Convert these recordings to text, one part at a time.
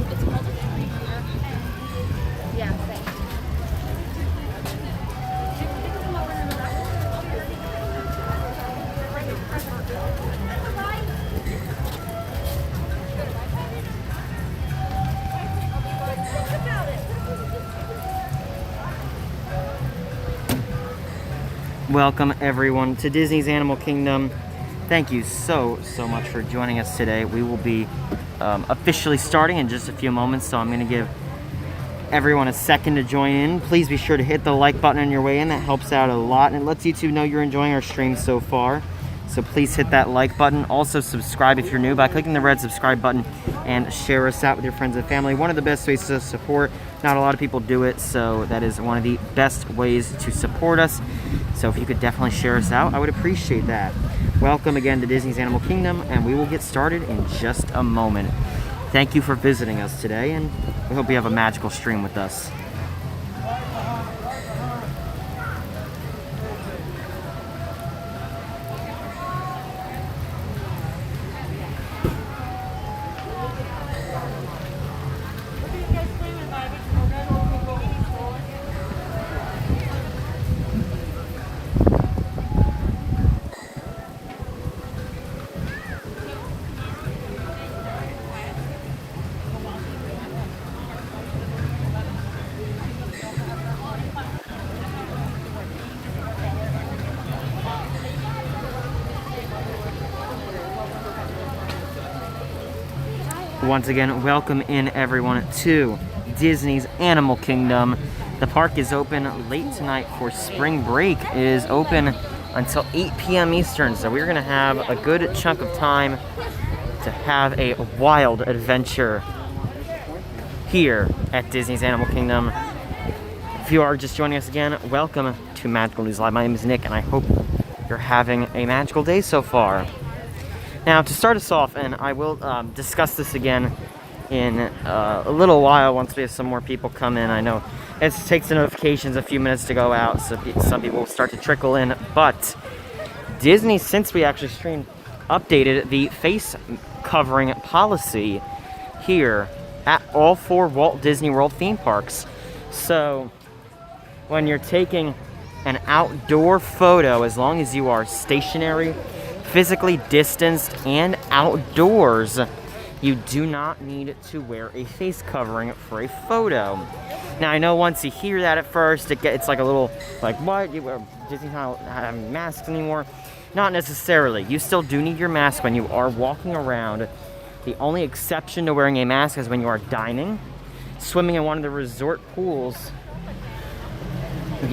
It's called a tree here. Yeah, thanks. Welcome everyone to Disney's Animal Kingdom. Thank you so much for joining us today. We will be officially starting in just a few moments, so I'm going to give everyone a second to join in. Please be sure to hit the like button on your way in. That helps out a lot and it lets YouTube know you're enjoying our stream so far. So please hit that like button. Also subscribe if you're new by clicking the red subscribe button and share us out with your friends and family. One of the best ways to support. Not a lot of people do it, so that is one of the best ways to support us. So if you could definitely share us out, I would appreciate that. Welcome again to Disney's Animal Kingdom, and we will get started in just a moment. Thank you for visiting us today, and we hope you have a magical stream with us. Once again, welcome in everyone to Disney's Animal Kingdom. The park is open late tonight for spring break. It is open until 8 p.m. Eastern, so we're gonna have a good chunk of time to have a wild adventure here at Disney's Animal Kingdom. If you are just joining us again, welcome to Magical News Live. My name is Nick, and I hope you're having a magical day so far. Now, to start us off, and I will discuss this again in a little while once we have some more people come in. I know it takes the notifications a few minutes to go out, so some people will start to trickle in. But Disney, since we actually streamed, updated the face covering policy here at all 4 Walt Disney World theme parks. So when you're taking an outdoor photo, as long as you are stationary, physically distanced, and outdoors, you do not need to wear a face covering for a photo. Now, I know once you hear that at first, it's like a little, like, what? Disney's not having masks anymore? Not necessarily. You still do need your mask when you are walking around. The only exception to wearing a mask is when you are dining, swimming in one of the resort pools,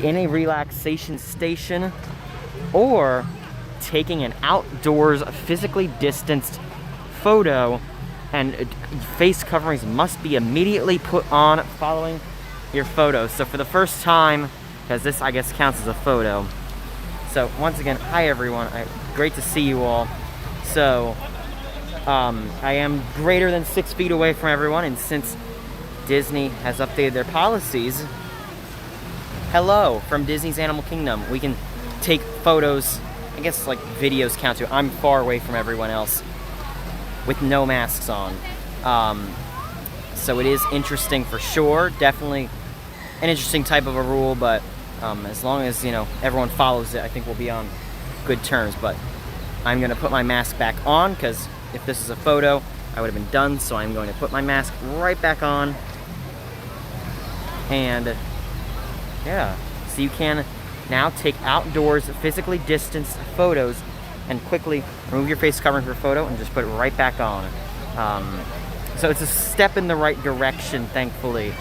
in a relaxation station, or taking an outdoors physically distanced photo, and face coverings must be immediately put on following your photo. So for the first time, because this I guess counts as a photo. So once again, hi everyone, great to see you all. So I am greater than 6 feet away from everyone, and since Disney has updated their policies, hello from Disney's Animal Kingdom. We can take photos, I guess like videos count too. I'm far away from everyone else with no masks on. So it is interesting for sure. Definitely an interesting type of a rule, but as long as, you know, everyone follows it, I think we'll be on good terms. But I'm gonna put my mask back on, because if this is a photo, I would have been done. So I'm going to put my mask right back on. And yeah, so you can now take outdoors physically distanced photos and quickly remove your face covering for a photo and just put it right back on. So it's a step in the right direction, thankfully.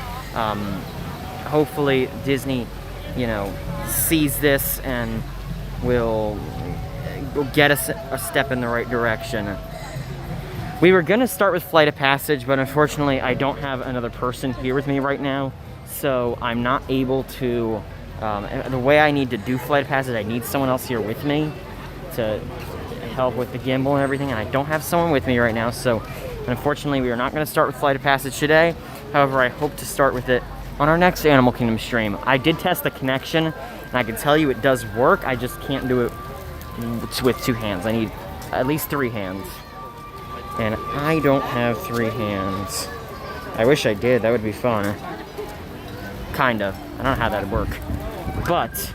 Hopefully Disney, you know, sees this and will get us a step in the right direction. We were gonna start with Flight of Passage, but unfortunately I don't have another person here with me right now, so I'm not able to. The way I need to do Flight of Passage, I need someone else here with me to help with the gimbal and everything, and I don't have someone with me right now, so unfortunately we are not going to start with Flight of Passage today. However, I hope to start with it on our next Animal Kingdom stream. I did test the connection, and I can tell you it does work. I just can't do it with 2 hands. I need at least 3 hands, and I don't have 3 hands. I wish I did. That would be fun. Kinda. I don't know how that'd work. But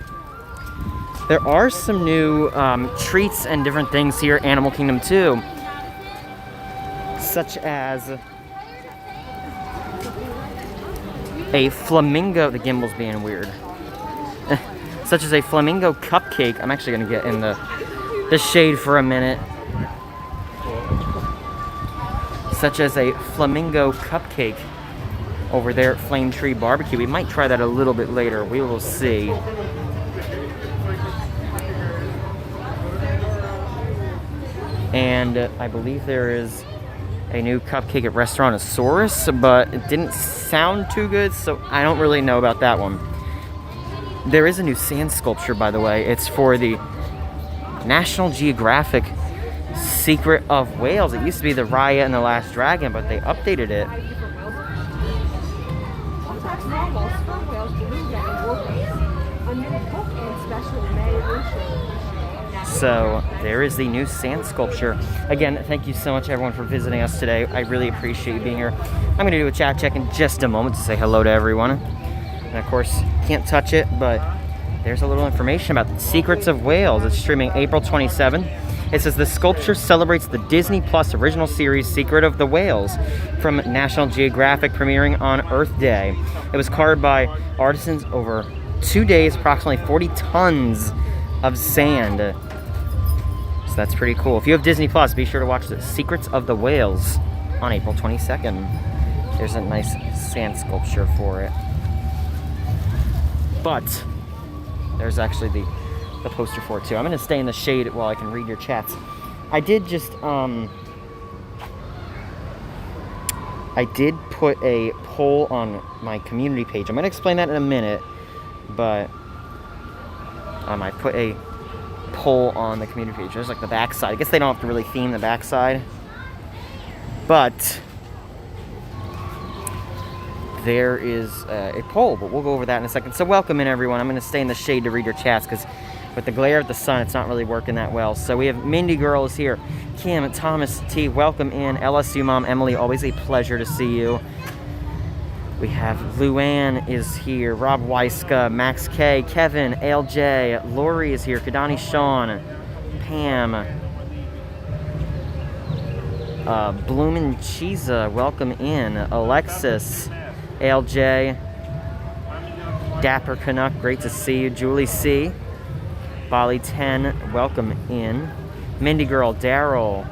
there are some new treats and different things here at Animal Kingdom too. Such as a flamingo. The gimbal's being weird. Such as a flamingo cupcake. I'm actually gonna get in the shade for a minute. Such as a flamingo cupcake over there at Flame Tree Barbecue. We might try that a little bit later. We will see. And I believe there is a new cupcake at Restaurantosaurus, but it didn't sound too good, so I don't really know about that one. There is a new sand sculpture, by the way. It's for the National Geographic Secret of Whales. It used to be the Raya and the Last Dragon, but they updated it. So there is the new sand sculpture. Again, thank you so much everyone for visiting us today. I really appreciate you being here. I'm going to do a chat check in just a moment to say hello to everyone. And of course, can't touch it, but there's a little information about the Secrets of Whales. It's streaming April 27th. It says the sculpture celebrates the Disney Plus original series Secret of the Whales from National Geographic, premiering on Earth Day. It was carved by artisans over 2 days, approximately 40 tons of sand. So that's pretty cool. If you have Disney Plus, be sure to watch the Secrets of the Whales on April 22nd. There's a nice sand sculpture for it. But there's actually the poster for it too. I'm going to stay in the shade while I can read your chats. I did just, I did put a poll on my community page. I'm going to explain that in a minute, but I put a poll on the community page. There's like the backside. I guess they don't have to really theme the backside, but there is a poll, but we'll go over that in a second. So welcome in everyone. I'm going to stay in the shade to read your chats because with the glare of the sun, it's not really working that well. So we have Mindy Girl is here. Kim, Thomas T, welcome in. LSU Mom, Emily, always a pleasure to see you. We have Luann is here. Rob Weiska, Max K, Kevin, ALJ, Lori is here. Kadani Sean, Pam, Bloomin' Cheesa, welcome in. Alexis, ALJ, Dapper Canuck, great to see you. Julie C, Bali 10, welcome in. Mindy Girl, Daryl,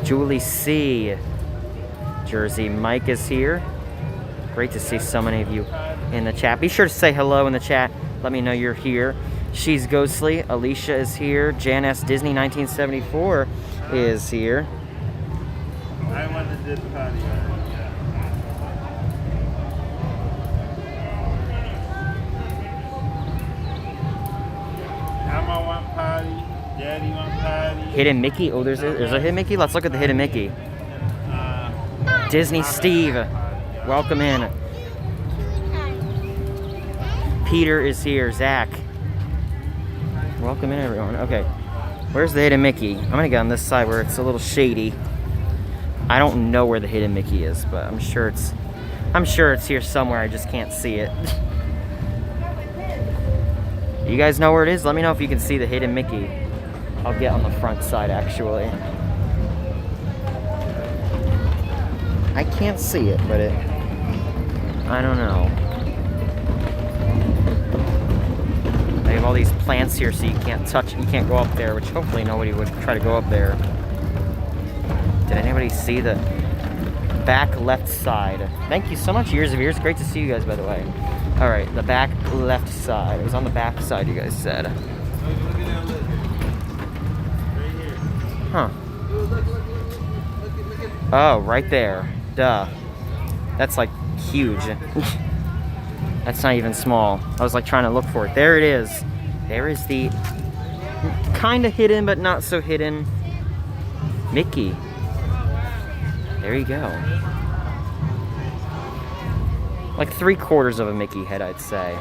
Julie C, Jersey Mike is here. Great to see so many of you in the chat. Be sure to say hello in the chat. Let me know you're here. She's Ghostly. Alicia is here. Jan S. Disney 1974 is here. I want to do the party. Mama want party. Daddy want party. Hidden Mickey. Oh, there's a Hidden Mickey. Let's look at the Hidden Mickey. Disney Steve, welcome in. Peter is here. Zach, welcome in everyone. Okay, where's the Hidden Mickey? I'm gonna get on this side where it's a little shady. I don't know where the Hidden Mickey is, but I'm sure it's here somewhere. I just can't see it. You guys know where it is? Let me know if you can see the Hidden Mickey. I'll get on the front side actually. I can't see it, but I don't know. They have all these plants here so you can't go up there, which hopefully nobody would try to go up there. Did anybody see the back left side? Thank you so much, Years of Years. Great to see you guys, by the way. All right, the back left side. It was on the back side, you guys said. Huh. Oh, right there. Duh. That's like huge. That's not even small. I was like trying to look for it. There it is. There is the kind of hidden but not so hidden Mickey. There you go. Like 3/4 of a Mickey head, I'd say.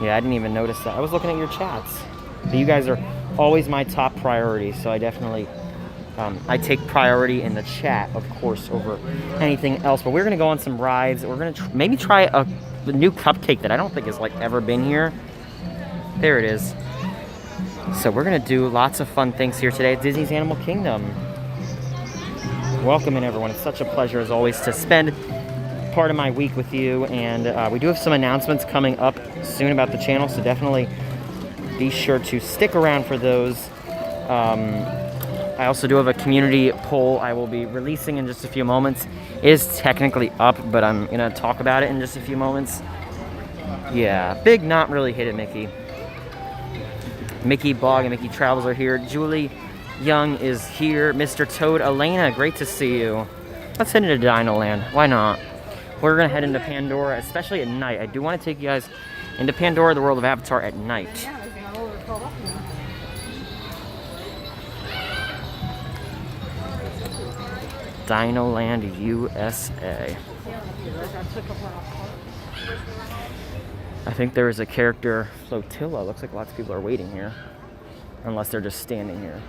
Yeah, I didn't even notice that. I was looking at your chats. But you guys are always my top priority, so I definitely I take priority in the chat, of course, over anything else. But we're gonna go on some rides. We're gonna maybe try a new cupcake that I don't think has like ever been here. There it is. So we're gonna do lots of fun things here today at Disney's Animal Kingdom. Welcome in, everyone. It's such a pleasure as always to spend part of my week with you, and we do have some announcements coming up soon about the channel, so definitely be sure to stick around for those. I also do have a community poll I will be releasing in just a few moments. It is technically up, but I'm gonna talk about it in just a few moments. Yeah, big not really hit it, Mickey. Mickey Blog and Mickey Travels are here. Julie Young is here. Mr. Toad, Elena, great to see you. Let's head into Dino Land. Why not? We're gonna head into Pandora, especially at night. I do want to take you guys into Pandora, the world of Avatar, at night. Dino Land, USA. I think there is a character flotilla. Looks like lots of people are waiting here. Unless they're just standing here.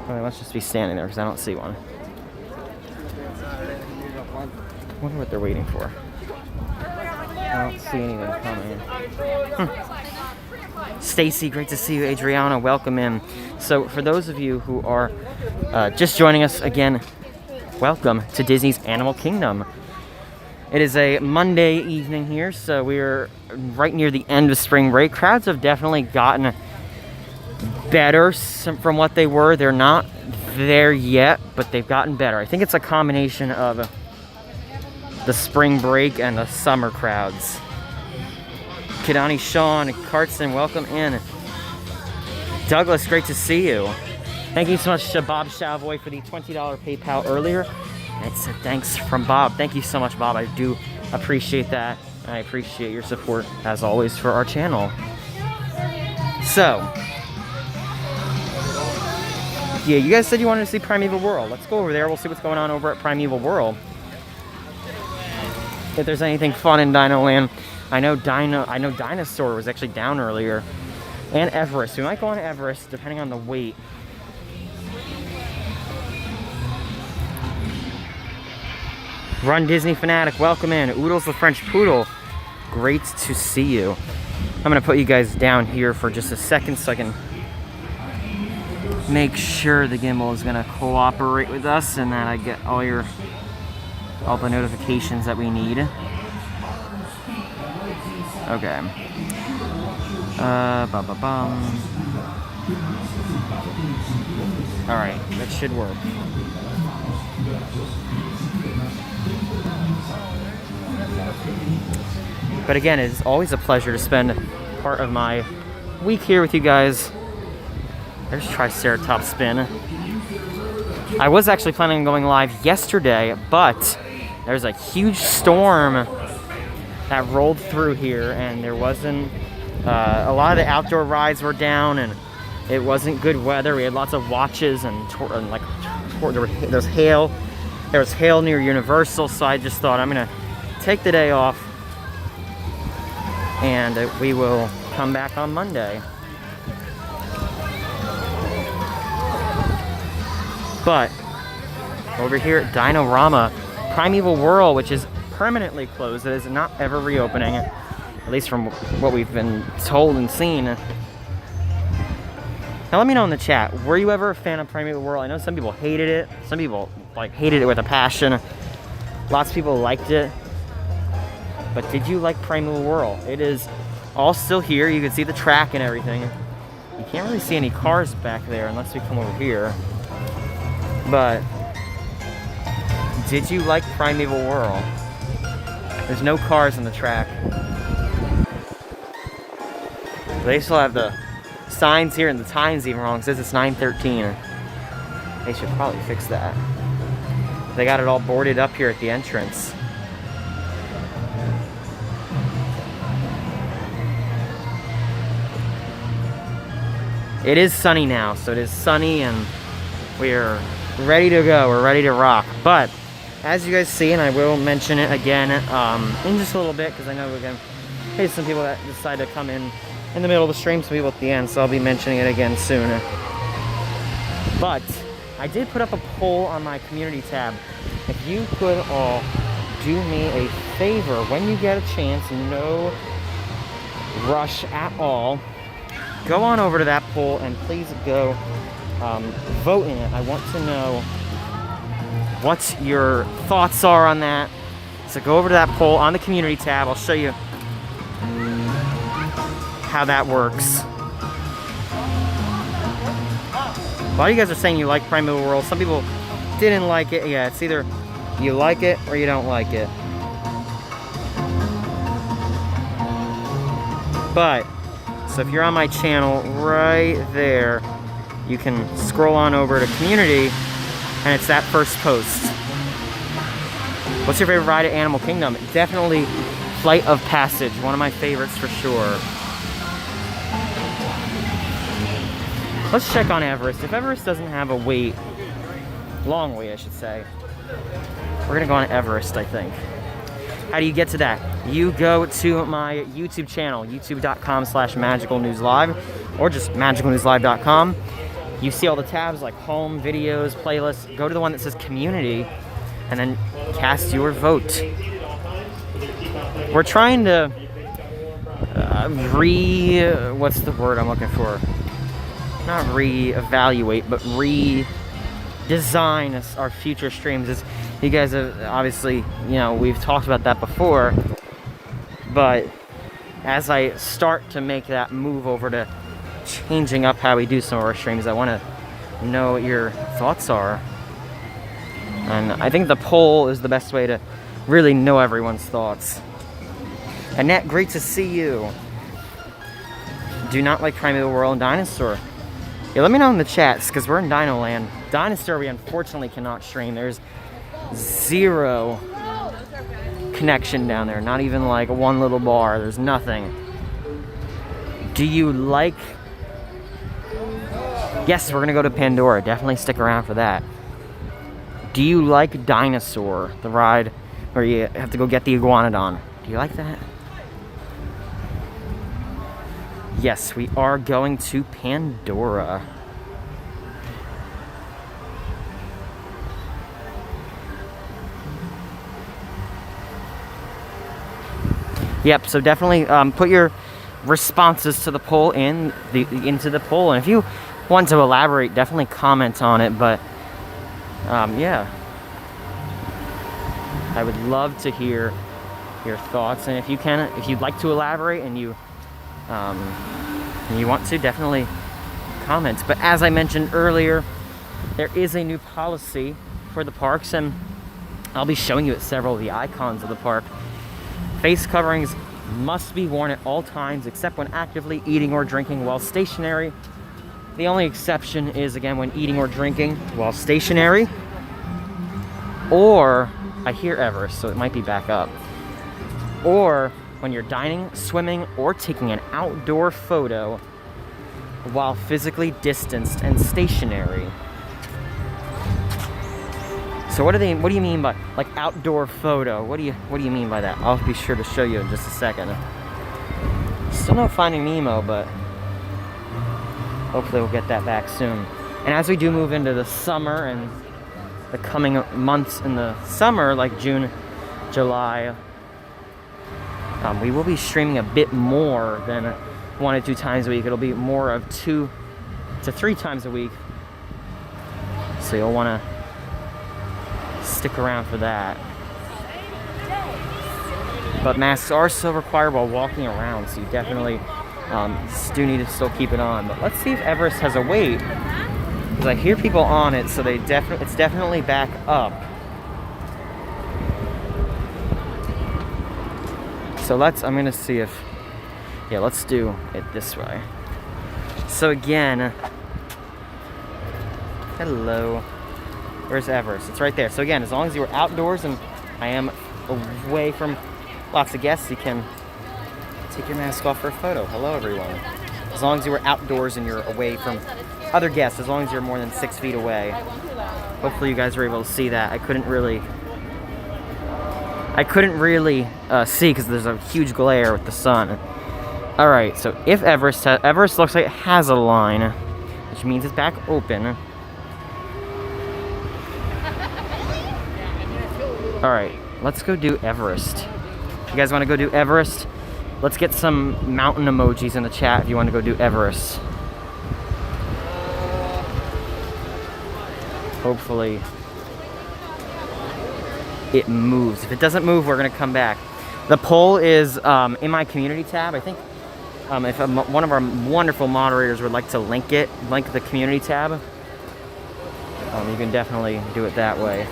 Okay, let's just be standing there because I don't see one. I wonder what they're waiting for. I don't see anything coming. Stacy, great to see you. Adriana, welcome in. So for those of you who are just joining us again, welcome to Disney's Animal Kingdom. It is a Monday evening here, so we're right near the end of spring break. Crowds have definitely gotten better from what they were. They're not there yet, but they've gotten better. I think it's a combination of the spring break and the summer crowds. Kidani, Sean, Cartson, welcome in. Douglas, great to see you. Thank you so much to Bob Chavoy for the $20 PayPal earlier. It's a thanks from Bob. Thank you so much, Bob. I do appreciate that. And I appreciate your support, as always, for our channel. So, yeah, you guys said you wanted to see Primeval World. Let's go over there. We'll see what's going on over at Primeval World. If there's anything fun in Dino Land. I know Dinosaur was actually down earlier. And Everest. We might go on Everest, depending on the weight. Run Disney Fanatic, welcome in. Oodles the French Poodle, great to see you. I'm gonna put you guys down here for just a second so I can make sure the gimbal is gonna cooperate with us and that I get all the notifications that we need. Okay. Alright, that should work. But again, it's always a pleasure to spend part of my week here with you guys. There's Triceratops spin. I was actually planning on going live yesterday, but there's a huge storm that rolled through here, and there wasn't a lot of the outdoor rides were down, and it wasn't good weather. We had lots of watches and there was hail. There was hail near Universal, so I just thought I'm gonna take the day off, and we will come back on Monday. But over here at Dino-Rama, Primeval World, which is permanently closed, it is not ever reopening, at least from what we've been told and seen. Now let me know in the chat, were you ever a fan of Primeval World? I know some people hated it, some people hated it with a passion. Lots of people liked it. But did you like Primeval World? It is all still here. You can see the track and everything. You can't really see any cars back there unless we come over here. But did you like Primeval World? There's no cars on the track. They still have the signs here and the time's even wrong. It says it's 9:13. They should probably fix that. They got it all boarded up here at the entrance. It is sunny now, so it is sunny and we're ready to go. We're ready to rock. But as you guys see, and I will mention it again in just a little bit, because I know again, hey, some people that decide to come in the middle of the stream, some people at the end, so I'll be mentioning it again soon. But I did put up a poll on my community tab. If you could all do me a favor when you get a chance, no rush at all, go on over to that poll and please go vote in it. I want to know what your thoughts are on that. So go over to that poll on the community tab. I'll show you how that works. A lot of you guys are saying you like Primeval World. Some people didn't like it. Yeah, it's either you like it or you don't like it. But, so if you're on my channel right there, you can scroll on over to community and it's that first post. What's your favorite ride at Animal Kingdom? Definitely Flight of Passage, one of my favorites for sure. Let's check on Everest. If Everest doesn't have a wait, long wait I should say, we're gonna go on Everest, I think. How do you get to that? You go to my YouTube channel, youtube.com/magicalnewslive, or just magicalnewslive.com. You see all the tabs like home, videos, playlists. Go to the one that says community, and then cast your vote. We're trying to what's the word I'm looking for? Not re-evaluate, but redesign our future streams. As you guys have obviously, you know, we've talked about that before, but as I start to make that move over to changing up how we do some of our streams, I want to know what your thoughts are. And I think the poll is the best way to really know everyone's thoughts. Annette, great to see you. Do not like Primeval World and Dinosaur. Yeah, let me know in the chats, because we're in Dino Land. Dinosaur we unfortunately cannot stream. There's zero connection down there. Not even like one little bar. There's nothing. Do you like... Yes, we're going to go to Pandora. Definitely stick around for that. Do you like Dinosaur, the ride where you have to go get the iguanodon? Do you like that? Yes, we are going to Pandora. Yep, so definitely put your responses to the poll into the poll. And if you want to elaborate, definitely comment on it. But yeah, I would love to hear your thoughts. And if you'd like to elaborate and you want to, definitely comment. But as I mentioned earlier, there is a new policy for the parks, and I'll be showing you at several of the icons of the park. Face coverings must be worn at all times except when actively eating or drinking while stationary. The only exception is, again, when eating or drinking while stationary, or, I hear Everest, so it might be back up, or when you're dining, swimming, or taking an outdoor photo while physically distanced and stationary. So what do you mean by like outdoor photo? What do you mean by that? I'll be sure to show you in just a second. Still no Finding Nemo, but hopefully we'll get that back soon. And as we do move into the summer and the coming months in the summer, like June, July, we will be streaming a bit more than 1 to 2 times a week. It'll be more of 2 to 3 times a week. So you'll want to stick around for that. But masks are still required while walking around, so you definitely do need to still keep it on. But let's see if Everest has a wait, because I hear people on it, so it's definitely back up. So I'm gonna see if, yeah, let's do it this way. So again, hello. Where's Everest? It's right there. So again, as long as you're outdoors and I am away from lots of guests, you can take your mask off for a photo. Hello, everyone. As long as you were outdoors and you're away from other guests, as long as you're more than 6 feet away. Hopefully you guys were able to see that. I couldn't really see because there's a huge glare with the sun. All right, so if Everest looks like it has a line, which means it's back open. All right, let's go do Everest. You guys want to go do Everest? Let's get some mountain emojis in the chat if you want to go do Everest. Hopefully it moves. If it doesn't move, we're gonna come back. The poll is in my community tab. I think if one of our wonderful moderators would like to link the community tab, you can definitely do it that way.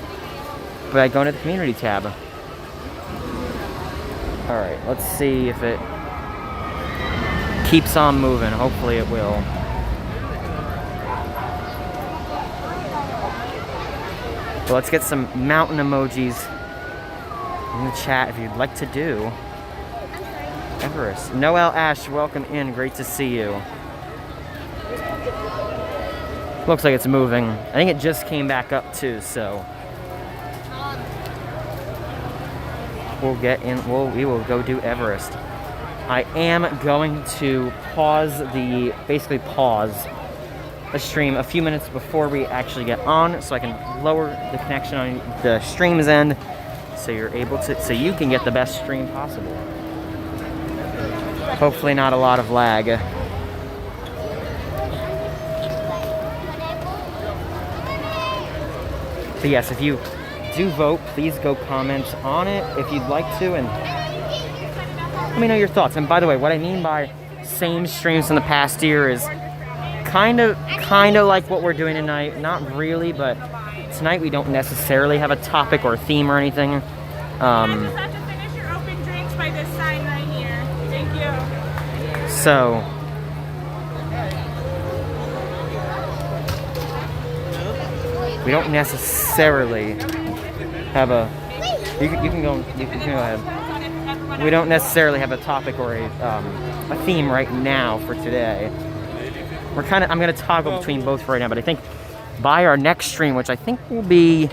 By going to the community tab. All right, let's see if it keeps on moving. Hopefully it will. Well, let's get some mountain emojis in the chat if you'd like to do Everest. Noel Ash, welcome in. Great to see you. Looks like it's moving. I think it just came back up too, so we'll get in. We will go do Everest. I am going to basically pause the stream a few minutes before we actually get on, so I can lower the connection on the stream's end, so so you can get the best stream possible. Hopefully not a lot of lag. So yes, if you do vote, please go comment on it if you'd like to, and let me know your thoughts. And by the way, what I mean by same streams from the past year is kind of like what we're doing tonight. Not really, but tonight we don't necessarily have a topic or a theme or anything. You just have to finish your open drinks by this sign right here. Thank you. So we don't necessarily have a. You can go ahead. We don't necessarily have a topic or a theme right now for today. I'm gonna toggle between both right now, but I think by our next stream, which I think will be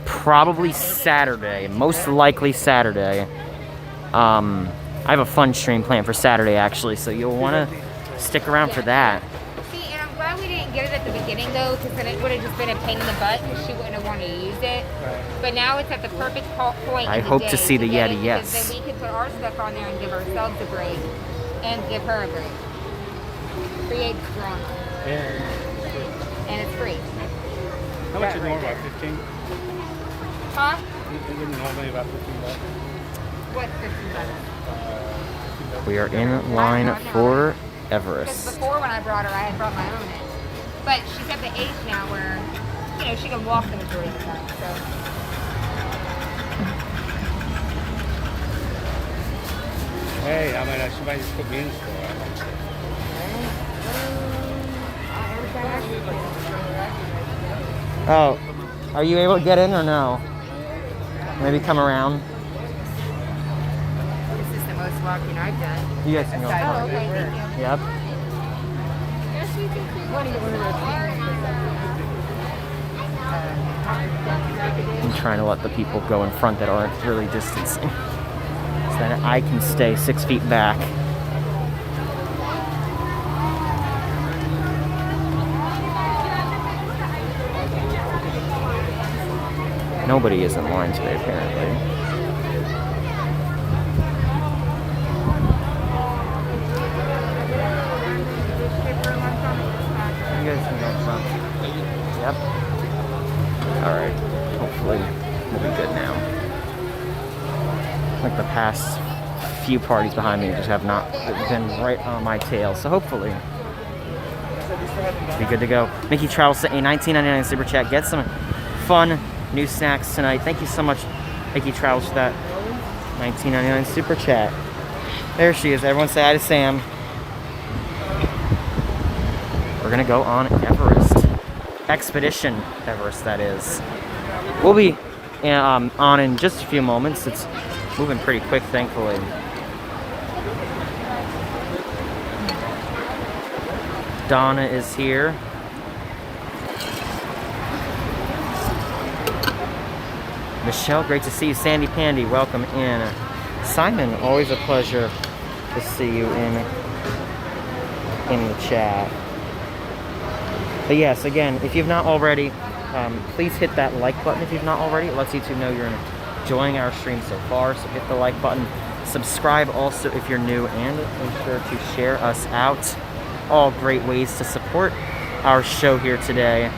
probably Saturday, most likely Saturday. I have a fun stream planned for Saturday actually, so you'll want to stick around for that. See, and I'm glad we didn't get it at the beginning though, because then it would have just been a pain in the butt, because she wouldn't have wanted to use it. But now it's at the perfect point. I hope to see the Yeti, yes. Because then we can put our stuff on there and give ourselves a break, and give her a break. Create drama. And it's free. How much is it normally? About 15? Huh? Isn't it normally about 15 bucks? What 15 bucks? We are in line for Because Everest. before when I brought her, I had brought my own in. But she's at the age now where, she can walk the majority of the time, so. Hey, I mean, she might just put me in the store. Oh, are you able to get in or no? Maybe come around. This is the most walking I've done. You guys can go. Oh, okay, thank you. Yep. I'm trying to let the people go in front that aren't really distancing, so that I can stay 6 feet back. Nobody is in line today, apparently. You guys can go in front. Yep. Alright. Hopefully we'll be good now. Like the past few parties behind me just have not been right on my tail, so hopefully be good to go. Mickey Travel sent a $19.99 super chat. Get some fun new snacks tonight. Thank you so much, Mickey Travels, for that $19.99 super chat. There she is. Everyone say hi to Sam. We're gonna go on Everest. Expedition Everest, that is. We'll be on in just a few moments. It's moving pretty quick, thankfully. Donna is here. Michelle, great to see you. Sandy Pandy, welcome in. Simon, always a pleasure to see you in the chat. But yes, again, if you've not already, please hit that like button if you've not already. It lets YouTube know you're enjoying our stream so far, so hit the like button. Subscribe also if you're new, and make sure to share us out. All great ways to support our show here today.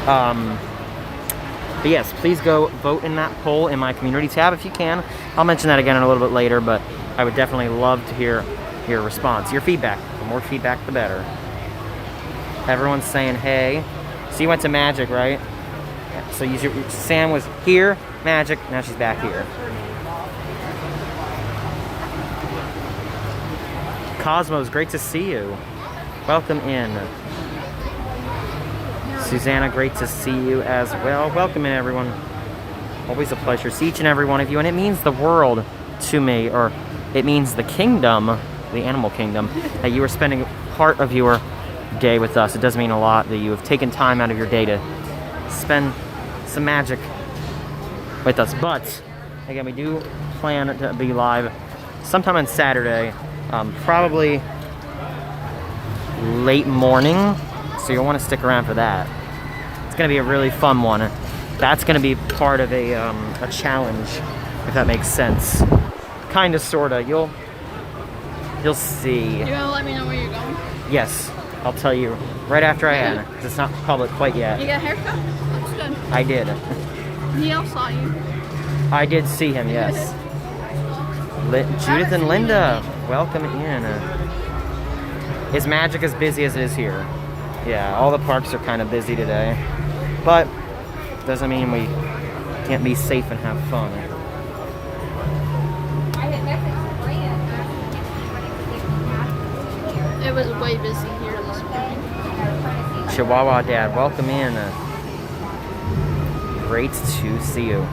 But yes, please go vote in that poll in my community tab if you can. I'll mention that again in a little bit later, but I would definitely love to hear your response, your feedback. The more feedback, the better. Everyone's saying hey. So you went to Magic, right? So Sam was here, Magic, now she's back here. Cosmos, great to see you. Welcome in. Susanna, great to see you as well. Welcome in, everyone. Always a pleasure to see each and every one of you, and it means the world to me, or it means the kingdom, the animal kingdom, that you are spending part of your day with us. It does mean a lot that you have taken time out of your day to spend some magic with us. But again, we do plan to be live sometime on Saturday, probably late morning, so you'll want to stick around for that. It's going to be a really fun one. That's going to be part of a challenge, if that makes sense. Kind of, sort of. You'll see. You gonna let me know where you're going? Yes, I'll tell you right after I end, because it's not public quite yet. You got a haircut? Looks good. I did. Neil saw you. I did see him, yes. Judith and Linda, welcome in. Is Magic as busy as it is here? Yeah, all the parks are kind of busy today. But doesn't mean we can't be safe and have fun. I had messaged Fran asking if anybody could give me It was way busy here this morning. Chihuahua Dad, welcome in. Great to see you.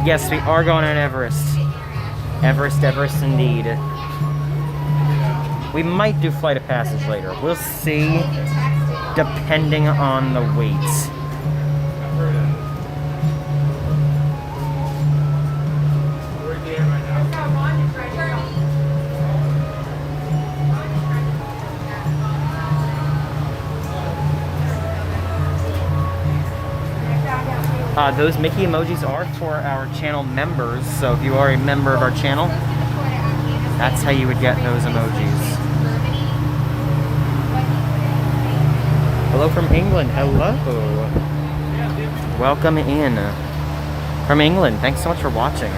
Yes, we are going on Everest. Everest indeed. We might do Flight of Passage later. We'll see, depending on the weight. Those Mickey emojis are for our channel members, so if you are a member of our channel, that's how you would get those emojis. Hello from England. Hello. Welcome in from England. Thanks so much for watching.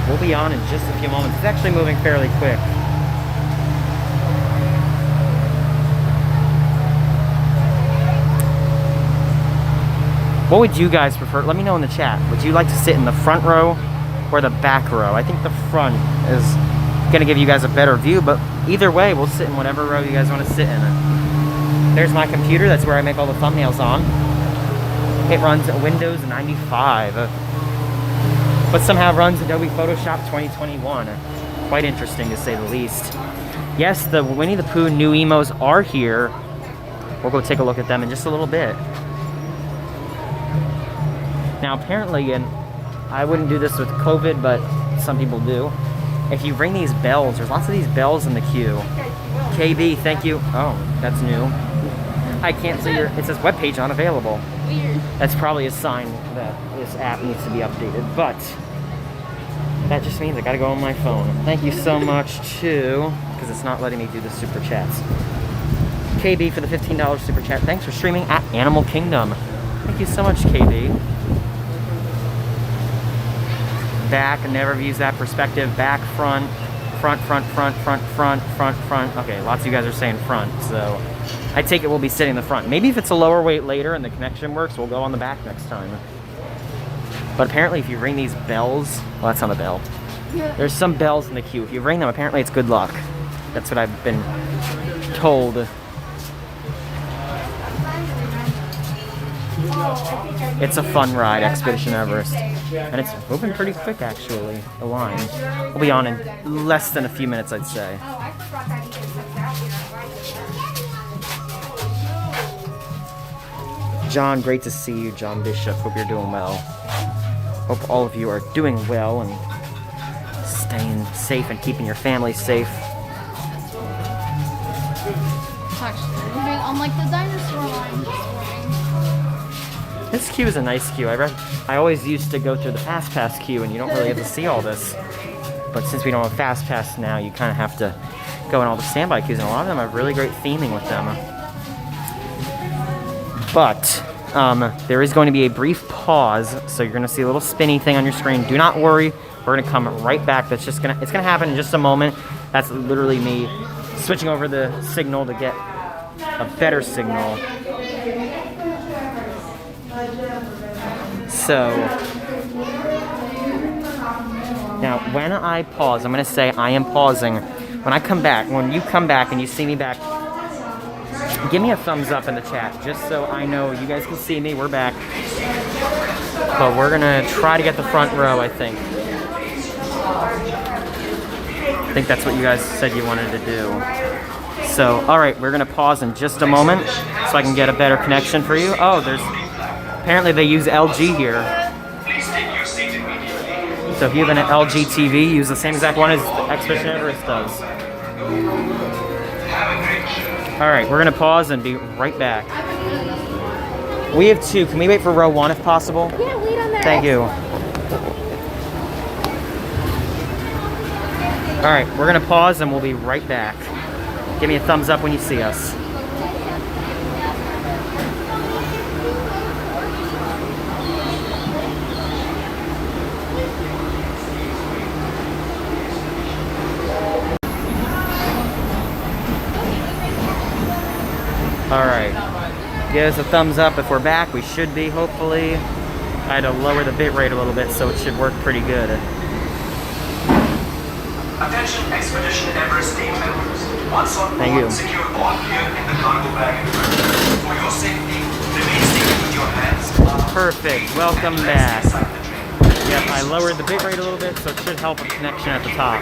We'll be on in just a few moments. It's actually moving fairly quick. What would you guys prefer? Let me know in the chat. Would you like to sit in the front row or the back row? I think the front is going to give you guys a better view, but either way, we'll sit in whatever row you guys want to sit in. There's my computer. That's where I make all the thumbnails on. It runs Windows 95, but somehow runs Adobe Photoshop 2021. Quite interesting, to say the least. Yes, the Winnie the Pooh new emos are here. We'll go take a look at them in just a little bit. Now, apparently, and I wouldn't do this with COVID, but some people do. If you ring these bells, there's lots of these bells in the queue. KB, thank you. Oh, that's new. I can't see your, it says webpage unavailable. Weird. That's probably a sign that this app needs to be updated, but that just means I gotta go on my phone. Thank you so much too, because it's not letting me do the super chats. KB for the $15 super chat. Thanks for streaming at Animal Kingdom. Thank you so much, KB. Back, never views that perspective. Back, front, front, front, front, front, front, front, front. Okay, lots of you guys are saying front, so I take it we'll be sitting in the front. Maybe if it's a lower weight later and the connection works, we'll go on the back next time. But apparently if you ring these bells, well, that's not a bell. There's some bells in the queue. If you ring them, apparently it's good luck. That's what I've been told. It's a fun ride, Expedition Everest. And it's moving pretty quick, actually, the line. We'll be on in less than a few minutes, I'd say. Oh, I forgot that even comes out here. John, great to see you. John Bishop, hope you're doing well. Hope all of you are doing well and staying safe and keeping your family safe. It's actually moving on like the dinosaur line this morning. This queue is a nice queue. I always used to go through the Fast Pass queue, and you don't really get to see all this. But since we don't have Fast Pass now, you kind of have to go in all the standby queues, and a lot of them have really great theming with them. But there is going to be a brief pause, so you're going to see a little spinny thing on your screen. Do not worry, we're going to come right back. It's going to happen in just a moment. That's literally me switching over the signal to get a better signal. So now when I pause, I'm going to say I am pausing. When I come back, when you come back and you see me back, give me a thumbs up in the chat, just so I know you guys can see me. We're back. But we're gonna try to get the front row, I think. I think that's what you guys said you wanted to do. So, alright, we're gonna pause in just a moment so I can get a better connection for you. Oh, apparently they use LG here. So if you have an LG TV, use the same exact one as Expedition Everest does. Alright, we're gonna pause and be right back. We have 2. Can we wait for row 1 if possible? Yeah, wait on that. Thank you. Alright, we're gonna pause and we'll be right back. Give me a thumbs up when you see us. Alright, give us a thumbs up if we're back. We should be, hopefully. I had to lower the bit rate a little bit, so it should work pretty good. Attention Expedition Everest team members. Once on Thank you. board, secure all gear in the cargo bag and first. For your safety, remain seated with your hands up. Perfect, welcome and back. legs inside the train. Yep, I lowered the bit rate a little bit, so it should help with connection at the top.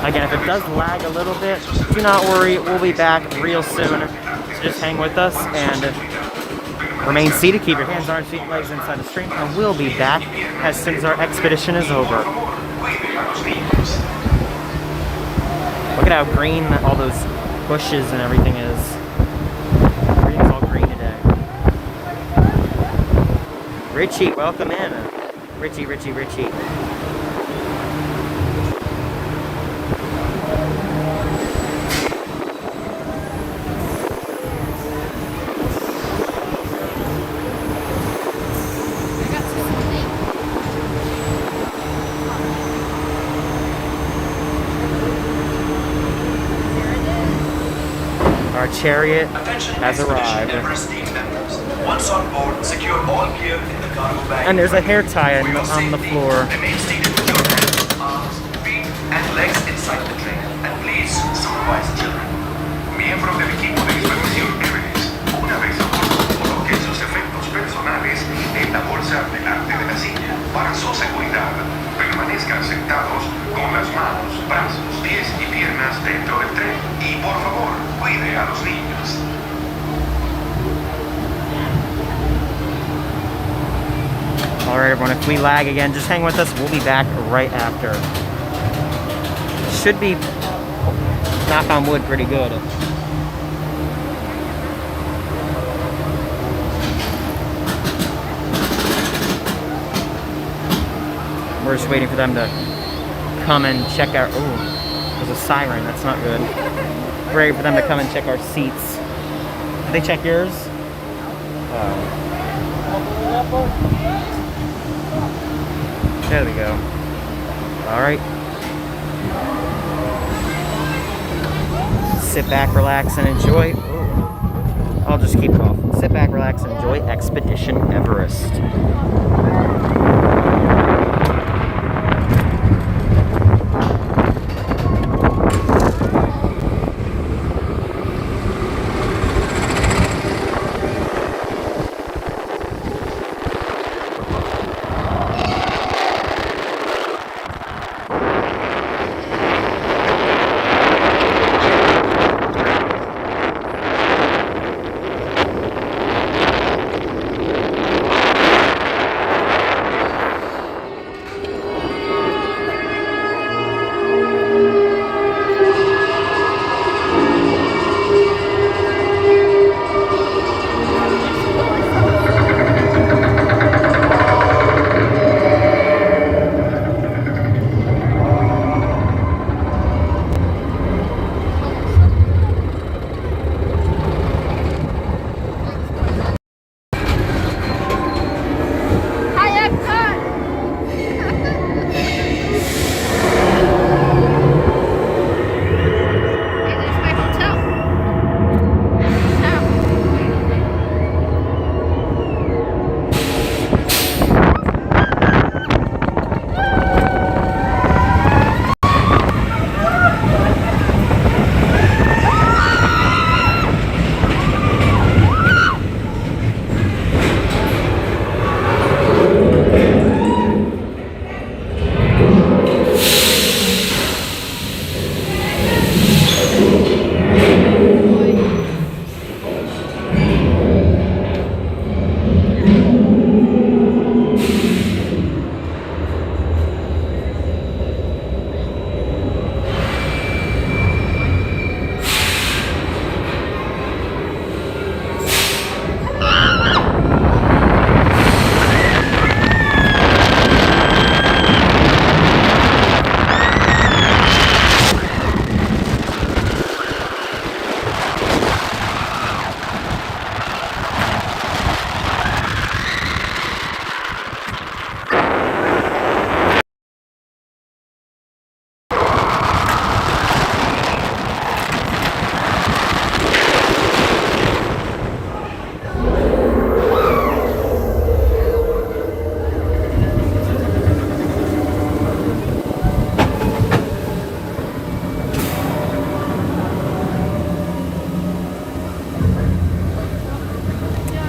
Again, if it does lag a little bit, do not worry, we'll be back real soon. So just hang with us and remain seated, keep your hands on your feet, legs inside the stream, and we'll be back as soon as our expedition is over. Look at how green all those bushes and everything is. Everything's all green today. Richie, welcome in. Richie. Our chariot has arrived. Once on board, secure all gear in the cargo bag. And there's a hair tie on the floor. Remain seated with your hands, arms, feet, and legs inside the train. And please supervise children. Miembros del equipo de expedición Everest, una vez a bordo, coloquen sus efectos personales en la bolsa delante de la silla. Para su seguridad, permanezcan sentados con las manos, brazos, pies y piernas dentro del tren. Y por favor, cuide a los niños. Alright everyone, if we lag again, just hang with us. We'll be back right after. Should be, knock on wood, pretty good. We're just waiting for them to come and check our, ooh, there's a siren, that's not good. We're waiting for them to come and check our seats. Did they check yours? There we go. Alright. Sit back, relax, and enjoy. Ooh. I'll just keep coughing. Sit back, relax, and enjoy Expedition Everest.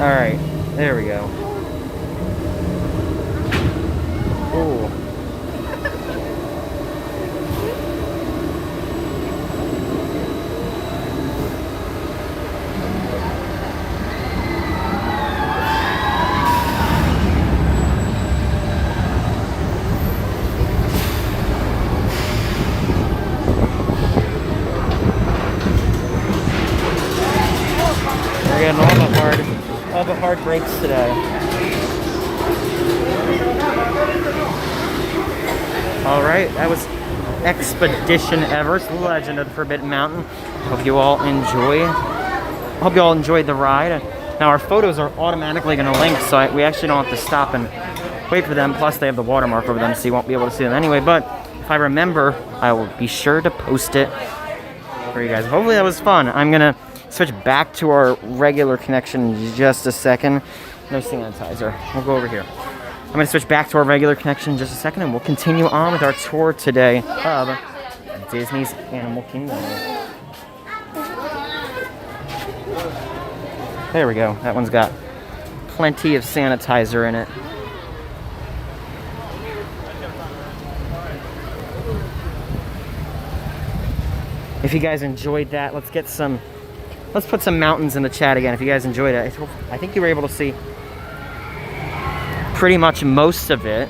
Alright, there we go. Ooh. We're getting all the hard breaks today. All right, that was Expedition Everest, Legend of the Forbidden Mountain. Hope you all enjoyed the ride. Now our photos are automatically going to link, so we actually don't have to stop and wait for them. Plus they have the watermark over them, so you won't be able to see them anyway. But if I remember, I will be sure to post it for you guys. Hopefully that was fun. I'm going to switch back to our regular connection in just a second. No sanitizer. We'll go over here. I'm going to switch back to our regular connection in just a second, and we'll continue on with our tour today of Disney's Animal Kingdom. There we go. That one's got plenty of sanitizer in it. If you guys enjoyed that, let's put some mountains in the chat again. If you guys enjoyed it, I think you were able to see pretty much most of it.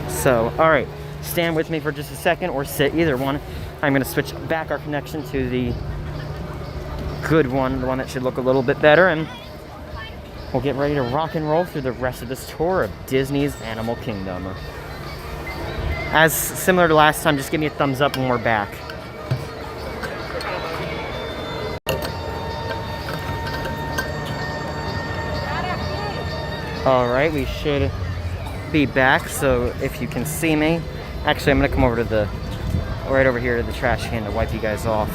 So, all right, stand with me for just a second or sit, either one. I'm going to switch back our connection to the good one, the one that should look a little bit better, and we'll get ready to rock and roll through the rest of this tour of Disney's Animal Kingdom. As similar to last time, just give me a thumbs up when we're back. Alright, we should be back, so if you can see me, actually I'm going to come over to right over here to the trash can to wipe you guys off.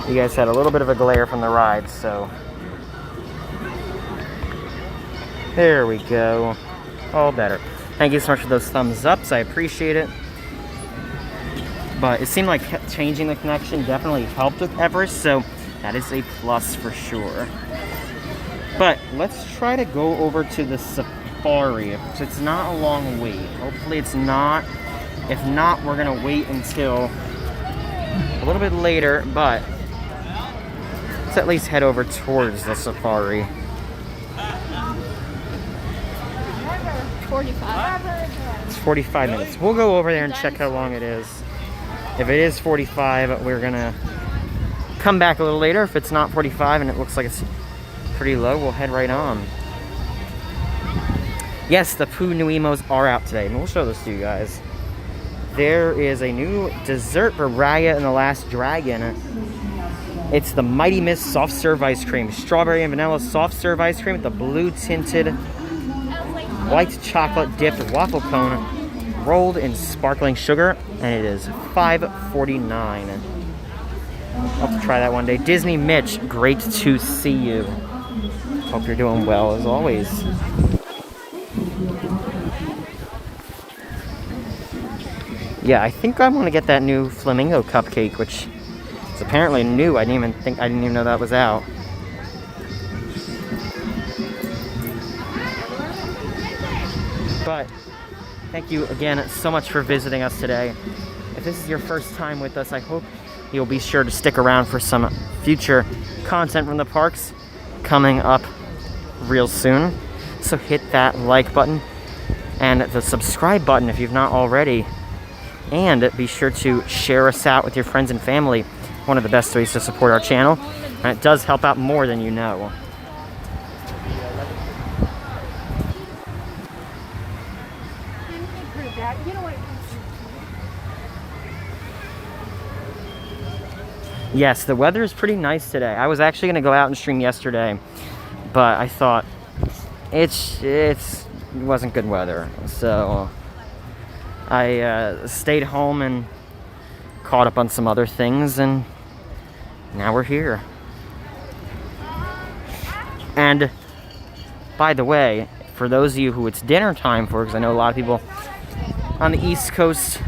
You guys had a little bit of a glare from the ride, so there we go. All better. Thank you so much for those thumbs ups, I appreciate it. But it seemed like changing the connection definitely helped with Everest, so that is a plus for sure. But let's try to go over to the safari. It's not a long wait. Hopefully it's not. If not, we're gonna wait until a little bit later, but let's at least head over towards the safari. 45. It's 45 minutes. We'll go over there and check how long it is. If it is 45, we're gonna come back a little later. If it's not 45 and it looks like it's pretty low, we'll head right on. Yes, the Pooh Nuimos are out today, and we'll show this to you guys. There is a new dessert for Raya and the Last Dragon. It's the Mighty Mist soft serve ice cream. Strawberry and vanilla soft serve ice cream with the blue tinted white chocolate dipped waffle cone rolled in sparkling sugar, and it is $5.49. I'll have to try that one day. Disney Mitch, great to see you. Hope you're doing well as always. Yeah, I think I want to get that new flamingo cupcake, which is apparently new. I didn't even know that was out. But thank you again so much for visiting us today. If this is your first time with us, I hope you'll be sure to stick around for some future content from the parks coming up real soon. So hit that like button and the subscribe button if you've not already. And be sure to share us out with your friends and family. One of the best ways to support our channel. And it does help out more than you know. Yes, the weather is pretty nice today. I was actually going to go out and stream yesterday, but I thought it wasn't good weather. So I stayed home and caught up on some other things, and now we're here. And by the way, for those of you who it's dinner time for, because I know a lot of people on the East Coast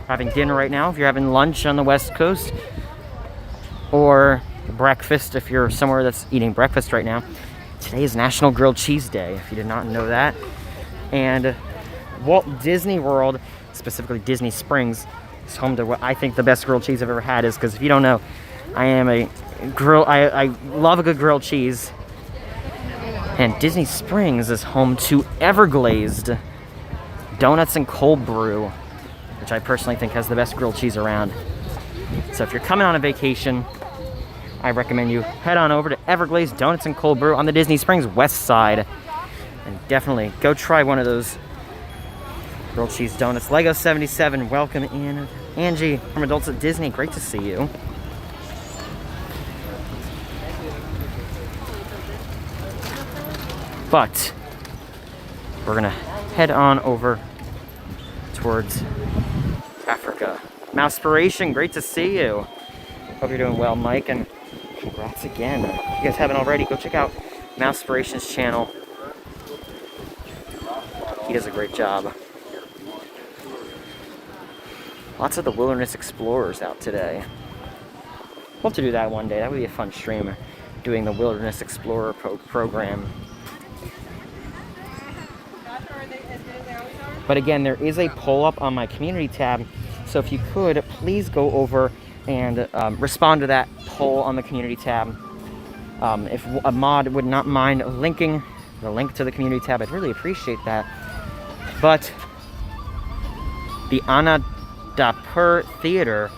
having dinner right now, if you're having lunch on the West Coast, or breakfast if you're somewhere that's eating breakfast right now. Today is National Grilled Cheese Day, if you did not know that. And Walt Disney World, specifically Disney Springs, is home to what I think the best grilled cheese I've ever had is, because if you don't know, I love a good grilled cheese. And Disney Springs is home to Everglazed Donuts and Cold Brew, which I personally think has the best grilled cheese around. So if you're coming on a vacation, I recommend you head on over to Everglazed Donuts and Cold Brew on the Disney Springs West Side. And definitely go try one of those grilled cheese donuts. Lego 77, welcome in. Angie from Adults at Disney, great to see you. But we're gonna head on over towards Africa. Mousepiration, great to see you. Hope you're doing well, Mike, and congrats again. If you guys haven't already, go check out Mousepiration's channel. He does a great job. Lots of the Wilderness Explorers out today. We'll have to do that one day. That would be a fun stream, doing the Wilderness Explorer program. But again, there is a poll up on my community tab, so if you could, please go over and respond to that poll on the community tab. If a mod would not mind linking the link to the community tab, I'd really appreciate that. But the Anandapur Theater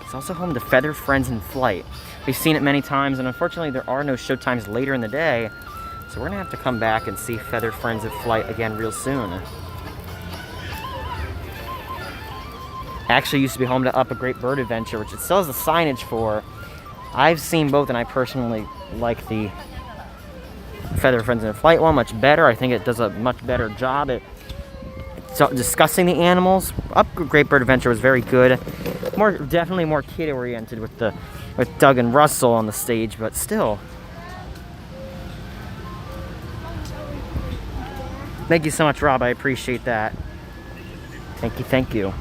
is also home to Feather Friends in Flight. We've seen it many times, and unfortunately there are no show times later in the day, so we're gonna have to come back and see Feather Friends in Flight again real soon. Actually used to be home to Up a Great Bird Adventure, which it still has the signage for. I've seen both, and I personally like the Feather Friends in Flight one much better. I think it does a much better job at discussing the animals. Up a Great Bird Adventure was very good. Definitely more kid-oriented with Doug and Russell on the stage, but still. Thank you so much, Rob. I appreciate that. Thank you, thank you.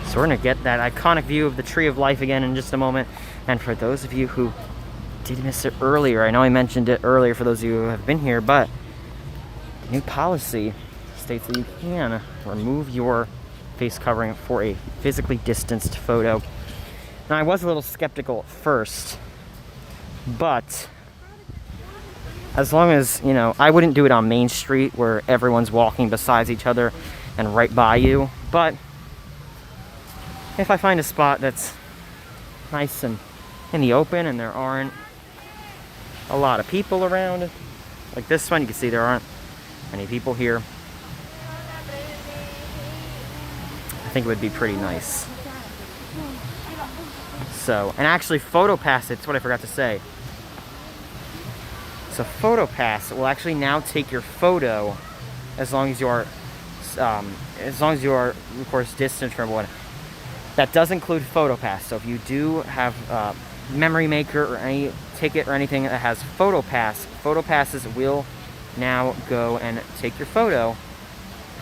So we're gonna get that iconic view of the Tree of Life again in just a moment. And for those of you who did miss it earlier, I know I mentioned it earlier for those of you who have been here, but the new policy states that you can remove your face covering for a physically distanced photo. Now, I was a little skeptical at first, but as long as, you know, I wouldn't do it on Main Street where everyone's walking beside each other and right by you, but if I find a spot that's nice and in the open and there aren't a lot of people around, like this one, you can see there aren't many people here. I think it would be pretty nice. So, and actually PhotoPass, that's what I forgot to say. So PhotoPass will actually now take your photo as long as you are, of course, distant from everyone. That does include PhotoPass. So if you do have Memory Maker or any ticket or anything that has PhotoPass, PhotoPasses will now go and take your photo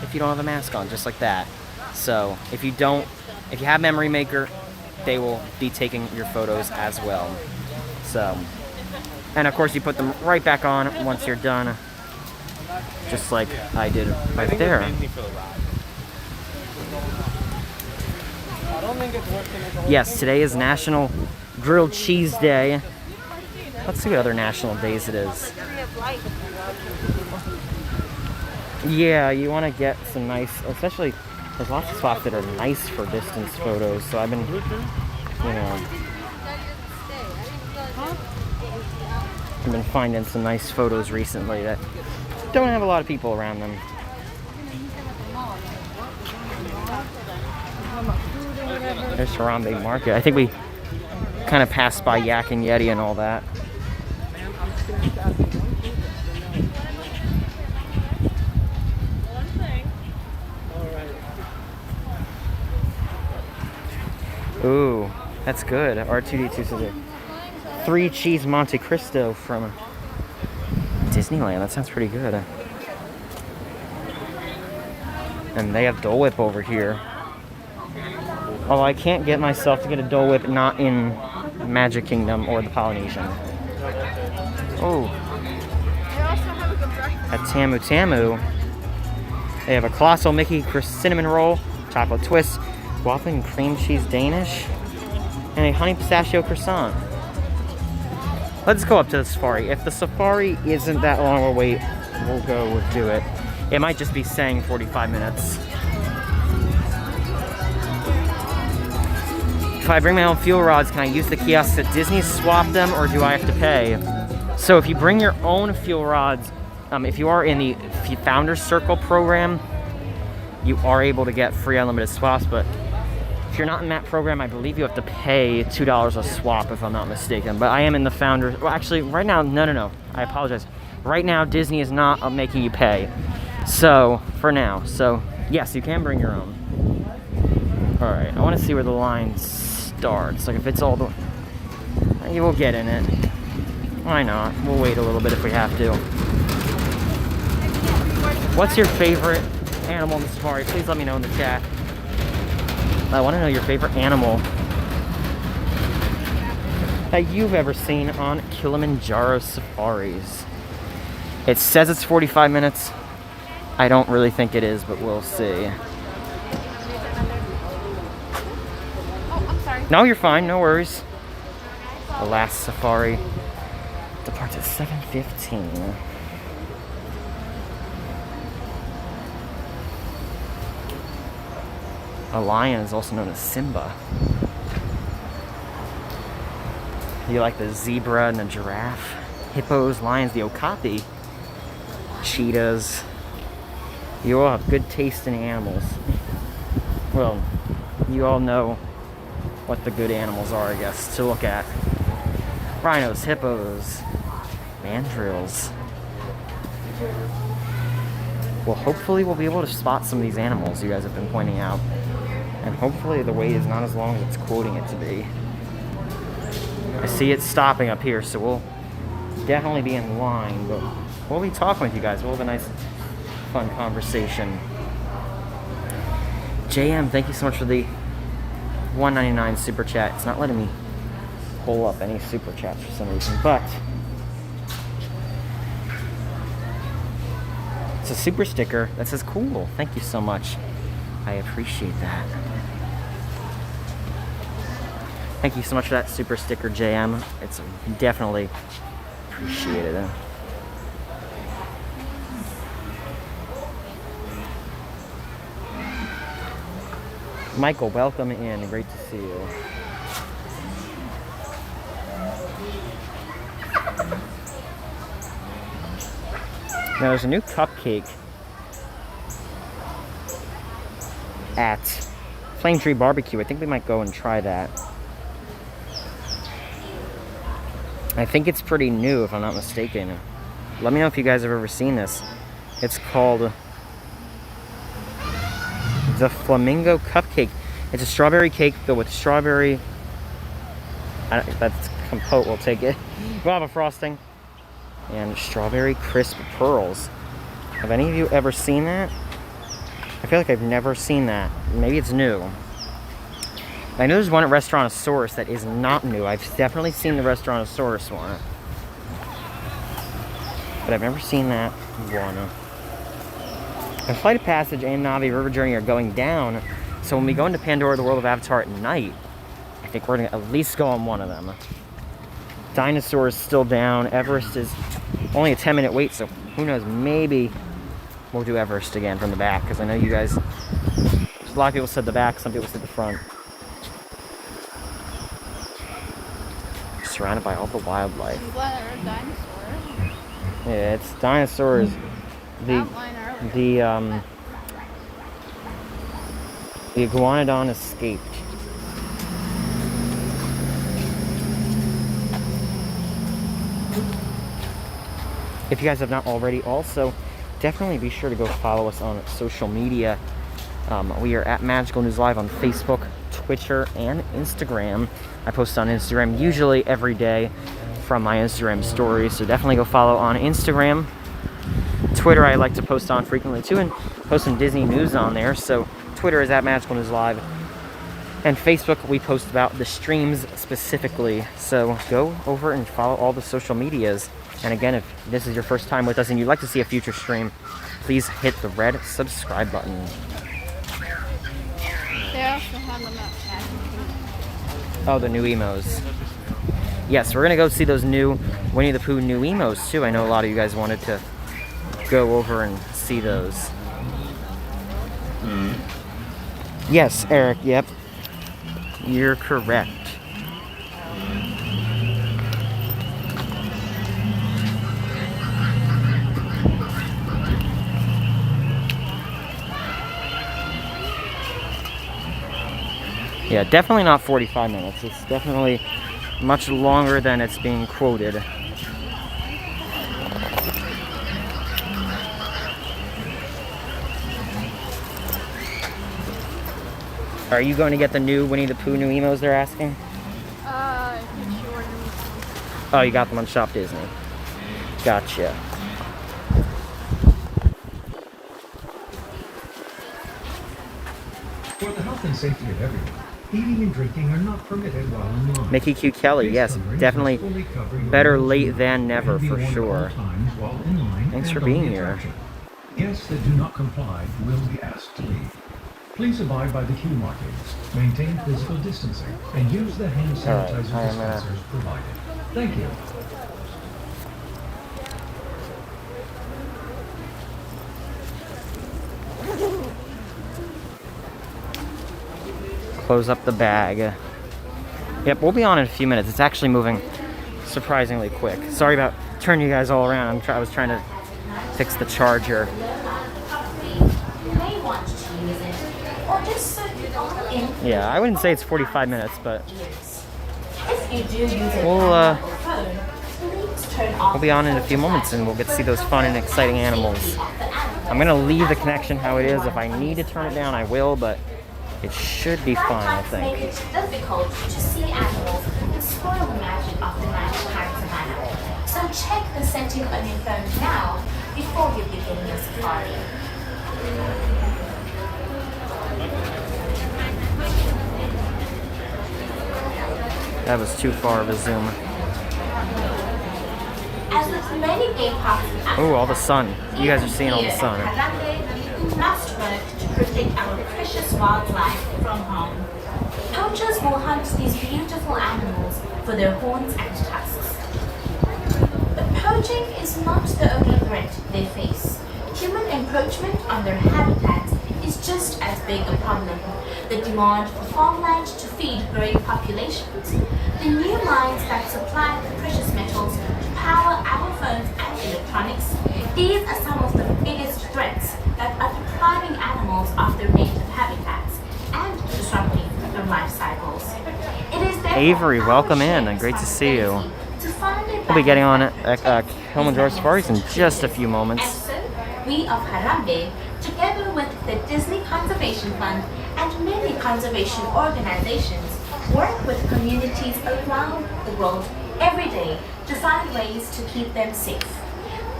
if you don't have a mask on, just like that. So if you have Memory Maker, they will be taking your photos as well. So, and of course you put them right back on once you're done, just like I did right there. Yes, today is National Grilled Cheese Day. Let's see what other national days it is. Yeah, you want to get some nice, especially there's lots of spots that are nice for distance photos. So I've been, I've been finding some nice photos recently that don't have a lot of people around them. There's Harambe Market. I think we kind of passed by Yak and Yeti and all that. Ooh, that's good. R2D2 says it. 3 cheese Monte Cristo from Disneyland. That sounds pretty good. And they have Dole Whip over here. Although I can't get myself to get a Dole Whip not in Magic Kingdom or the Polynesian. Oh. At Tamu Tamu, they have a Colossal Mickey Cinnamon Roll, Chocolate Twist, Waffle and Cream Cheese Danish, and a Honey Pistachio Croissant. Let's go up to the safari. If the safari isn't that long of a wait, we'll go do it. It might just be saying 45 minutes. If I bring my own fuel rods, can I use the kiosks at Disney, swap them, or do I have to pay? So if you bring your own fuel rods, if you are in the Founders Circle program, you are able to get free unlimited swaps, but if you're not in that program, I believe you have to pay $2 a swap, if I'm not mistaken. But I am in the Founders, well actually, right now, no, I apologize. Right now, Disney is not making you pay. So, for now, so yes, you can bring your own. All right, I want to see where the line starts. Like if it's all the, you will get in it. Why not? We'll wait a little bit if we have to. What's your favorite animal in the safari? Please let me know in the chat. I want to know your favorite animal that you've ever seen on Kilimanjaro safaris. It says it's 45 minutes. I don't really think it is, but we'll see. Oh, I'm sorry. No, you're fine. No worries. The last safari departs at 7:15. A lion is also known as Simba. You like the zebra and the giraffe? Hippos, lions, the okapi, cheetahs. You all have good taste in animals. Well, you all know what the good animals are, I guess, to look at. Rhinos, hippos, mandrills. Well, hopefully we'll be able to spot some of these animals you guys have been pointing out. And hopefully the wait is not as long as it's quoting it to be. I see it stopping up here, so we'll definitely be in line, but we'll be talking with you guys. We'll have a nice, fun conversation. JM, thank you so much for the $1.99 super chat. It's not letting me pull up any super chats for some reason, but it's a super sticker that says cool. Thank you so much. I appreciate that. Thank you so much for that super sticker, JM. It's definitely appreciated. Michael, welcome in. Great to see you. Now there's a new cupcake at Flame Tree Barbecue. I think we might go and try that. I think it's pretty new, if I'm not mistaken. Let me know if you guys have ever seen this. It's called the Flamingo Cupcake. It's a strawberry cake filled with strawberry. That's compote, we'll take it. Guava frosting and strawberry crisp pearls. Have any of you ever seen that? I feel like I've never seen that. Maybe it's new. I know there's one at Restaurantosaurus that is not new. I've definitely seen the Restaurantosaurus one, but I've never seen that one. And Flight of Passage and Navi River Journey are going down, so when we go into Pandora, the World of Avatar at night, I think we're gonna at least go on one of them. Dinosaur is still down. Everest is only a 10-minute wait, so who knows, maybe we'll do Everest again from the back, because I know you guys, a lot of people said the back, some people said the front. Surrounded by all the wildlife. I'm glad there are dinosaurs. Yeah, it's dinosaurs. The iguanodon escaped. If you guys have not already, also definitely be sure to go follow us on social media. We are at Magical News Live on Facebook, Twitter, and Instagram. I post on Instagram usually every day from my Instagram stories, so definitely go follow on Instagram. Twitter I like to post on frequently too, and post some Disney news on there. So Twitter is at Magical News Live, and Facebook we post about the streams specifically. So go over and follow all the social medias. And again, if this is your first time with us and you'd like to see a future stream, please hit the red subscribe button. They also have them at Oh, the new emos. Yes, we're gonna go see those new Winnie the Pooh new emos too. I know a lot of you guys wanted to go over and see those. Yes, Eric, yep. You're correct. Yeah, definitely not 45 minutes. It's definitely much longer than it's being quoted. Are you going to get the new Winnie the Pooh new emos they're asking? Oh, you got them on Shop Disney. Gotcha. For the health and safety of everyone, eating and drinking are not permitted while in line. Mickey Q. Kelly, yes, definitely better late than never for sure. Thanks for being here. Guests that do not comply will be asked to leave. Please abide by the queue markings, maintain physical distancing, and use the hand sanitizer dispensers provided. Thank you. Close up the bag. Yep, we'll be on in a few minutes. It's actually moving surprisingly quick. Sorry about turning you guys all around. I was trying to fix the charger. Yeah, I wouldn't say it's 45 minutes, but we'll be on in a few moments and we'll get to see those fun and exciting animals. I'm gonna leave the connection how it is. If I need to turn it down, I will, but it should be fine, I think. It's difficult to see animals and spoil the magic of the night time savannah. So check the setting on your phone now before you begin your safari. That was too far of a zoom. As with many game parks in Africa, Oh, all the sun. You guys are seeing all the sun. We must work to protect our precious wildlife from harm. Poachers will hunt these beautiful animals for their horns and tusks. But poaching is not the only threat they face. Human encroachment on their habitats is just as big a problem. The demand for farmland to feed growing populations, the new mines that supply the precious metals to power our phones and electronics, these are some of the biggest threats that are depriving animals of their native habitats and disrupting their life cycles. It is therefore Avery, our welcome in, shared and great to see you. responsibility to find a We'll be getting on balance at Kilimanjaro Safaris in just a few and moments. so, we of Harambe, together with the Disney Conservation Fund and many conservation organizations, work with communities around the world every day to find ways to keep them safe.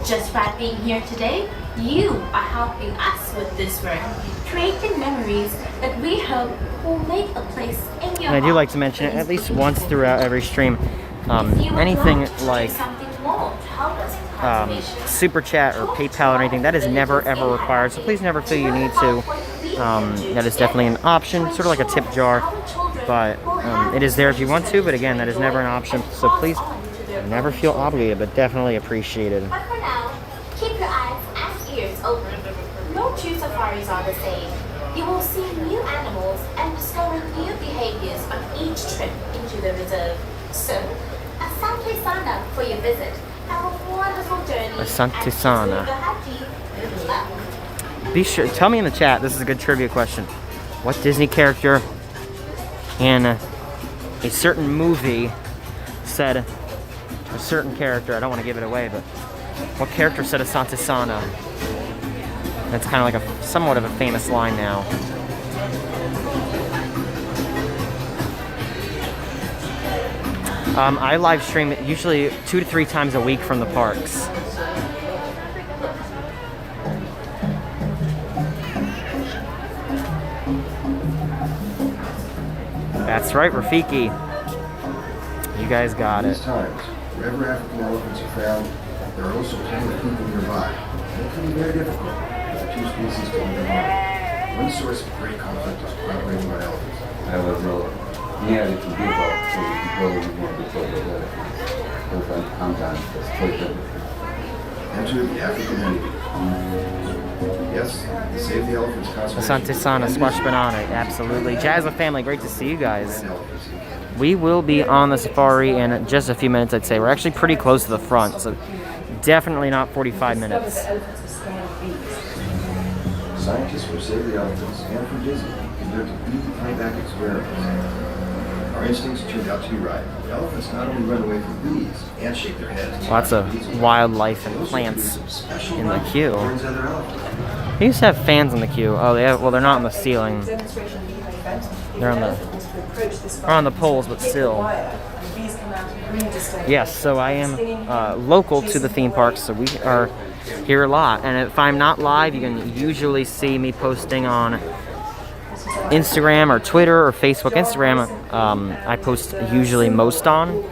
Just by being here today, you are helping us with this work, creating memories that we hope will make a place in your And I do heart like to mention it at least once throughout every stream. If you would Anything like to do like something more to help us with conservation, super chat or PayPal or anything, that is never ever required, so please never feel you need to. That is definitely an option, sort of like a tip jar, but it is there if you want to, but again, that is never an option, so please never feel obligated, but definitely appreciated. But for now, keep your eyes and ears open. No two safaris are the same. You will see new animals and discover new behaviors on each trip into the reserve. So, asante sana for your visit. Have a wonderful journey. Asante sana. Good luck. Be sure, tell me in the chat, this is a good trivia question. What Disney character in a certain movie said a certain character, I don't want to give it away, but what character said Asante Sana? That's kind of like a somewhat of a famous line now. I live stream usually 2 to 3 times a week from the parks. That's right, Rafiki. You guys got These it. times, wherever African elephants are found, there are also plenty of people nearby. And it can be very difficult for the two species to live in harmony. One source of great conflict is cooperating by elephants. Enter the African enemy. Yes, to save the elephants' conservation. Asante Sana, Squash Banana, absolutely. Jazza family, great to see you guys. We will be on the safari in just a few minutes, I'd say. We're actually pretty close to the front, so definitely not 45 minutes. Scientists for Save the Elephants and for Disney conducted deep playback experiments. Our instincts turned out to be right. The elephants not only run away from bees and shake their heads. Lots of wildlife and plants in the queue. Warns other elephants. They used to have fans in the queue. Oh, they have, well, they're not on the ceiling. They're on the poles, but still. Yes, so I am local to the theme park, so we are here a lot. And if I'm not live, you can usually see me posting on Instagram or Twitter or Facebook. Instagram, I post usually most on.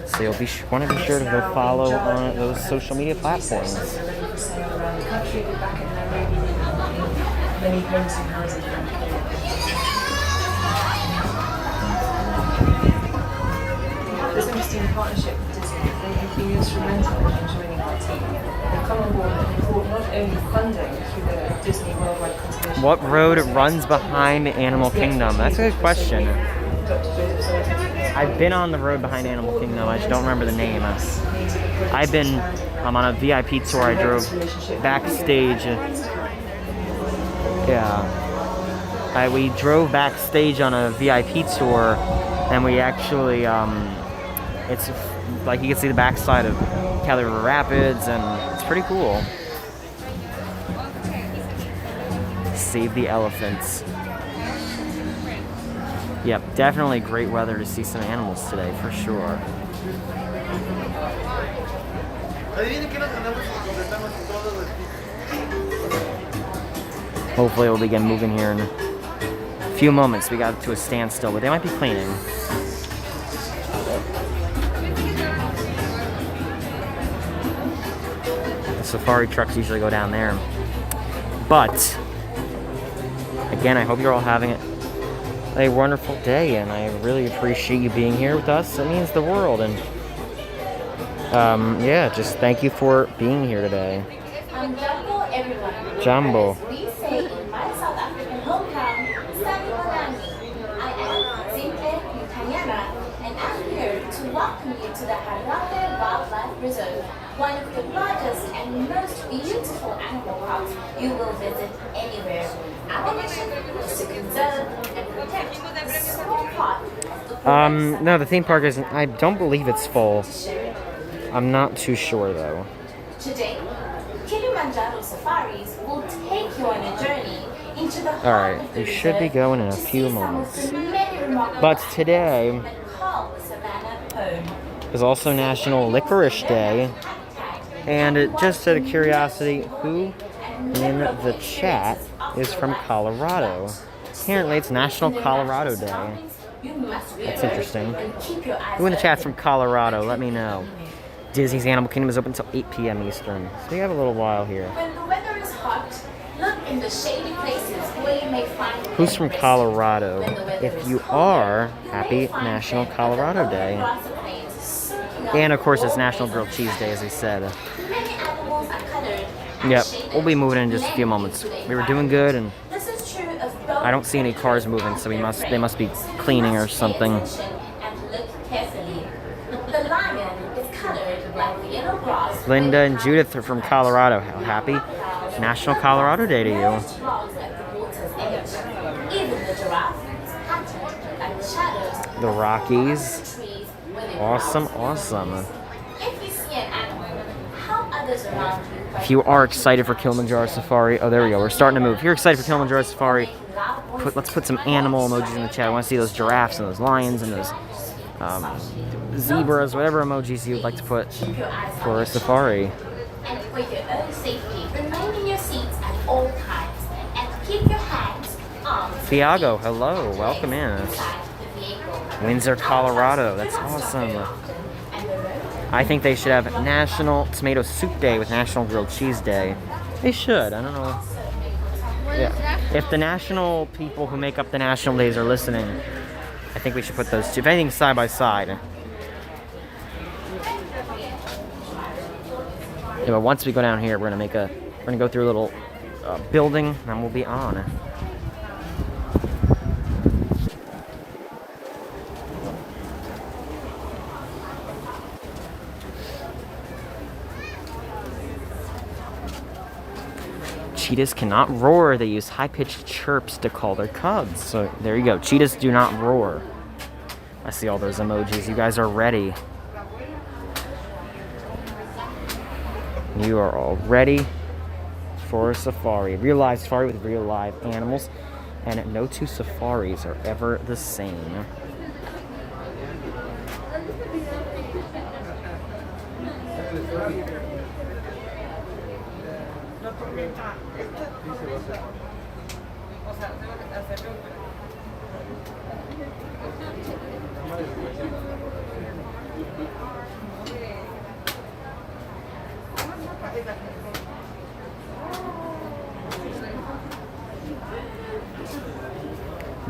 So you'll want to be sure to go follow on those social media platforms. This interesting partnership with Disney, they've been instrumental in joining our team. They've come on board and brought not only funding through the Disney Worldwide Conservation. What road runs behind Animal Kingdom? That's a good question. I've been on the road behind Animal Kingdom. I just don't remember the name. I've been on a VIP tour. I drove backstage. Yeah. We drove backstage on a VIP tour, and we actually, it's like you can see the backside of Cali River Rapids, and it's pretty cool. Save the elephants. Yep, definitely great weather to see some animals today, for sure. Hopefully we'll begin moving here in a few moments. We got to a standstill, but they might be cleaning. The safari trucks usually go down there. But, again, I hope you're all having a wonderful day, and I really appreciate you being here with us. It means the world, and yeah, just thank you for being here today. I'm Jumbo, everyone. Jumbo. As we say in my South African hometown, Sani Manani. I am Zinhle Mutanyana, and I'm here to welcome you to the Harare Wildlife Reserve, one of the largest and most beautiful animal parks you will visit anywhere. Our mission is to conserve and protect this small part of the No, the theme park isn't. I don't believe it's full. I'm not too sure though. Today, Kilimanjaro Safaris will take you on a journey into the Alright, we should be going in a few moments. But today is also National Licorice Day. And just out of curiosity, who in the chat is from Colorado? Apparently it's National Colorado Day. That's interesting. Who in the chat's from Colorado? Let me know. Disney's Animal Kingdom is open until 8 p.m. Eastern. So we have a little while here. When the weather is hot, look in the shady places where you may find. Who's from Colorado? If you are, happy National Colorado Day. And of course it's National Grilled Cheese Day, as we said. Many animals are colored. Yep, we'll be moving in just a few moments. We were doing good, and This is true of both. I don't see any cars moving, so they must be cleaning or something. And look carefully. The lion is colored like the yellow grass. Linda and Judith are from Colorado. How happy National Colorado Day to you. Rocks at the water's edge. Even the giraffe is patterned like the shadows. The Rockies. Trees where they Awesome, browse. awesome. If you see an animal, how others around you. If you are excited for Kilimanjaro Safari, oh, there we go. We're starting to move. If you're excited for Kilimanjaro Safari, let's put some animal emojis in the chat. I want to see those giraffes and those lions and those zebras, whatever emojis you would like to put for a safari. And for your own safety, remain in your seats at all times and keep your hands, arms, Thiago, hello, welcome in. inside the Windsor, Colorado. That's awesome. I think they should have National Tomato Soup Day with National Grilled Cheese Day. They should. I don't know. Yeah. If the national people who make up the national days are listening, I think we should put those two, if anything, side by side. Yeah, but once we go down here, we're gonna go through a little building, and then we'll be on. Cheetahs cannot roar. They use high-pitched chirps to call their cubs. So there you go. Cheetahs do not roar. I see all those emojis. You guys are ready. You are all ready for a safari. Real live safari with real live animals. And no two safaris are ever the same.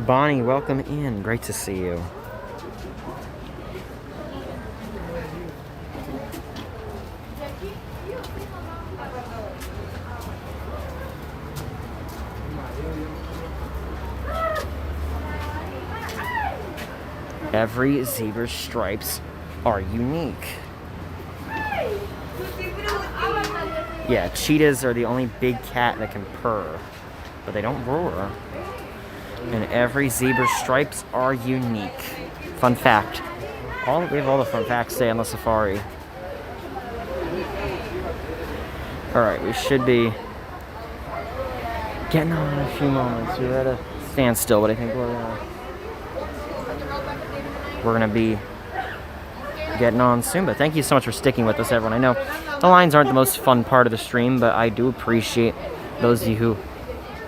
Bonnie, welcome in. Great to see you. Every zebra's stripes are unique. Yeah, cheetahs are the only big cat that can purr, but they don't roar. And every zebra's stripes are unique. Fun fact. We have all the fun facts today on the safari. Alright, we should be getting on in a few moments. We're at a standstill, but I think we're gonna be getting on soon. But thank you so much for sticking with us, everyone. I know the lines aren't the most fun part of the stream, but I do appreciate those of you who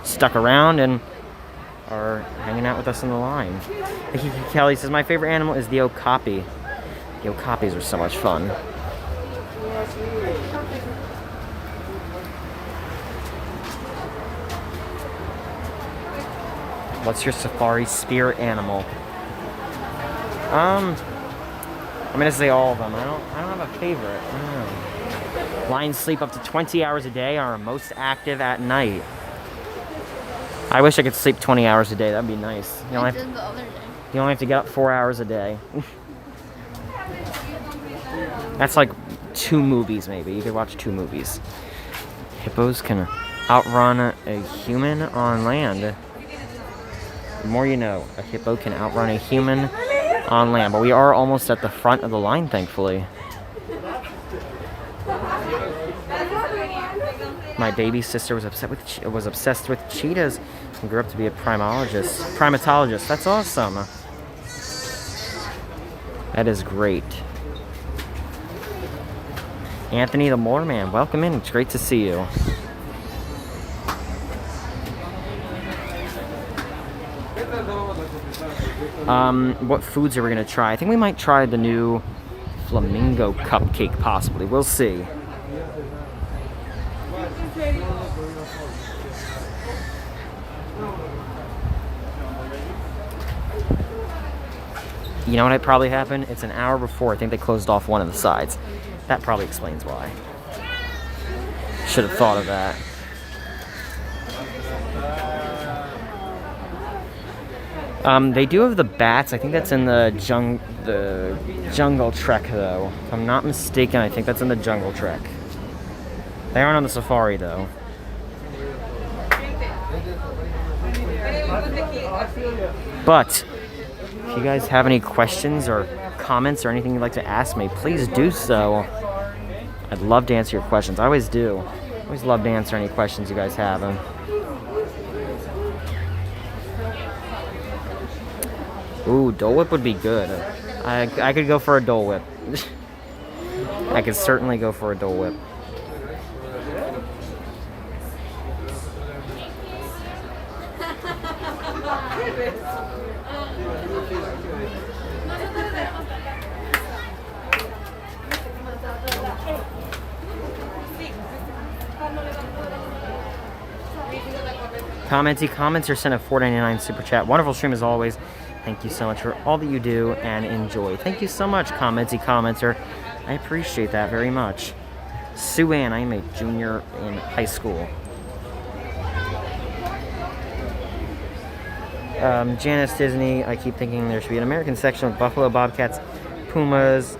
stuck around and are hanging out with us in the line. Kelly says, my favorite animal is the okapi. The okapis are so much fun. What's your safari spirit animal? I'm gonna say all of them. I don't have a favorite. I don't know. Lions sleep up to 20 hours a day and are most active at night. I wish I could sleep 20 hours a day. That'd be nice. You only have to get up 4 hours a day. That's like 2 movies, maybe. You could watch 2 movies. Hippos can outrun a human on land. The more you know, a hippo can outrun a human on land. But we are almost at the front of the line, thankfully. My baby sister was obsessed with cheetahs and grew up to be a primatologist. That's awesome. That is great. Anthony the Moorman, welcome in. It's great to see you. What foods are we gonna try? I think we might try the new flamingo cupcake, possibly. We'll see. You know what would probably happen? It's an hour before. I think they closed off one of the sides. That probably explains why. Should have thought of that. They do have the bats. I think that's in the Jungle Trek, though. If I'm not mistaken, I think that's in the Jungle Trek. They aren't on the safari, though. But if you guys have any questions or comments or anything you'd like to ask me, please do so. I'd love to answer your questions. I always do. I always love to answer any questions you guys have. Ooh, Dole Whip would be good. I could go for a Dole Whip. I could certainly go for a Dole Whip. Comments or send a $4.99 super chat. Wonderful stream as always. Thank you so much for all that you do and enjoy. Thank you so much, commenter. I appreciate that very much. Sue Ann, I am a junior in high school. Janice Disney, I keep thinking there should be an American section with buffalo, bobcats, pumas,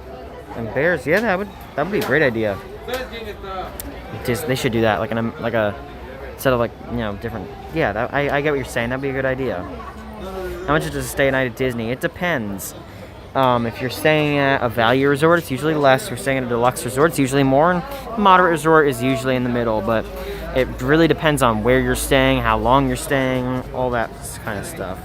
and bears. Yeah, that would be a great idea. They should do that, like a instead of like, you know, different. Yeah, I get what you're saying. That'd be a good idea. How much is to stay a night at Disney? It depends. If you're staying at a value resort, it's usually less. If you're staying at a deluxe resort, it's usually more. And moderate resort is usually in the middle, but it really depends on where you're staying, how long you're staying, all that kind of stuff.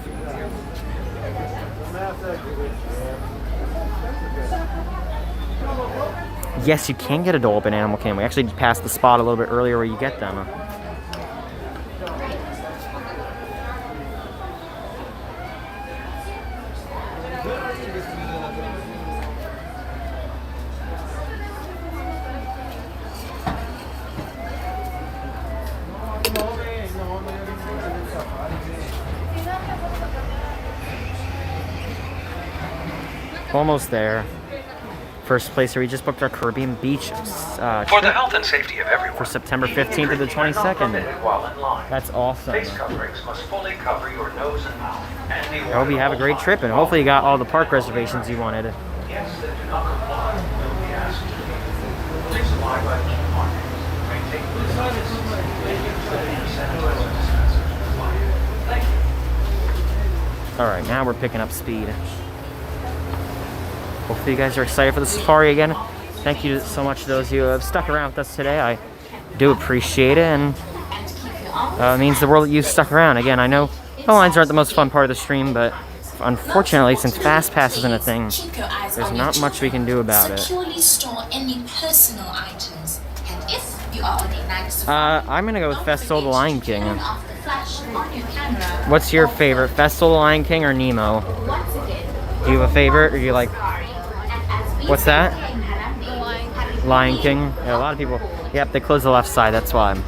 Yes, you can get a Dolphin Animal Kingdom. We actually passed the spot a little bit earlier where you get them. Almost there. First place where we just booked our Caribbean Beach For the health and safety of everyone. for September 15th to the 22nd. While in line. That's awesome. Face coverings must fully cover your nose and mouth. And I hope you have a great trip, and hopefully you got all the park reservations you wanted. Guests that do not comply will be asked to please abide by the markings. Maintain good distance. And sanitizer dispensers provided. Thank you. All right, now we're picking up speed. Hopefully you guys are excited for the safari again. Thank you so much to those who have stuck around with us today. I do appreciate it, and it means the world that you stuck around. Again, I know the lines aren't the most fun part of the stream, but unfortunately, since Fast Pass isn't a thing, there's not much we can do about it. Securely store any personal items. And if you are on a night safari, I'm gonna go with Festival of the Lion King. turn off the flash on your camera. What's your favorite, Festival of the Lion King or Nemo? Once again, Do you have a favorite, or do you like? What's that? Lion King. Yeah, a lot of people. Yep, they close the left side. That's why.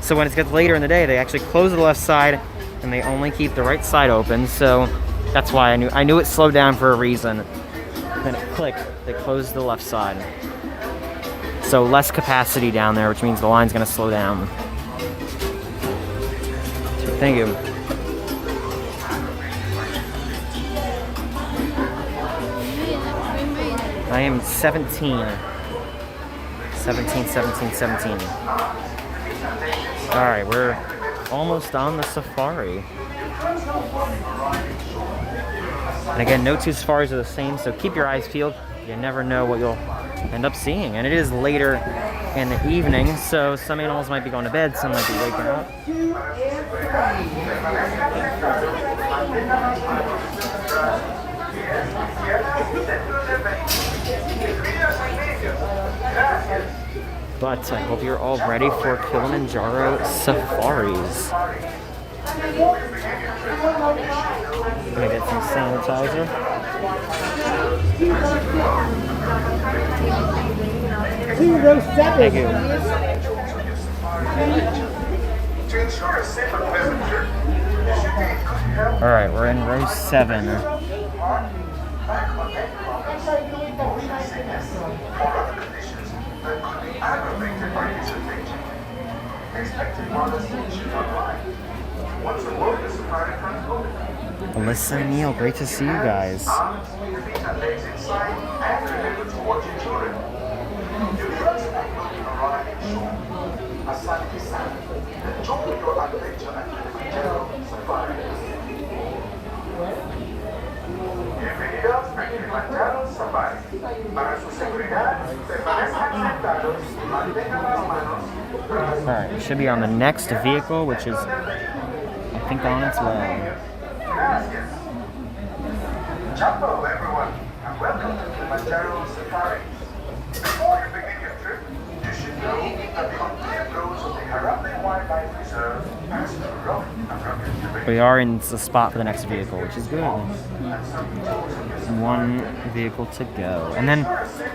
So when it gets later in the day, they actually close the left side, and they only keep the right side open. So that's why I knew it slowed down for a reason. Then it clicked. They closed the left side. So less capacity down there, which means the line's gonna slow down. Thank you. I am 17. 17. Alright, we're almost on the safari. And again, no two safaris are the same, so keep your eyes peeled. You never know what you'll end up seeing. And it is later in the evening, so some animals might be going to bed, some might be waking up. But I hope you're all ready for Kilimanjaro safaris. I'm gonna get some sanitizer. Thank you. Alright, we're in row 7. Alyssa and Neil, great to see you guys. Alright, we should be on the next vehicle, which is, I think, on its way. Hello everyone, and welcome to Kilimanjaro Safari. Before you begin your trip, you should know that the uncleared roads of the Harambe Wildlife Reserve pass through rough and rugged terrain. We are in the spot for the next vehicle, which is good. One vehicle to go. And then,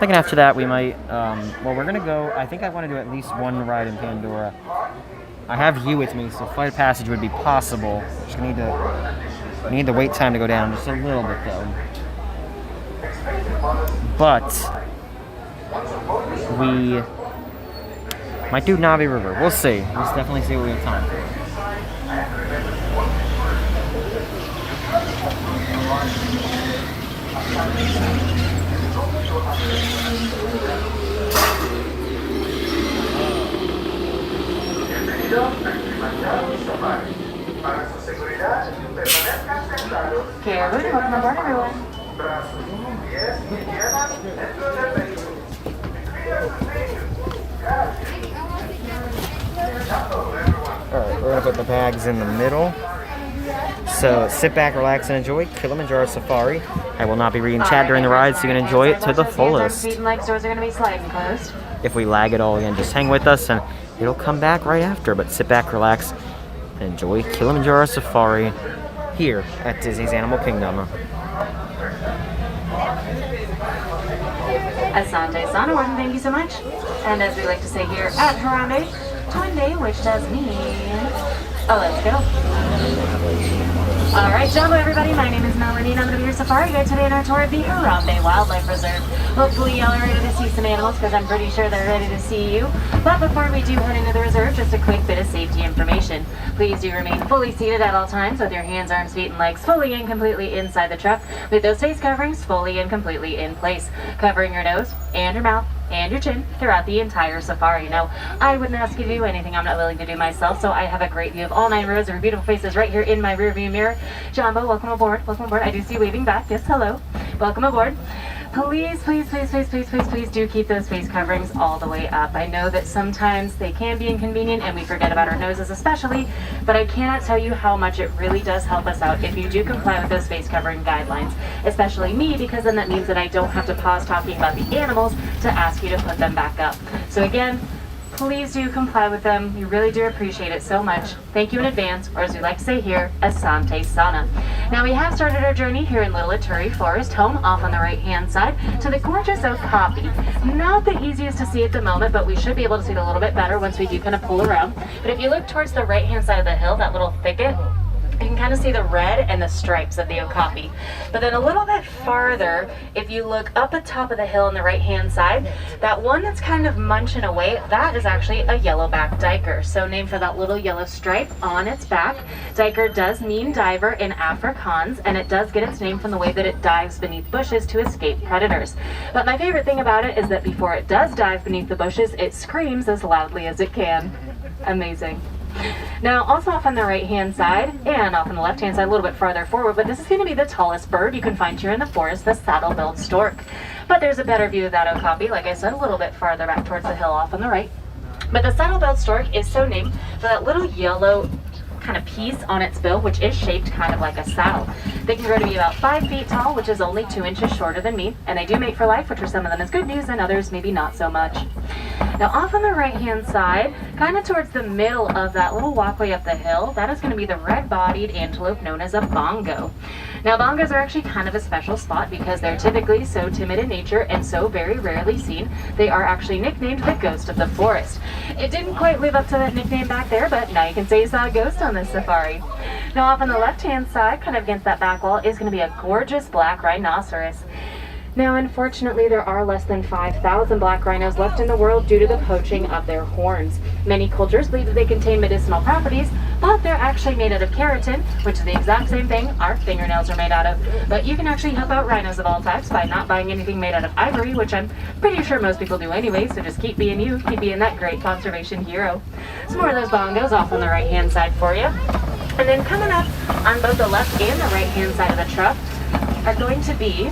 thinking after that, we might, well, we're gonna go, I think I want to do at least one ride in Pandora. I have you with me, so Flight of Passage would be possible. Just need the wait time to go down just a little bit, though. But we might do Navi River. We'll see. Let's definitely see what we have time for. Okay, welcome aboard, everyone. Alright, we're gonna put the bags in the middle. So sit back, relax, and enjoy Kilimanjaro Safari. I will not be reading chat during the ride, so you can enjoy it to the fullest. Feet and leg stores are going to be slightly closed. If we lag at all again, just hang with us and it'll come back right after. But sit back, relax, and enjoy Kilimanjaro Safari here at Disney's Animal Kingdom. Asante Sana, Warden, thank you so much. And as we like to say here at Harambe, Twin Day, which does mean, oh, let's go. All right, Jumbo, everybody. My name is Melanie, and I'm going to be your safari guide today on our tour of the Harambe Wildlife Reserve. Hopefully, y'all are ready to see some animals, because I'm pretty sure they're ready to see you. But before we do head into the reserve, just a quick bit of safety information. Please do remain fully seated at all times with your hands, arms, feet, and legs fully and completely inside the truck, with those face coverings fully and completely in place, covering your nose and your mouth and your chin throughout the entire safari. Now, I wouldn't ask you to do anything I'm not willing to do myself, so I have a great view of all 9 rows of your beautiful faces right here in my rear view mirror. Jumbo, welcome aboard. Welcome aboard. I do see you waving back. Yes, hello. Welcome aboard. Please, please, please, please, please, please, please do keep those face coverings all the way up. I know that sometimes they can be inconvenient and we forget about our noses especially, but I cannot tell you how much it really does help us out if you do comply with those face covering guidelines, especially me, because then that means that I don't have to pause talking about the animals to ask you to put them back up. So again, please do comply with them. We really do appreciate it so much. Thank you in advance, or as we like to say here, Asante Sana. Now we have started our journey here in Little Aturi Forest, home off on the right-hand side to the gorgeous Okapi. Not the easiest to see at the moment, but we should be able to see it a little bit better once we do kind of pull around. But if you look towards the right-hand side of the hill, that little thicket, you can kind of see the red and the stripes of the Okapi. But then a little bit farther, if you look up at top of the hill on the right-hand side, that one that's kind of munching away, that is actually a yellowback diker. So named for that little yellow stripe on its back. Diker does mean diver in Afrikaans, and it does get its name from the way that it dives beneath bushes to escape predators. But my favorite thing about it is that before it does dive beneath the bushes, it screams as loudly as it can. Amazing. Now, also off on the right-hand side and off on the left-hand side, a little bit farther forward, but this is going to be the tallest bird you can find here in the forest, the saddle-billed stork. But there's a better view of that Okapi, like I said, a little bit farther back towards the hill off on the right. But the saddle-billed stork is so named for that little yellow kind of piece on its bill, which is shaped kind of like a saddle. They can grow to be about 5 feet tall, which is only 2 inches shorter than me, and they do mate for life, which for some of them is good news, and others maybe not so much. Now off on the right-hand side, kind of towards the middle of that little walkway up the hill, that is going to be the red-bodied antelope known as a bongo. Now bongos are actually kind of a special spot because they're typically so timid in nature and so very rarely seen. They are actually nicknamed the ghost of the forest. It didn't quite live up to that nickname back there, but now you can say you saw a ghost on this safari. Now off on the left-hand side, kind of against that back wall, is going to be a gorgeous black rhinoceros. Now, unfortunately, there are less than 5,000 black rhinos left in the world due to the poaching of their horns. Many cultures believe that they contain medicinal properties, but they're actually made out of keratin, which is the exact same thing our fingernails are made out of. But you can actually help out rhinos of all types by not buying anything made out of ivory, which I'm pretty sure most people do anyway, so just keep being you, keep being that great conservation hero. Some more of those bongos off on the right-hand side for you. And then coming up on both the left and the right-hand side of the truck are going to be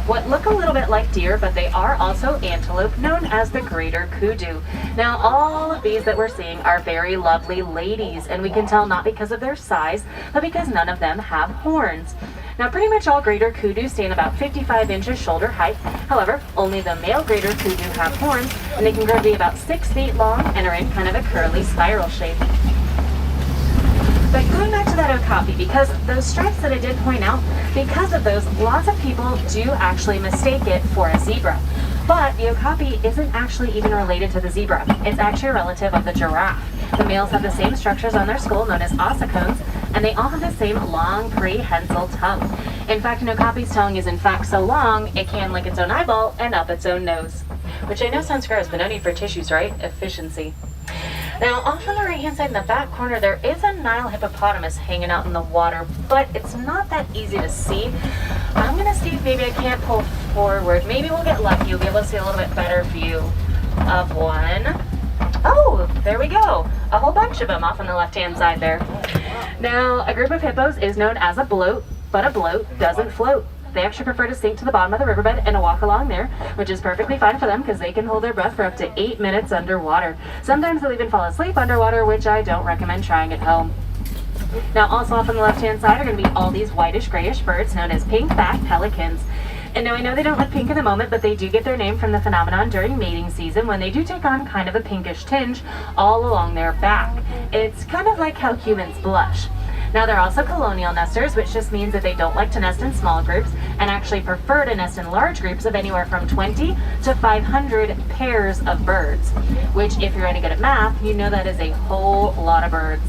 what look a little bit like deer, but they are also antelope, known as the greater kudu. Now, all of these that we're seeing are very lovely ladies, and we can tell not because of their size, but because none of them have horns. Now, pretty much all greater kudu stand about 55 inches shoulder height. However, only the male greater kudu have horns, and they can grow to be about 6 feet long and are in kind of a curly spiral shape. But going back to that okapi, because those stripes that I did point out, because of those, lots of people do actually mistake it for a zebra. But the okapi isn't actually even related to the zebra. It's actually a relative of the giraffe. The males have the same structures on their skull known as ossicones, and they all have the same long prehensile tongue. In fact, an okapi's tongue is in fact so long, it can lick its own eyeball and up its own nose. Which I know sounds gross, but no need for tissues, right? Efficiency. Now, off on the right-hand side in the back corner, there is a Nile hippopotamus hanging out in the water, but it's not that easy to see. I'm gonna see if maybe I can't pull forward. Maybe we'll get lucky. You'll be able to see a little bit better view of one. Oh, there we go. A whole bunch of them off on the left-hand side there. Now, a group of hippos is known as a bloat, but a bloat doesn't float. They actually prefer to sink to the bottom of the riverbed and to walk along there, which is perfectly fine for them because they can hold their breath for up to 8 minutes underwater. Sometimes they'll even fall asleep underwater, which I don't recommend trying at home. Now, also off on the left-hand side are going to be all these whitish-grayish birds known as pink-backed pelicans. And now I know they don't look pink at the moment, but they do get their name from the phenomenon during mating season when they do take on kind of a pinkish tinge all along their back. It's kind of like how humans blush. Now, they're also colonial nesters, which just means that they don't like to nest in small groups and actually prefer to nest in large groups of anywhere from 20 to 500 pairs of birds, which, if you're any good at math, you know that is a whole lot of birds.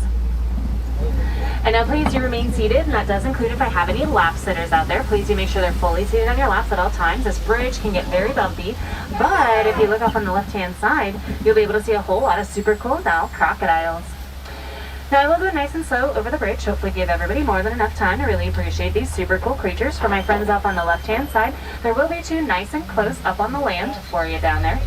And now please do remain seated, and that does include if I have any lap sitters out there. Please do make sure they're fully seated on your laps at all times. This bridge can get very bumpy, but if you look off on the left-hand side, you'll be able to see a whole lot of super cool Nile crocodiles. Now I will go nice and slow over the bridge, hopefully give everybody more than enough time to really appreciate these super cool creatures. For my friends up on the left-hand side, there will be two nice and close up on the land for you down there.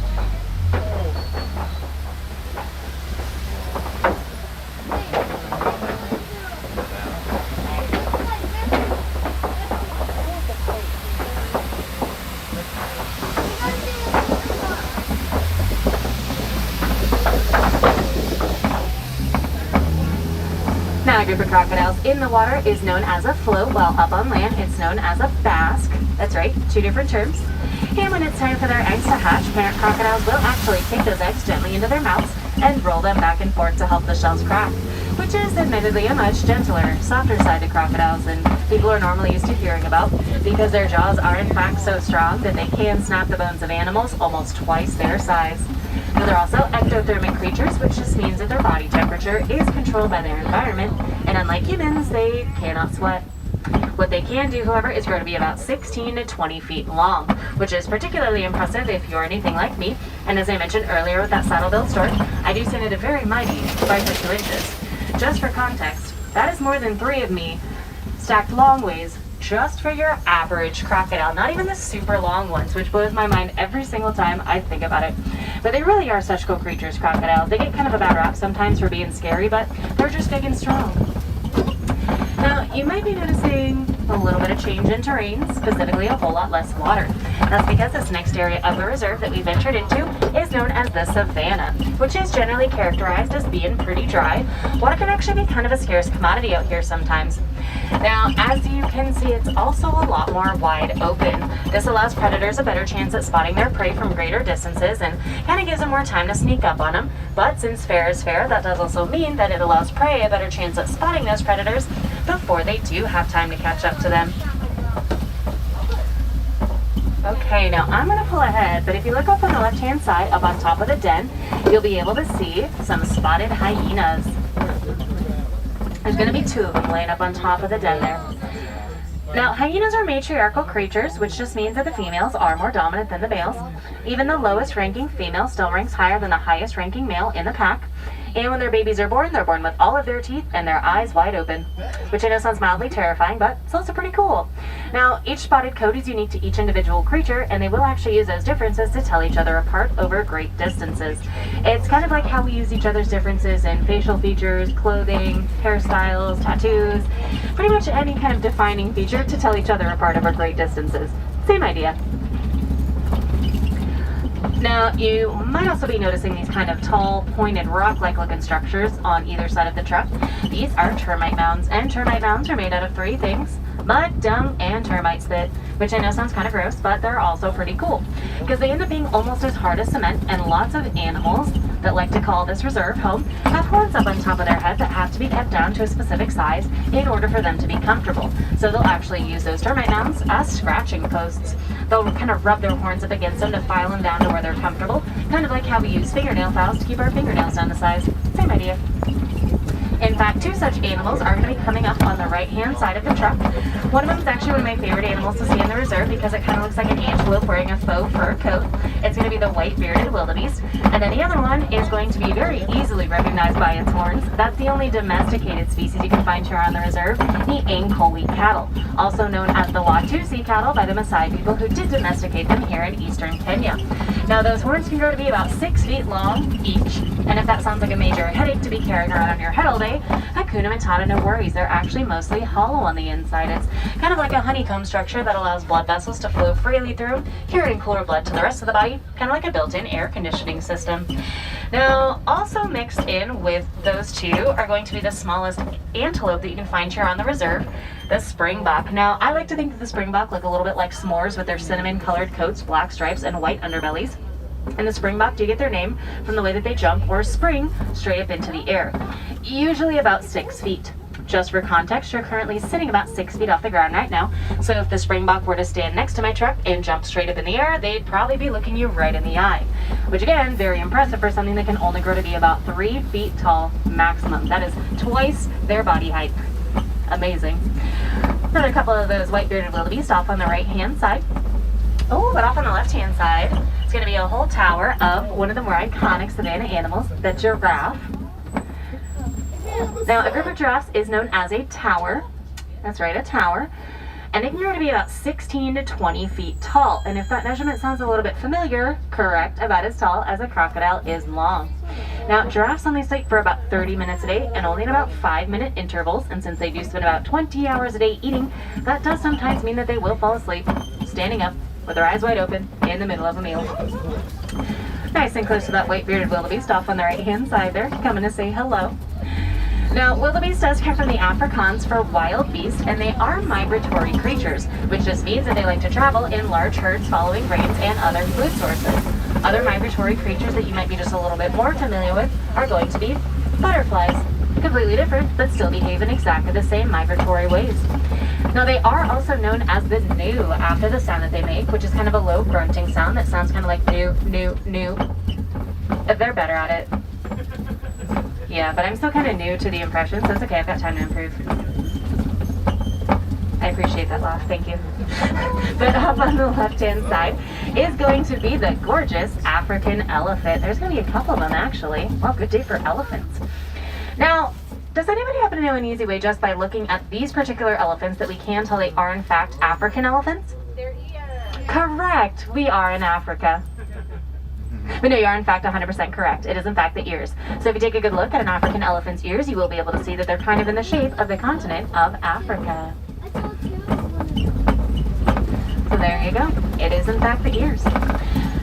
Now, a group of crocodiles in the water is known as a float, while up on land it's known as a bask. That's right, two different terms. And when it's time for their eggs to hatch, parent crocodiles will actually take those eggs gently into their mouths and roll them back and forth to help the shells crack, which is admittedly a much gentler, softer side to crocodiles than people are normally used to hearing about, because their jaws are in fact so strong that they can snap the bones of animals almost twice their size. Now, they're also ectothermic creatures, which just means that their body temperature is controlled by their environment, and unlike humans, they cannot sweat. What they can do, however, is grow to be about 16 to 20 feet long, which is particularly impressive if you're anything like me. And as I mentioned earlier with that saddle-billed stork, I do stand at a very mighty 5 foot 2 inches. Just for context, that is more than 3 of me stacked long ways just for your average crocodile, not even the super long ones, which blows my mind every single time I think about it. But they really are such cool creatures, crocodiles. They get kind of a bad rap sometimes for being scary, but they're just big and strong. Now, you might be noticing a little bit of change in terrain, specifically a whole lot less water. That's because this next area of the reserve that we've ventured into is known as the savanna, which is generally characterized as being pretty dry. Water can actually be kind of a scarce commodity out here sometimes. Now, as you can see, it's also a lot more wide open. This allows predators a better chance at spotting their prey from greater distances and kind of gives them more time to sneak up on them. But since fair is fair, that does also mean that it allows prey a better chance at spotting those predators before they do have time to catch up to them. Okay, now I'm going to pull ahead, but if you look up on the left-hand side, up on top of the den, you'll be able to see some spotted hyenas. There's going to be 2 of them laying up on top of the den there. Now, hyenas are matriarchal creatures, which just means that the females are more dominant than the males. Even the lowest ranking female still ranks higher than the highest ranking male in the pack. And when their babies are born, they're born with all of their teeth and their eyes wide open, which I know sounds mildly terrifying, but it's also pretty cool. Now, each spotted coat is unique to each individual creature, and they will actually use those differences to tell each other apart over great distances. It's kind of like how we use each other's differences in facial features, clothing, hairstyles, tattoos, pretty much any kind of defining feature to tell each other apart over great distances. Same idea. Now, you might also be noticing these kind of tall, pointed, rock-like looking structures on either side of the truck. These are termite mounds, and termite mounds are made out of 3 things: mud, dung, and termite spit, which I know sounds kind of gross, but they're also pretty cool because they end up being almost as hard as cement, and lots of animals that like to call this reserve home have horns up on top of their head that have to be kept down to a specific size in order for them to be comfortable. So they'll actually use those termite mounds as scratching posts. They'll kind of rub their horns up against them to file them down to where they're comfortable, kind of like how we use fingernail files to keep our fingernails down to size. Same idea. In fact, 2 such animals are going to be coming up on the right-hand side of the truck. One of them is actually one of my favorite animals to see in the reserve because it kind of looks like an antelope wearing a faux fur coat. It's going to be the white-bearded wildebeest. And then the other one is going to be very easily recognized by its horns. That's the only domesticated species you can find here on the reserve, the Ankole cattle, also known as the Watusi cattle by the Maasai people who did domesticate them here in eastern Kenya. Now, those horns can grow to be about 6 feet long each. And if that sounds like a major headache to be carrying around on your head all day, Hakuna Matata, no worries. They're actually mostly hollow on the inside. It's kind of like a honeycomb structure that allows blood vessels to flow freely through, carrying cooler blood to the rest of the body, kind of like a built-in air conditioning system. Now, also mixed in with those 2 are going to be the smallest antelope that you can find here on the reserve, the springbuck. Now, I like to think that the springbuck look a little bit like s'mores with their cinnamon-colored coats, black stripes, and white underbellies. And the springbuck do get their name from the way that they jump or spring straight up into the air, usually about 6 feet. Just for context, you're currently sitting about 6 feet off the ground right now, so if the springbuck were to stand next to my truck and jump straight up in the air, they'd probably be looking you right in the eye, which again, very impressive for something that can only grow to be about 3 feet tall maximum. That is twice their body height. Amazing. Another couple of those white-bearded wildebeest off on the right-hand side. Oh, but off on the left-hand side, it's going to be a whole tower of one of the more iconic savanna animals, the giraffe. Now, a group of giraffes is known as a tower. That's right, a tower. And it can grow to be about 16 to 20 feet tall. And if that measurement sounds a little bit familiar, correct, about as tall as a crocodile is long. Now, giraffes only sleep for about 30 minutes a day and only in about 5-minute intervals. And since they do spend about 20 hours a day eating, that does sometimes mean that they will fall asleep standing up with their eyes wide open in the middle of a meal. Nice and close to that white-bearded wildebeest off on the right-hand side there, coming to say hello. Now, wildebeest does come from the Afrikaans for wild beast, and they are migratory creatures, which just means that they like to travel in large herds following rains and other food sources. Other migratory creatures that you might be just a little bit more familiar with are going to be butterflies. Completely different, but still behave in exactly the same migratory ways. Now, they are also known as the new after the sound that they make, which is kind of a low grunting sound that sounds kind of like new, new, new. If they're better at it. Yeah, but I'm still kind of new to the impression, so it's okay, I've got time to improve. I appreciate that laugh, thank you. But up on the left-hand side is going to be the gorgeous African elephant. There's going to be a couple of them, actually. Well, good day for elephants. Now, does anybody happen to know an easy way just by looking at these particular elephants that we can tell they are in fact African elephants? Their ears. Correct, we are in Africa. But no, you are in fact 100% correct. It is in fact the ears. So if you take a good look at an African elephant's ears, you will be able to see that they're kind of in the shape of the continent of Africa. So there you go. It is in fact the ears.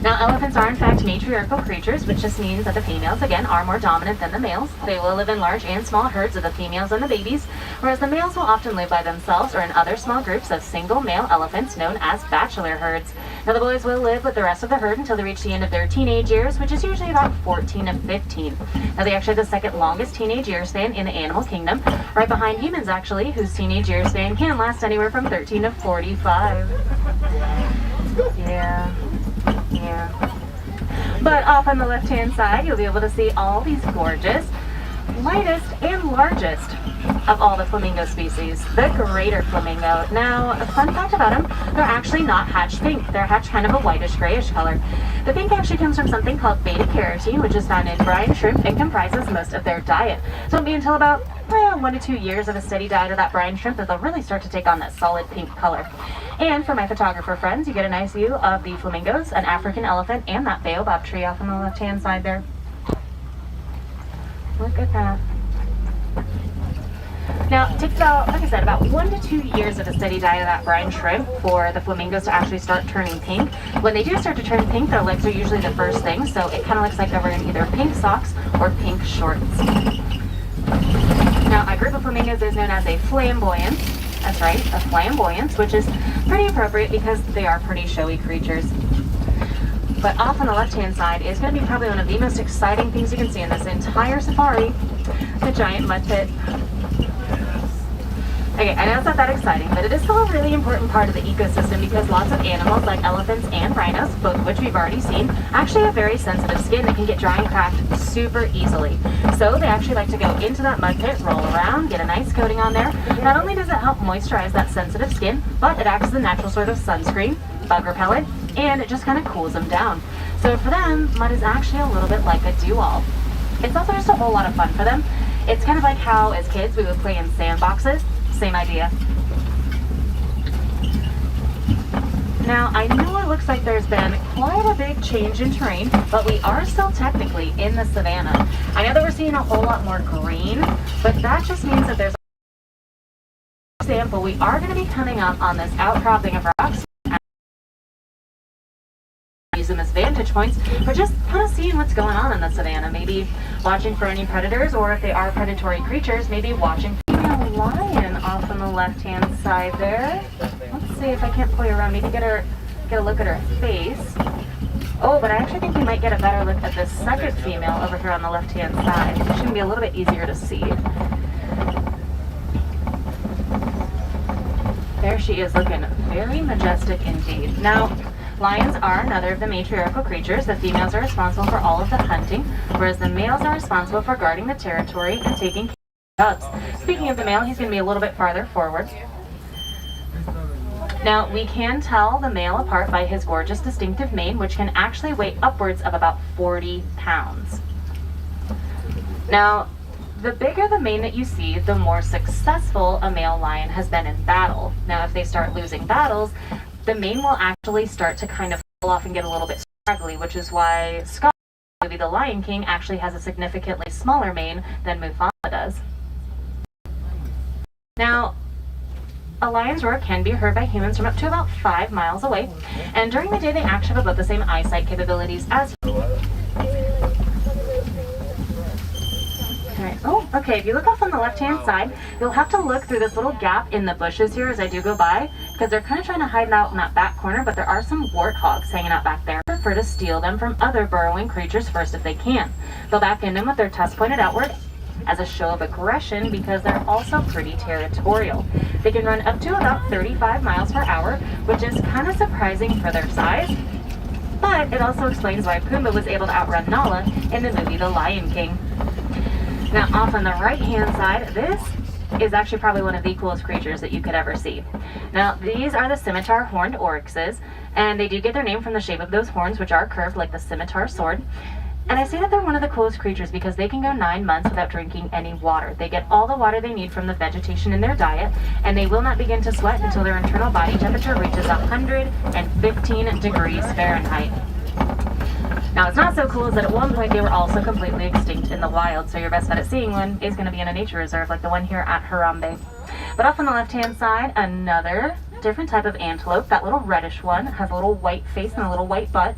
Now, elephants are in fact matriarchal creatures, which just means that the females, again, are more dominant than the males. They will live in large and small herds of the females and the babies, whereas the males will often live by themselves or in other small groups of single male elephants known as bachelor herds. Now, the boys will live with the rest of the herd until they reach the end of their teenage years, which is usually about 14 to 15. Now, they actually have the second longest teenage year span in the animal kingdom, right behind humans, actually, whose teenage year span can last anywhere from 13 to 45. Yeah. But off on the left-hand side, you'll be able to see all these gorgeous, lightest and largest of all the flamingo species, the greater flamingo. Now, a fun fact about them, they're actually not hatched pink. They're hatched kind of a whitish grayish color. The pink actually comes from something called beta-carotene, which is found in brine shrimp and comprises most of their diet. So it won't be until about 1 to 2 years of a steady diet of that brine shrimp that they'll really start to take on that solid pink color. And for my photographer friends, you get a nice view of the flamingos, an African elephant, and that baobab tree off on the left-hand side there. Look at that. Now, it takes about, like I said, about 1 to 2 years of a steady diet of that brine shrimp for the flamingos to actually start turning pink. When they do start to turn pink, their legs are usually the first thing, so it kind of looks like they're wearing either pink socks or pink shorts. Now, a group of flamingos is known as a flamboyant. That's right, a flamboyance, which is pretty appropriate because they are pretty showy creatures. But off on the left-hand side is going to be probably one of the most exciting things you can see in this entire safari, the giant mud pit. Okay, I know it's not that exciting, but it is still a really important part of the ecosystem because lots of animals like elephants and rhinos, both of which we've already seen, actually have very sensitive skin that can get dry and cracked super easily. So they actually like to go into that mud pit, roll around, get a nice coating on there. Not only does it help moisturize that sensitive skin, but it acts as a natural sort of sunscreen, bug repellent, and it just kind of cools them down. So for them, mud is actually a little bit like a do-all. It's also just a whole lot of fun for them. It's kind of like how, as kids, we would play in sandboxes. Same idea. Now, I know it looks like there's been quite a big change in terrain, but we are still technically in the savannah. I know that we're seeing a whole lot more green, but that just means that there's, for example, we are going to be coming up on this outcropping of rocks. Use them as vantage points for just kind of seeing what's going on in the savannah. Maybe watching for any predators, or if they are predatory creatures, maybe watching for a lion off on the left-hand side there. Let's see if I can't pull you around. Maybe get a look at her face. Oh, but I actually think we might get a better look at this second female over here on the left-hand side. It should be a little bit easier to see. There she is, looking very majestic indeed. Now, lions are another of the matriarchal creatures. The females are responsible for all of the hunting, whereas the males are responsible for guarding the territory and taking care of cubs. Speaking of the male, he's going to be a little bit farther forward. Now, we can tell the male apart by his gorgeous distinctive mane, which can actually weigh upwards of about 40 pounds. Now, the bigger the mane that you see, the more successful a male lion has been in battle. Now, if they start losing battles, the mane will actually start to kind of fall off and get a little bit scraggly, which is why Scar, maybe the Lion King, actually has a significantly smaller mane than Mufasa does. Now, a lion's roar can be heard by humans from up to about 5 miles away, and during the day they actually have about the same eyesight capabilities as Oh, okay, if you look off on the left-hand side, you'll have to look through this little gap in the bushes here as I do go by, because they're kind of trying to hide out in that back corner, but there are some warthogs hanging out back there. They prefer to steal them from other burrowing creatures first if they can. They'll back in them with their tusks pointed outward as a show of aggression because they're also pretty territorial. They can run up to about 35 miles per hour, which is kind of surprising for their size, but it also explains why Pumbaa was able to outrun Nala in the movie The Lion King. Now, off on the right-hand side, this is actually probably one of the coolest creatures that you could ever see. Now, these are the scimitar horned oryxes, and they do get their name from the shape of those horns, which are curved like the scimitar sword. And I say that they're one of the coolest creatures because they can go 9 months without drinking any water. They get all the water they need from the vegetation in their diet, and they will not begin to sweat until their internal body temperature reaches 115 degrees Fahrenheit. Now, it's not so cool is that at one point they were also completely extinct in the wild, so your best bet at seeing one is going to be in a nature reserve like the one here at Harambe. But off on the left-hand side, another different type of antelope. That little reddish one has a little white face and a little white butt.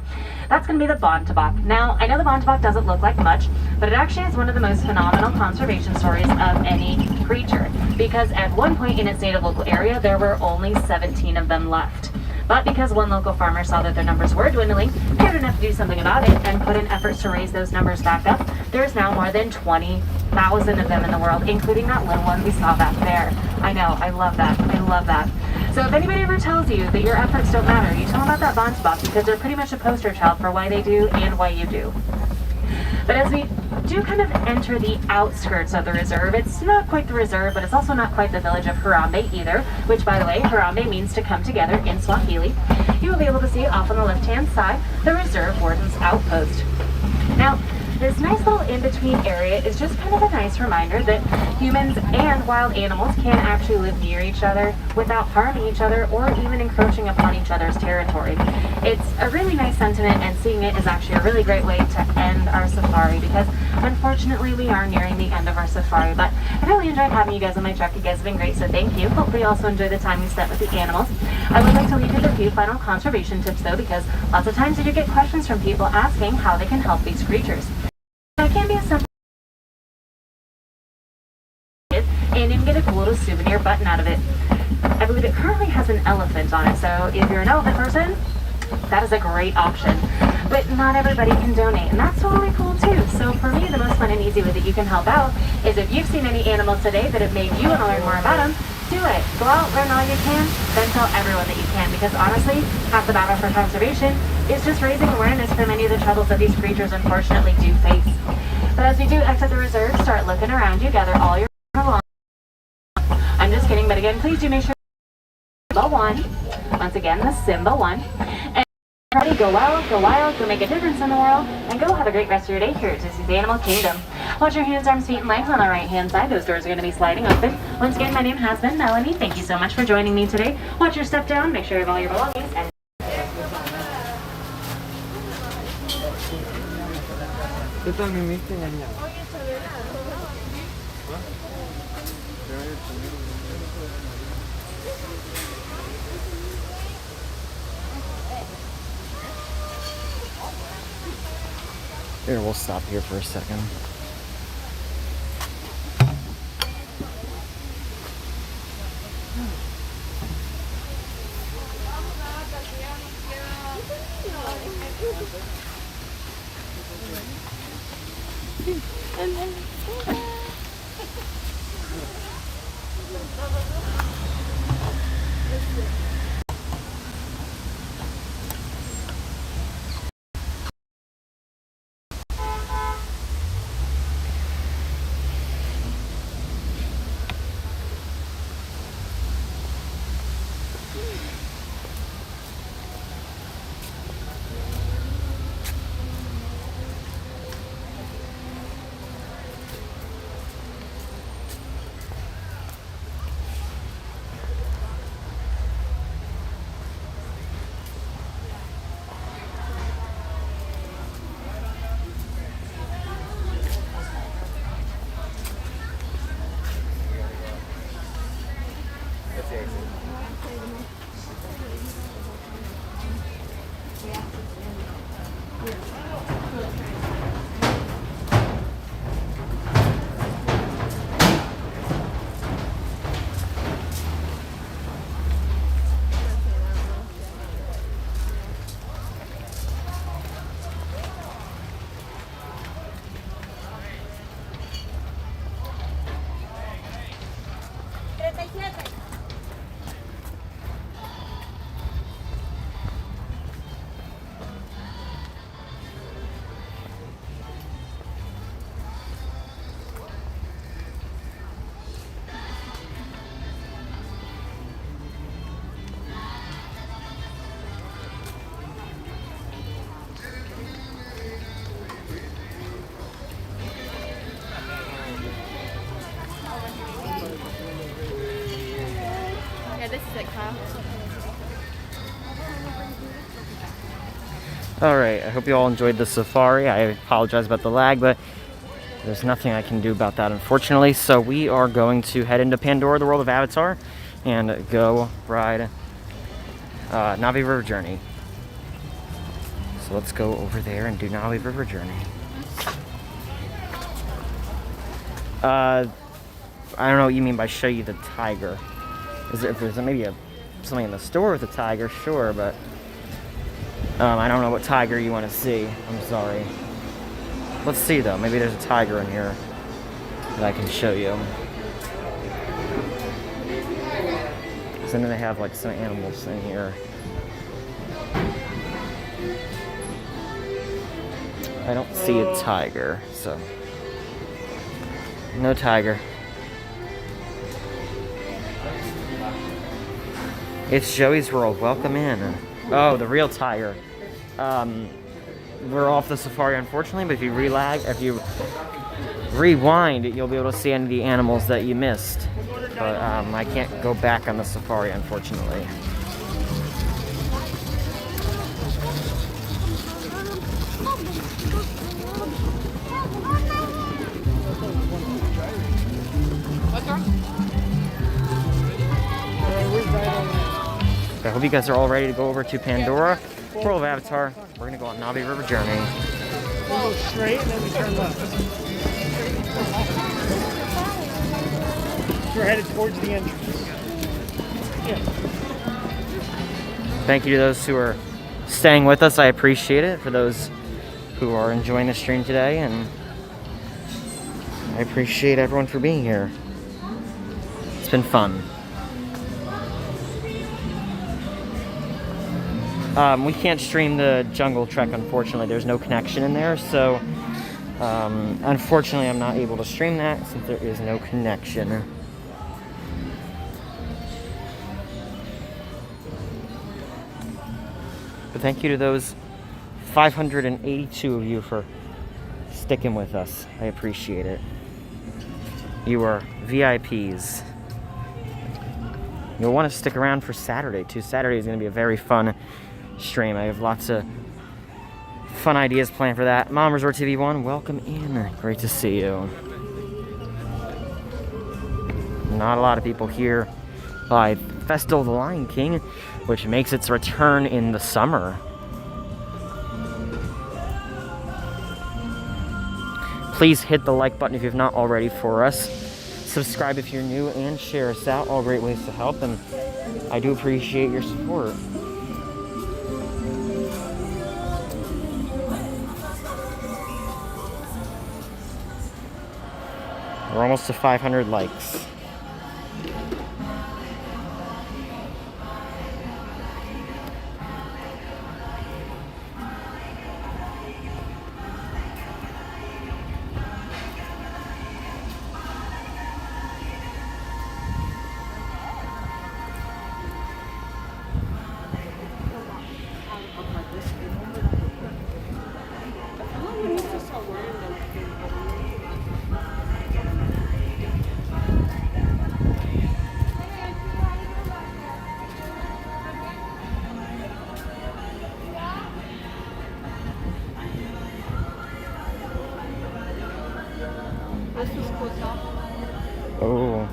That's going to be the Bontebok. Now, I know the Bontebok doesn't look like much, but it actually is one of the most phenomenal conservation stories of any creature, because at one point in its native local area, there were only 17 of them left. But because one local farmer saw that their numbers were dwindling, cared enough to do something about it and put in efforts to raise those numbers back up, there's now more than 20,000 of them in the world, including that little one we saw back there. I know, I love that. I love that. So if anybody ever tells you that your efforts don't matter, you tell them about that Bontebok because they're pretty much a poster child for why they do and why you do. But as we do kind of enter the outskirts of the reserve, it's not quite the reserve, but it's also not quite the village of Harambe either, which, by the way, Harambe means to come together in Swahili. You will be able to see off on the left-hand side the reserve warden's outpost. Now, this nice little in-between area is just kind of a nice reminder that humans and wild animals can actually live near each other without harming each other or even encroaching upon each other's territory. It's a really nice sentiment, and seeing it is actually a really great way to end our safari because unfortunately we are nearing the end of our safari, but I really enjoyed having you guys on my truck. You guys have been great, so thank you. Hopefully you also enjoy the time we spent with the animals. I would like to leave you with a few final conservation tips though, because lots of times you do get questions from people asking how they can help these creatures. It can be a simple and you can get a cool little souvenir button out of it. I believe it currently has an elephant on it, so if you're an elephant person, that is a great option. But not everybody can donate, and that's totally cool too. So for me, the most fun and easy way that you can help out is if you've seen any animals today that have made you want to learn more about them, do it. Go out, learn all you can, then tell everyone that you can, because honestly, half the battle for conservation is just raising awareness for many of the troubles that these creatures unfortunately do face. But as we do exit the reserve, start looking around you, gather all your belongings. I'm just kidding, but again, please do make sure Simba 1. Once again, the Simba 1. And everybody go wild, go make a difference in the world, and go have a great rest of your day here at Disney's Animal Kingdom. Watch your hands, arms, feet, and legs on the right-hand side. Those doors are going to be sliding open. Once again, my name has been Melanie. Thank you so much for joining me today. Watch your step down, make sure you have all your belongings, and Here, we'll stop here for a second. Alright, I hope you all enjoyed the safari. I apologize about the lag, but there's nothing I can do about that, unfortunately. So we are going to head into Pandora, the world of Avatar, and go ride Navi River Journey. So let's go over there and do Navi River Journey. I don't know what you mean by show you the tiger. If there's maybe something in the store with a tiger, sure, but I don't know what tiger you want to see. I'm sorry. Let's see though. Maybe there's a tiger in here that I can show you. So then they have like some animals in here. I don't see a tiger, so no tiger. It's Joey's World. Welcome in. Oh, the real tiger. We're off the safari, unfortunately, but if you rewind, you'll be able to see any of the animals that you missed. But I can't go back on the safari, unfortunately. I hope you guys are all ready to go over to Pandora, World of Avatar. We're going to go on Navi River Journey. Go straight and then we turn left. We're headed towards the entrance. Thank you to those who are staying with us. I appreciate it. For those who are enjoying the stream today, and I appreciate everyone for being here. It's been fun. We can't stream the Jungle Trek, unfortunately. There's no connection in there, so unfortunately I'm not able to stream that since there is no connection. But thank you to those 582 of you for sticking with us. I appreciate it. You are VIPs. You'll want to stick around for Saturday too. Saturday is going to be a very fun stream. I have lots of fun ideas planned for that. Mom Resort TV 1, welcome in. Great to see you. Not a lot of people here by Festival of the Lion King, which makes its return in the summer. Please hit the like button if you've not already for us. Subscribe if you're new, and share us out. All great ways to help, and I do appreciate your support. We're almost to 500 likes. Oh.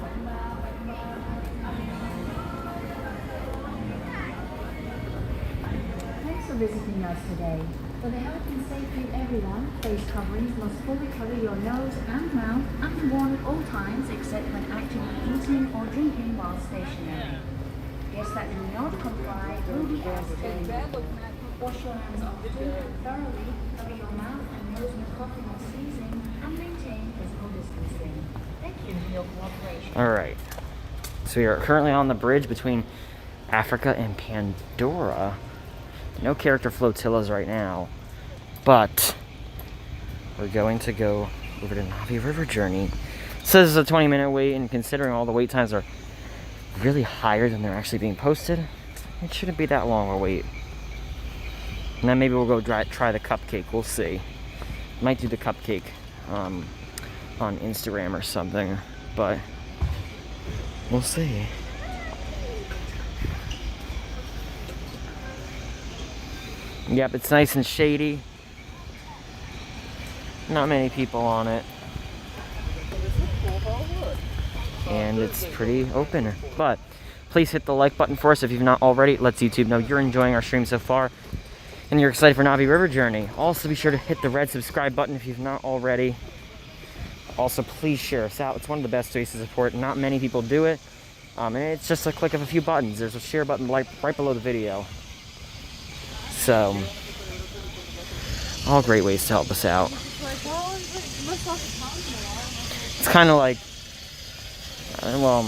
Thanks for visiting us today. For the health and safety of everyone, face coverings must fully cover your nose and mouth and be worn at all times except when actively eating or drinking while stationary. Guests that do not comply will be asked to wash your hands often and thoroughly, cover your mouth and nose when coughing or sneezing, and maintain physical distancing. Thank you for your cooperation. All right. So we are currently on the bridge between Africa and Pandora. No character flotillas right now, but we're going to go over to Navi River Journey. It says it's a 20-minute wait, and considering all the wait times are really higher than they're actually being posted, it shouldn't be that long a wait. And then maybe we'll go try the cupcake. We'll see. Might do the cupcake on Instagram or something, but we'll see. Yep, it's nice and shady. Not many people on it. And it's pretty open. But please hit the like button for us if you've not already. It lets YouTube know you're enjoying our stream so far and you're excited for Navi River Journey. Also be sure to hit the red subscribe button if you've not already. Also, please share us out. It's one of the best ways to support. Not many people do it. And it's just a click of a few buttons. There's a share button right below the video. So, all great ways to help us out. It's kind of like, well,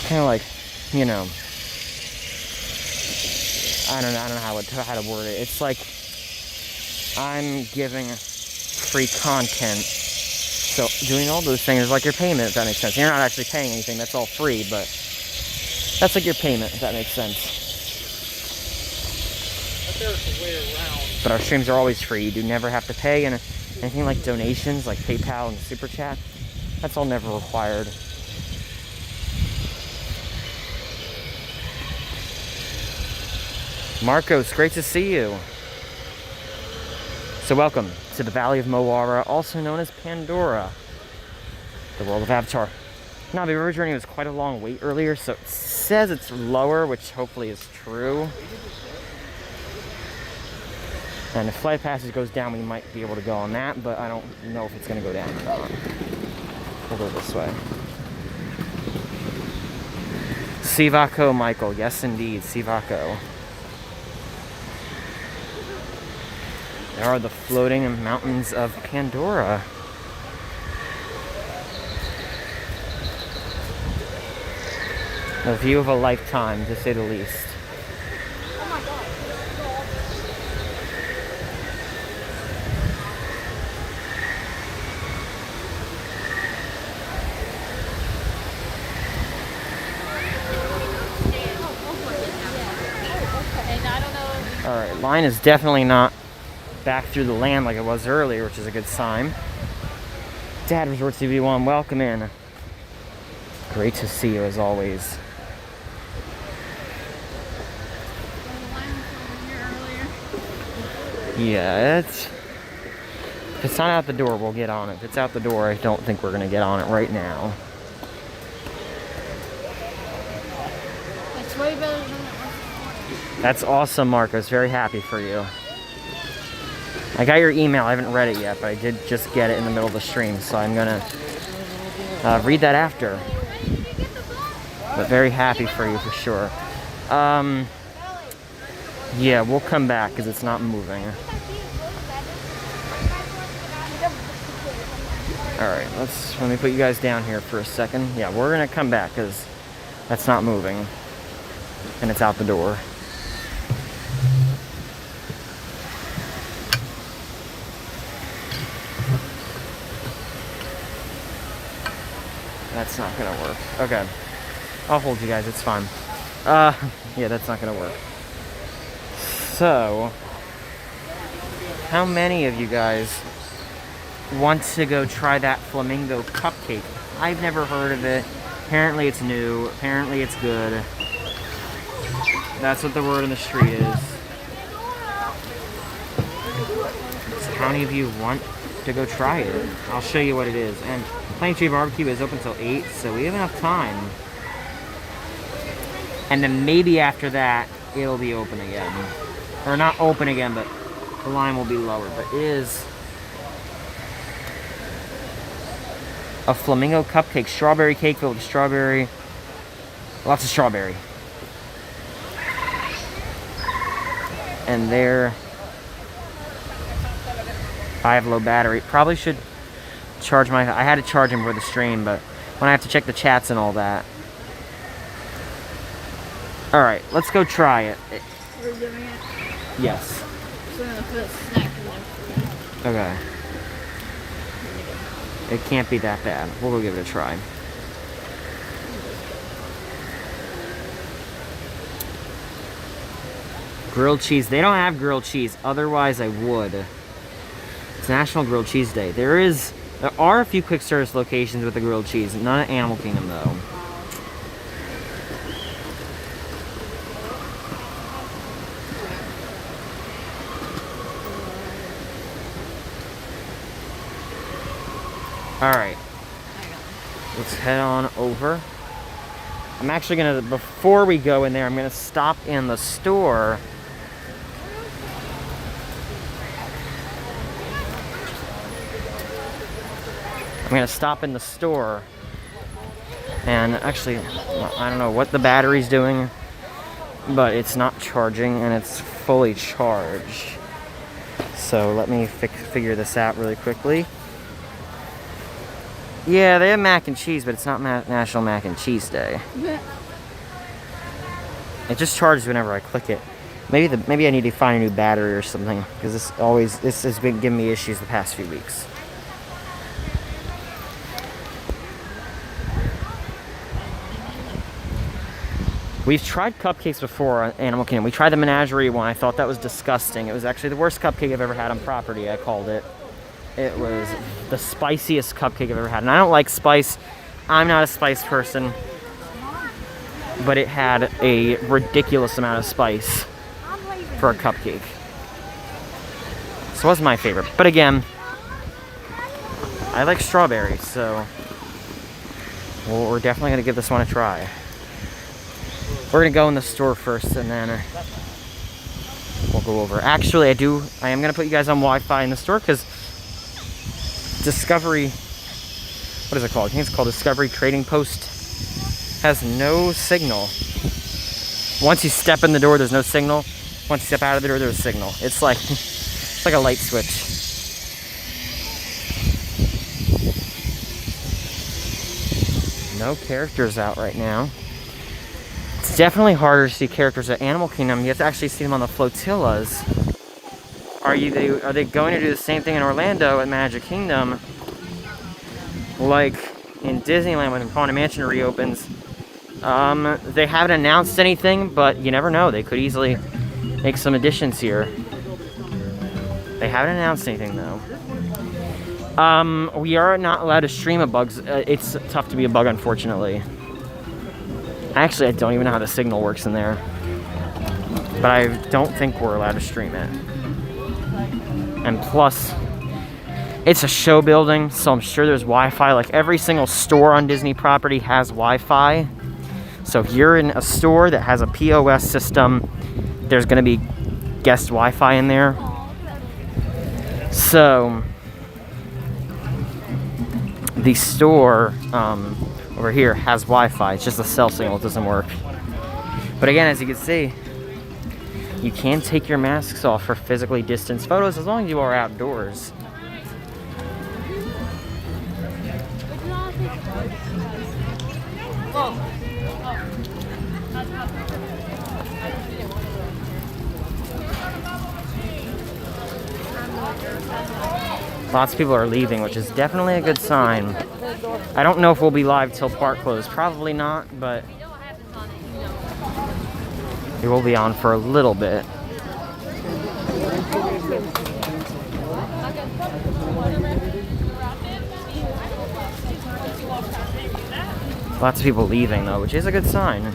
kind of like, you know, I don't know how to word it. It's like I'm giving free content. So doing all those things is like your payment, if that makes sense. You're not actually paying anything. That's all free, but that's like your payment, if that makes sense. But our streams are always free. You do never have to pay, and anything like donations, like PayPal and Super Chat, that's all never required. Marcos, great to see you. So welcome to the Valley of Moara, also known as Pandora, the world of Avatar. Navi River Journey was quite a long wait earlier, so it says it's lower, which hopefully is true. And if Flight Passage goes down, we might be able to go on that, but I don't know if it's going to go down or not. We'll go this way. Sivako, Michael. Yes, indeed, Sivako. There are the floating mountains of Pandora. A view of a lifetime, to say the least. Alright, line is definitely not back through the land like it was earlier, which is a good sign. Dad Resort TV1, welcome in. Great to see you as always. Yeah, if it's not out the door, we'll get on it. If it's out the door, I don't think we're gonna get on it right now. It's way better than it was. That's awesome, Marcos. Very happy for you. I got your email. I haven't read it yet, but I did just get it in the middle of the stream, so I'm gonna read that after. But very happy for you for sure. Yeah, we'll come back because it's not moving. Alright, let me put you guys down here for a second. Yeah, we're gonna come back because that's not moving. And it's out the door. That's not gonna work. Okay. I'll hold you guys, it's fine. Yeah, that's not gonna work. So, how many of you guys want to go try that flamingo cupcake? I've never heard of it. Apparently it's new. Apparently it's good. That's what the word on the street is. So how many of you want to go try it? I'll show you what it is. And Plain Tree Barbecue is open till 8, so we have enough time. And then maybe after that, it'll be open again. Or not open again, but the line will be lower. But it is a flamingo cupcake. Strawberry cake filled with strawberry. Lots of strawberry. And there, I have low battery. Probably should charge my, I had to charge him for the stream, but when I have to check the chats and all that. Alright, let's go try it. We're doing it? Yes. So we're gonna put a snack in there. Okay. It can't be that bad. We'll go give it a try. Grilled cheese. They don't have grilled cheese. Otherwise, I would. It's National Grilled Cheese Day. There are a few quick service locations with the grilled cheese. None at Animal Kingdom, though. Alright. Let's head on over. I'm actually gonna, before we go in there, I'm gonna stop in the store. I'm gonna stop in the store. And actually, I don't know what the battery's doing, but it's not charging and it's fully charged. So let me figure this out really quickly. Yeah, they have mac and cheese, but it's not National Mac and Cheese Day. It just charges whenever I click it. Maybe I need to find a new battery or something, because this has been giving me issues the past few weeks. We've tried cupcakes before on Animal Kingdom. We tried the Menagerie one. I thought that was disgusting. It was actually the worst cupcake I've ever had on property, I called it. It was the spiciest cupcake I've ever had. And I don't like spice. I'm not a spice person. But it had a ridiculous amount of spice for a cupcake. So it wasn't my favorite. But again, I like strawberries, so we're definitely going to give this one a try. We're going to go in the store first, and then we'll go over. Actually, I am going to put you guys on Wi-Fi in the store, because Discovery, what is it called? I think it's called Discovery Trading Post has no signal. Once you step in the door, there's no signal. Once you step out of the door, there's a signal. It's like it's like a light switch. No characters out right now. It's definitely harder to see characters at Animal Kingdom. You have to actually see them on the flotillas. Are they going to do the same thing in Orlando at Magic Kingdom? Like in Disneyland when Haunted Mansion reopens. They haven't announced anything, but you never know. They could easily make some additions here. They haven't announced anything though. We are not allowed to stream a bug. It's tough to be a bug, unfortunately. Actually, I don't even know how the signal works in there. But I don't think we're allowed to stream it. And plus, it's a show building, so I'm sure there's Wi-Fi. Like every single store on Disney property has Wi-Fi. So if you're in a store that has a POS system, there's going to be guest Wi-Fi in there. So the store over here has Wi-Fi. It's just a cell signal. It doesn't work. But again, as you can see, you can take your masks off for physically distanced photos as long as you are outdoors. Lots of people are leaving, which is definitely a good sign. I don't know if we'll be live till park close. Probably not, but we will be on for a little bit. Lots of people leaving though, which is a good sign.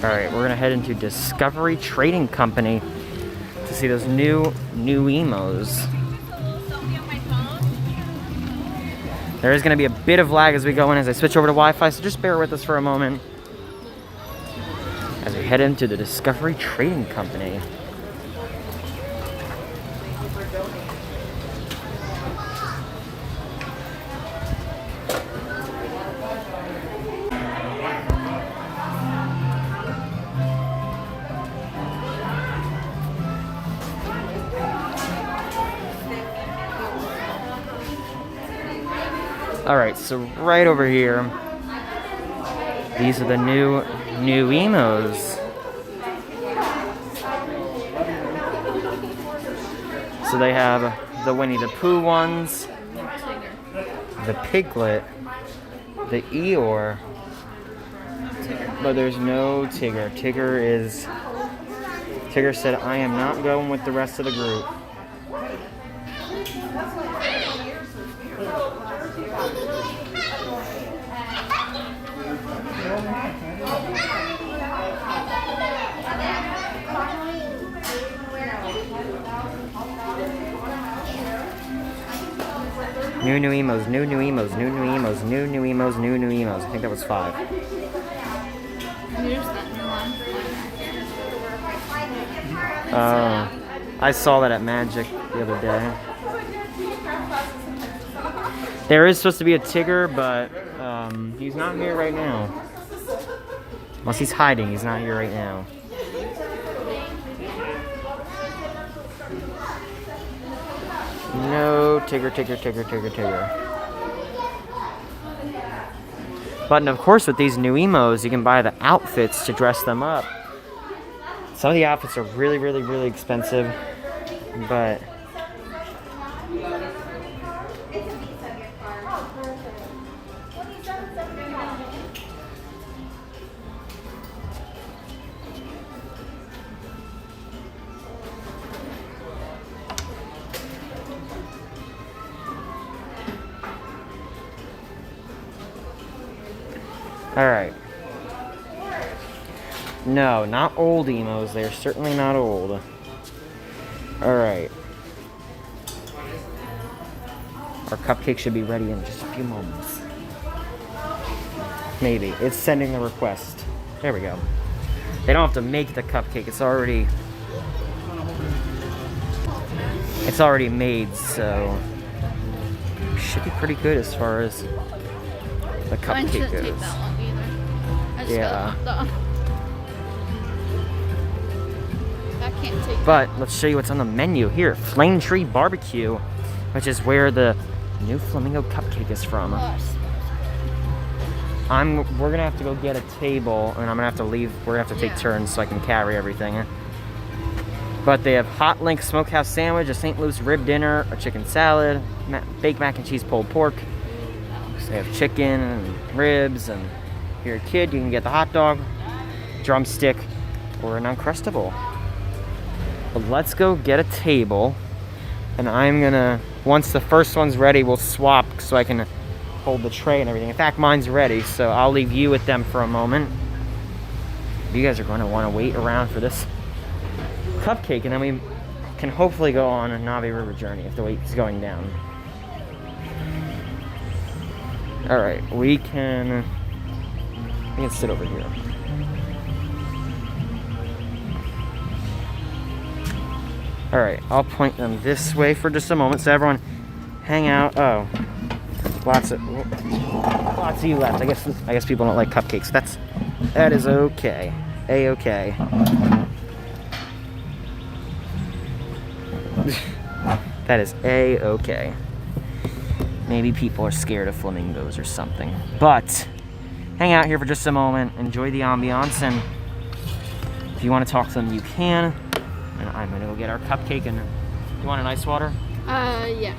Alright, we're gonna head into Discovery Trading Company to see those new emos. There is gonna be a bit of lag as we go in as I switch over to Wi-Fi, so just bear with us for a moment as we head into the Discovery Trading Company. Alright, so right over here, these are the new emos. So they have the Winnie the Pooh ones, the Piglet, the Eeyore, but there's no Tigger. Tigger said, I am not going with the rest of the group. New emos, new emos, new emos, new emos, new emos. I think that was 5. I saw that at Magic the other day. There is supposed to be a Tigger, but he's not here right now. Unless he's hiding, he's not here right now. No Tigger. But of course, with these new emos, you can buy the outfits to dress them up. Some of the outfits are really expensive, but alright. No, not old emos. They're certainly not old. Alright. Our cupcake should be ready in just a few moments. Maybe. It's sending the request. There we go. They don't have to make the cupcake. It's already made, so should be pretty good as far as the cupcake Mine shouldn't goes. take that long either. I just Yeah. That can't take. But let's show you what's on the menu here. Flame Tree Barbecue, which is where the new flamingo cupcake is from. We're gonna have to go get a table, and I'm gonna have to leave. We're gonna have to take turns so I can carry everything. But they have hot link smokehouse sandwich, a St. Louis rib dinner, a chicken salad, baked mac and cheese pulled pork. So they have chicken and ribs, and if you're a kid, you can get the hot dog, drumstick, or an Uncrustable. But let's go get a table, and I'm gonna, once the first one's ready, we'll swap so I can hold the tray and everything. In fact, mine's ready, so I'll leave you with them for a moment. You guys are going to want to wait around for this cupcake, and then we can hopefully go on a Navi River journey if the wait is going down. Alright, we can sit over here. Alright, I'll point them this way for just a moment so everyone hang out. Oh, lots of you left. I guess people don't like cupcakes. That is okay. A-okay. That is A-okay. Maybe people are scared of flamingos or something. But hang out here for just a moment. Enjoy the ambiance, and if you want to talk to them, you can. And I'm gonna go get our cupcake. And you want an ice water? Yes.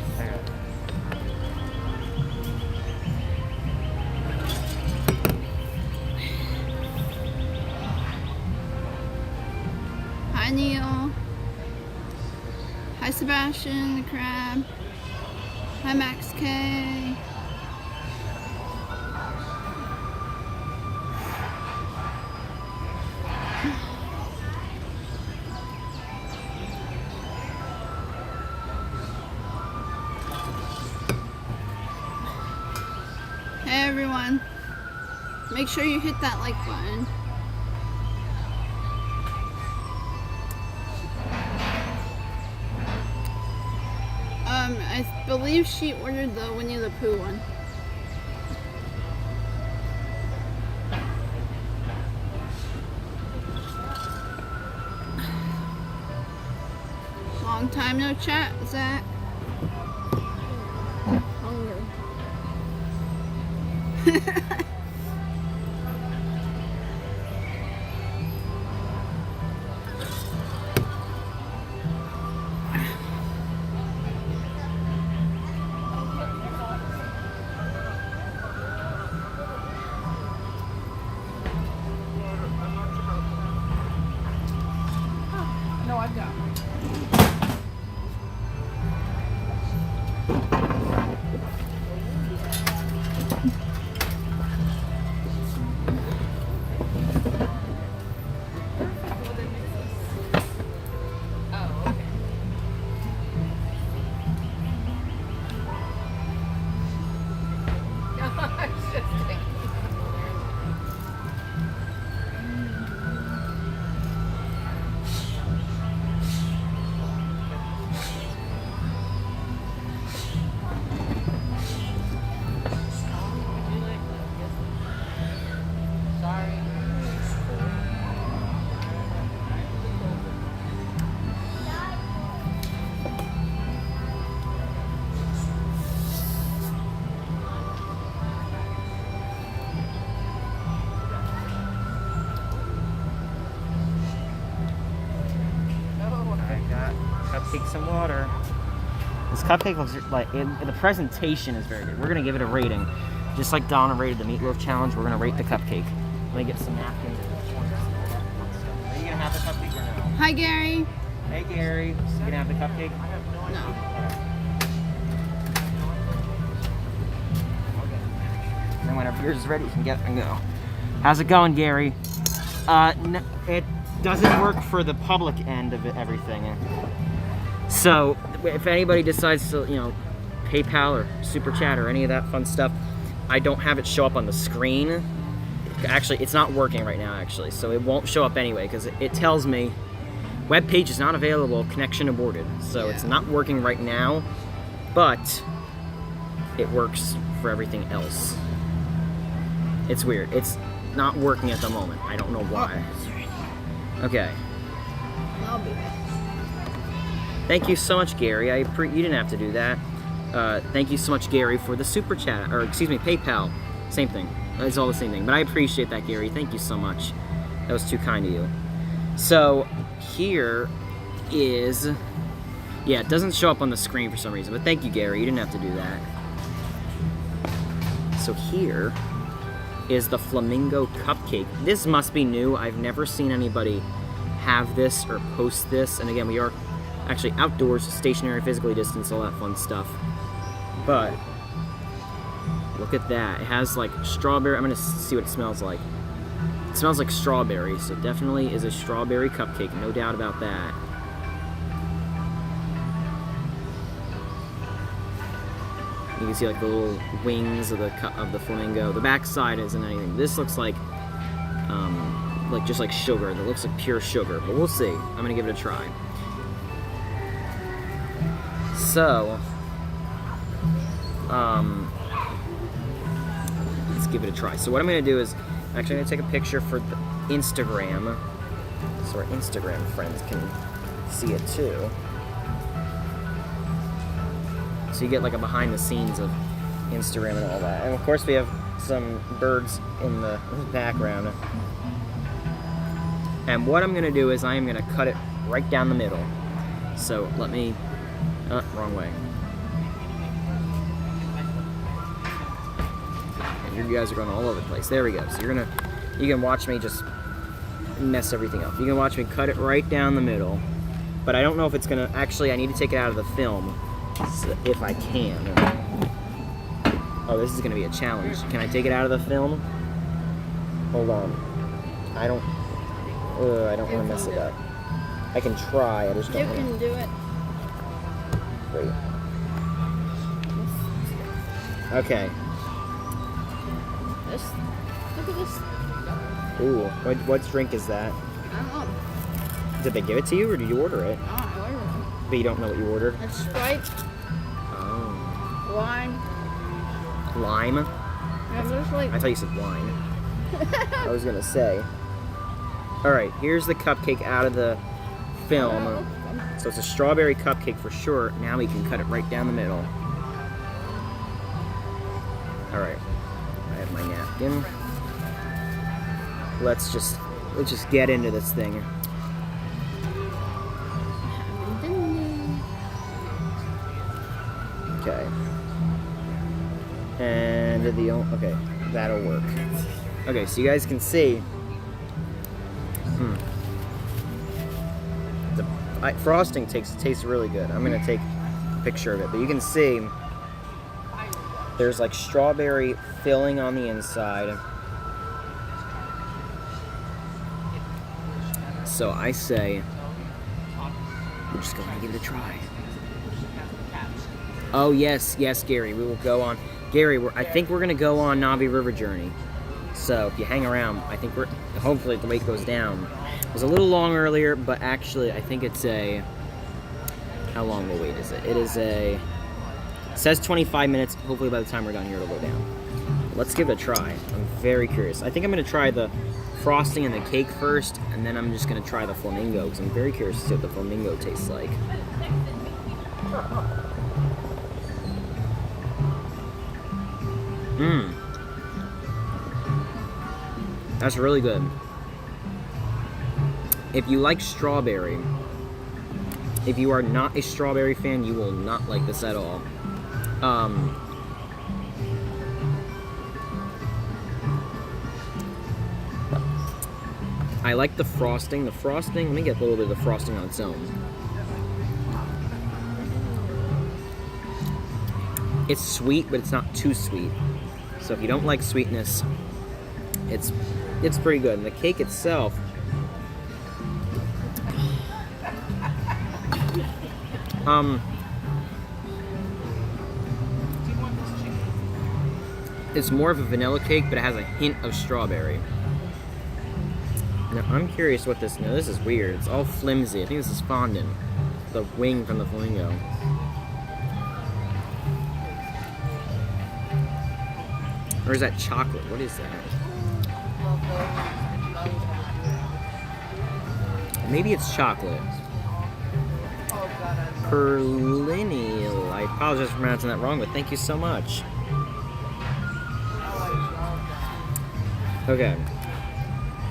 Hi, Neil. Hi, Sebastian the crab. Hi, Max K. Hey, everyone. Make sure you hit that like button. I believe she ordered the Winnie the Pooh one. Long time no chat, Zach. Hunger. No, I've got one. Take some water. This cupcake looks like, the presentation is very good. We're gonna give it a rating. Just like Donna rated the meatloaf challenge, we're gonna rate the cupcake. Let me get some napkins. Are you gonna have the cupcake or no? Hi, Gary. Hey, Gary. You gonna have the cupcake? No. And then whenever yours is ready, you can get and go. How's it going, Gary? It doesn't work for the public end of everything. So if anybody decides to, PayPal or Super Chat or any of that fun stuff. I don't have it show up on the screen. Actually, it's not working right now, actually, so it won't show up anyway, because it tells me web page is not available, connection aborted. So it's not working right now, but it works for everything else. It's weird. It's not working at the moment. I don't know why. Okay. I'll be back. Thank you so much, Gary. You didn't have to do that. Thank you so much, Gary, for the Super Chat, or excuse me, PayPal. Same thing. It's all the same thing. But I appreciate that, Gary. Thank you so much. That was too kind of you. So, here is... Yeah, it doesn't show up on the screen for some reason, but thank you, Gary. You didn't have to do that. So here is the Flamingo Cupcake. This must be new. I've never seen anybody have this or post this. And again, we are actually outdoors, stationary, physically distanced, all that fun stuff. But look at that. It has like strawberry. I'm gonna see what it smells like. It smells like strawberry, so it definitely is a strawberry cupcake, no doubt about that. You can see like the little wings of the flamingo. The back side isn't anything. This looks like just like sugar. That looks like pure sugar, but we'll see. I'm gonna give it a try. So, let's give it a try. So what I'm gonna do is, actually I'm gonna take a picture for the Instagram, so our Instagram friends can see it too. So you get like a behind the scenes of Instagram and all that. And of course we have some birds in the background. And what I'm gonna do is I am gonna cut it right down the middle. So let me, wrong way. And you guys are going all over the place. There we go. So you can watch me just mess everything up. You can watch me cut it right down the middle. But I don't know if it's gonna, actually I need to take it out of the film. So if I can. Oh, this is gonna be a challenge. Can I take it out of the film? Hold on. I don't want to mess it up. I can try. I just don't. You can do it. Wait. Okay. Look at this. Ooh, what drink is that? I don't know. Did they give it to you, or did you order it? Oh, I ordered it. But you don't know what you ordered? It's Sprite. Oh. Lime. Lime? Yeah, there's like... I thought you said wine. I was gonna say. Alright, here's the cupcake out of the film. So it's a strawberry cupcake for sure. Now we can cut it right down the middle. Alright. I have my napkin. Let's just get into this thing. Okay. And okay, that'll work. Okay, so you guys can see. The frosting tastes really good. I'm gonna take a picture of it, but you can see there's like strawberry filling on the inside. So I say we're just going to give it a try. Oh yes, Gary. We will go on. Gary, I think we're gonna go on Navi River Journey. So if you hang around, I think hopefully the weight goes down. It was a little long earlier, but actually I think it's a. How long of a wait is it? It says 25 minutes. Hopefully by the time we're done here, it'll go down. Let's give it a try. I'm very curious. I think I'm gonna try the frosting and the cake first, and then I'm just gonna try the flamingo because I'm very curious to see what the flamingo tastes like. That's really good. If you like strawberry, if you are not a strawberry fan, you will not like this at all. I like the frosting. Let me get a little bit of the frosting on its own. It's sweet, but it's not too sweet. So if you don't like sweetness, it's pretty good. And the cake itself, It's more of a vanilla cake, but it has a hint of strawberry. Now, I'm curious what this... No, this is weird. It's all flimsy. I think this is fondant. The wing from the flamingo. Or is that chocolate? What is that? Maybe it's chocolate. Perlineal. I apologize for pronouncing that wrong, but thank you so much. Okay.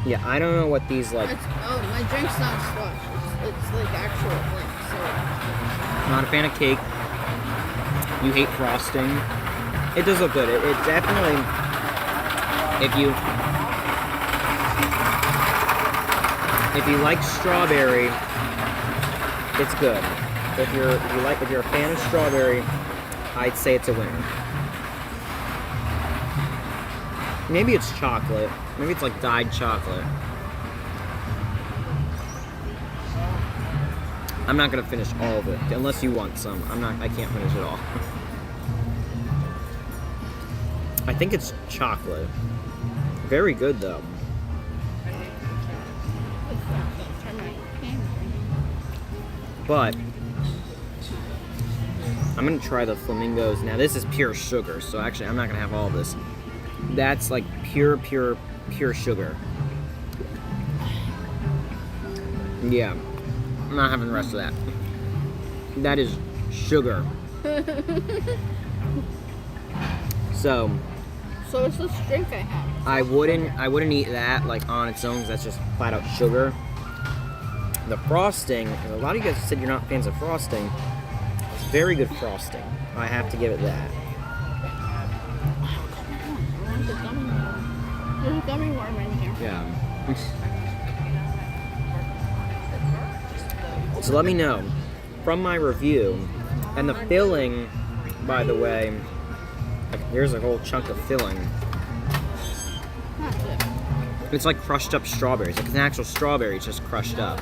Yeah, I don't know what these like. My drink's not slush. It's like actual drink. So. Not a fan of cake. You hate frosting. It does look good. It definitely. If you like strawberry, it's good. If you're a fan of strawberry, I'd say it's a winner. Maybe it's chocolate. Maybe it's like dyed chocolate. I'm not gonna finish all of it unless you want some. I can't finish it all. I think it's chocolate. Very good though. But I'm gonna try the flamingos. Now this is pure sugar, so actually I'm not gonna have all of this. That's like pure sugar. Yeah, I'm not having the rest of that. That is sugar. So it's this drink I have. I wouldn't eat that like on its own because that's just flat out sugar. The frosting, a lot of you guys said you're not fans of frosting. It's very good frosting. I have to give it that. There's a gummy worm in here. Yeah. So let me know from my review, and the filling, by the way, here's a whole chunk of filling. It's like crushed up strawberries. Like it's an actual strawberry, it's just crushed up.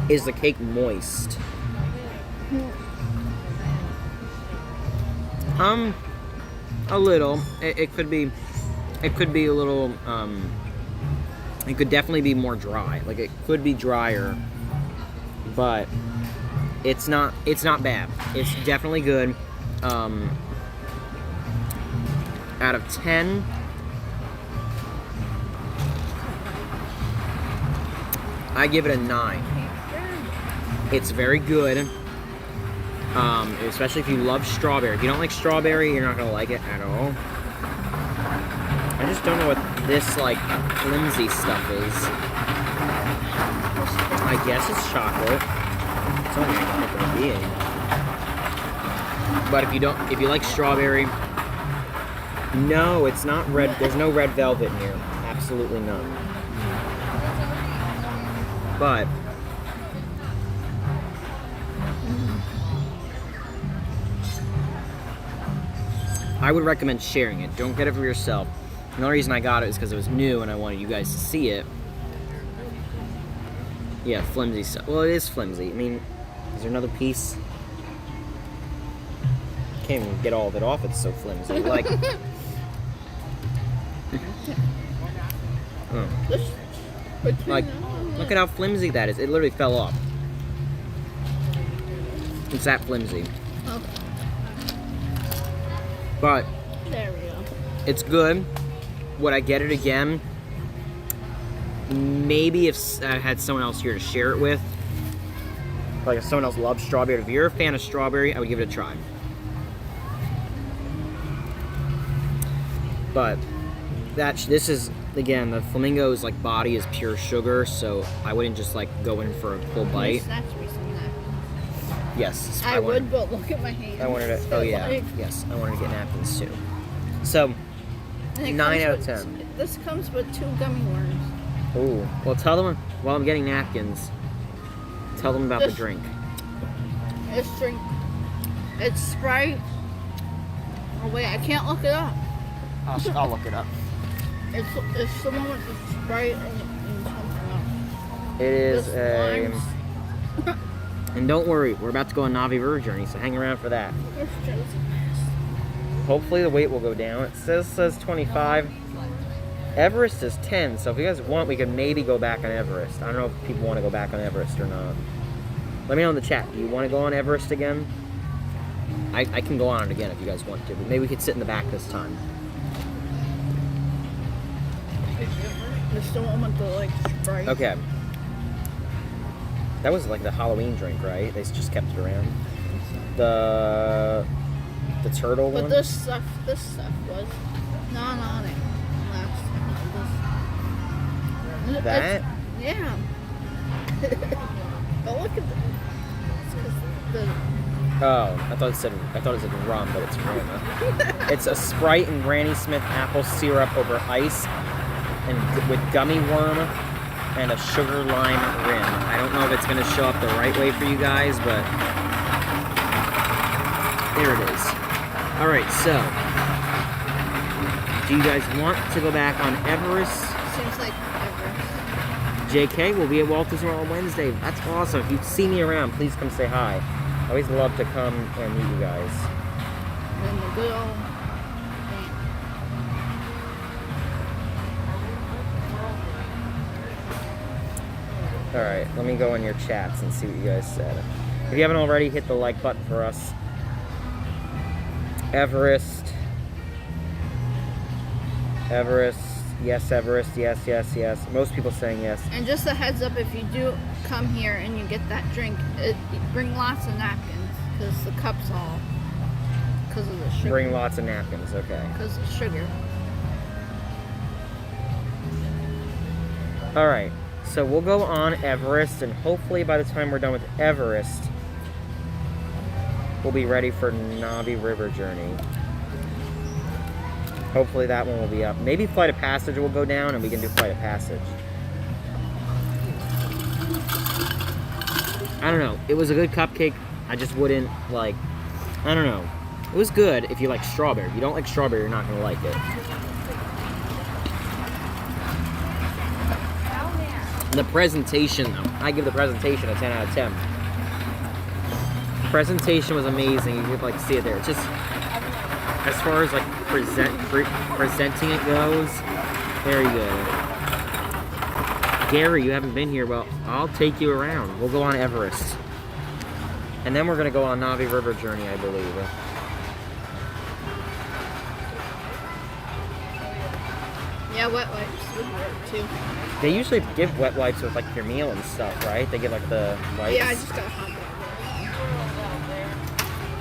Is the cake moist? A little. It could be a little, it could definitely be more dry. Like it could be drier, but it's not bad. It's definitely good. Out of 10, I give it a 9. It's very good. Especially if you love strawberry. If you don't like strawberry, you're not gonna like it at all. I just don't know what this like flimsy stuff is. I guess it's chocolate. It's only a being. But if you like strawberry, no, it's not red. There's no red velvet in here. Absolutely none. But I would recommend sharing it. Don't get it for yourself. The only reason I got it is because it was new and I wanted you guys to see it. Yeah, flimsy stuff. Well, it is flimsy. I mean, is there another piece? Can't even get all of it off. It's so flimsy. Like, like, look at how flimsy that is. It literally fell off. It's that flimsy. Okay. But there we go. It's good. Would I get it again? Maybe if I had someone else here to share it with. Like if someone else loves strawberry. If you're a fan of strawberry, I would give it a try. But this is, again, the flamingo's like body is pure sugar, so I wouldn't just like go in for a full bite. Yes, I would, but look at my hands. I wanted to. Oh yeah, yes, I wanted to get napkins too. So 9 out of 10. This comes with 2 gummy worms. Ooh, well, tell them while I'm getting napkins. Tell them about the drink. It's Sprite. Oh wait, I can't look it up. I'll look it up. It's the one with the Sprite and something else. It is a. And don't worry, we're about to go on Navi River journey, so hang around for that. hopefully the weight will go down. It says 25. Everest is 10, so if you guys want, we could maybe go back on Everest. I don't know if people want to go back on Everest or not. Let me know in the chat. Do you want to go on Everest again? I can go on it again if you guys want to, but maybe we could sit in the back this time. I still want the like Sprite. Okay. That was like the Halloween drink, right? They just kept it around. The turtle one. But this stuff was not on it last time. That? Yeah. But look at the. Oh, I thought it said rum, but it's rum. It's a Sprite and Granny Smith apple syrup over ice, and with gummy worm and a sugar lime rim. I don't know if it's gonna show up the right way for you guys, but there it is. All right, so do you guys want to go back on Everest? Seems like Everest. JK will be at Walt Disney World on Wednesday. That's awesome. If you see me around, please come say hi. I always love to come and meet you guys. And the good old. Alright, let me go in your chats and see what you guys said. If you haven't already, hit the like button for us. Everest. Everest. Yes, Everest. Yes, yes, yes. Most people saying yes. And just a heads up, if you do come here and you get that drink, bring lots of napkins, because the cup's all, because of the sugar. Bring lots of napkins, okay. Because of sugar. Alright, so we'll go on Everest, and hopefully by the time we're done with Everest, we'll be ready for Navi River Journey. Hopefully that one will be up. Maybe Flight of Passage will go down and we can do Flight of Passage. I don't know. It was a good cupcake. I just wouldn't, like, I don't know. It was good if you like strawberry. If you don't like strawberry, you're not going to like it. The presentation, though. I give the presentation a 10 out of 10. The presentation was amazing. You could, like, see it there. It's just, as far as, like, presenting it goes, very good. Gary, you haven't been here. Well, I'll take you around. We'll go on Everest. And then we're going to go on Navi River Journey, I believe. Yeah, wet wipes would work, too. They usually give wet wipes with, like, your meal and stuff, right? They give, like, the wipes. Yeah, I just got a hot dog.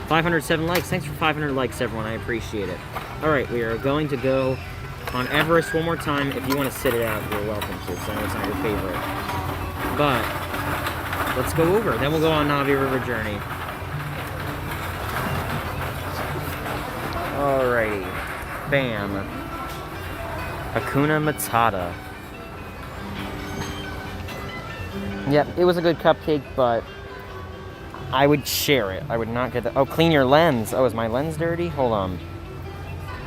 507 likes. Thanks for 500 likes, everyone. I appreciate it. All right, we are going to go on Everest one more time. If you want to sit it out, you're welcome to, because I know it's not your favorite. But let's go over. Then we'll go on Navi River Journey. Alrighty. Bam. Hakuna Matata. Yep, it was a good cupcake, but I would share it. I would not get that. Oh, clean your lens. Oh, is my lens dirty? Hold on.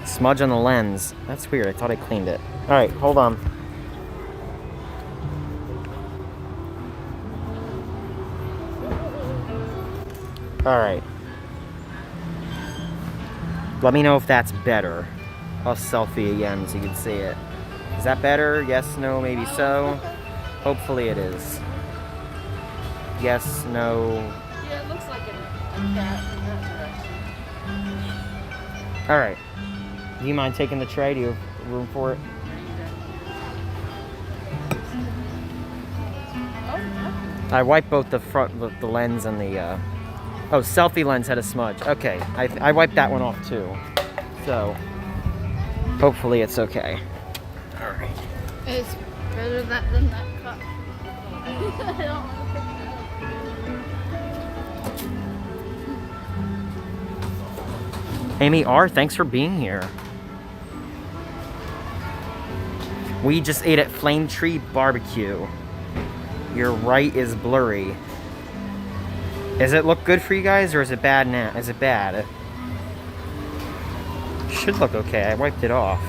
Smudge on the lens. That's weird. I thought I cleaned it. All right, hold on. All right. Let me know if that's better. I'll selfie again so you can see it. Is that better? Yes, no, maybe so. Hopefully it is. Yes, no. Yeah, it looks like a cat in that direction. Alright. Do you mind taking the tray? Do you have room for it? I wiped both the front, the lens and the, oh, selfie lens had a smudge. Okay, I wiped that one off too. So, hopefully it's okay. Alright. It's better than that cup. I don't want to pick it up. Amy R., thanks for being here. We just ate at Flame Tree Barbecue. Your right is blurry. Does it look good for you guys, or is it bad now? Is it bad? Should look okay. I wiped it off.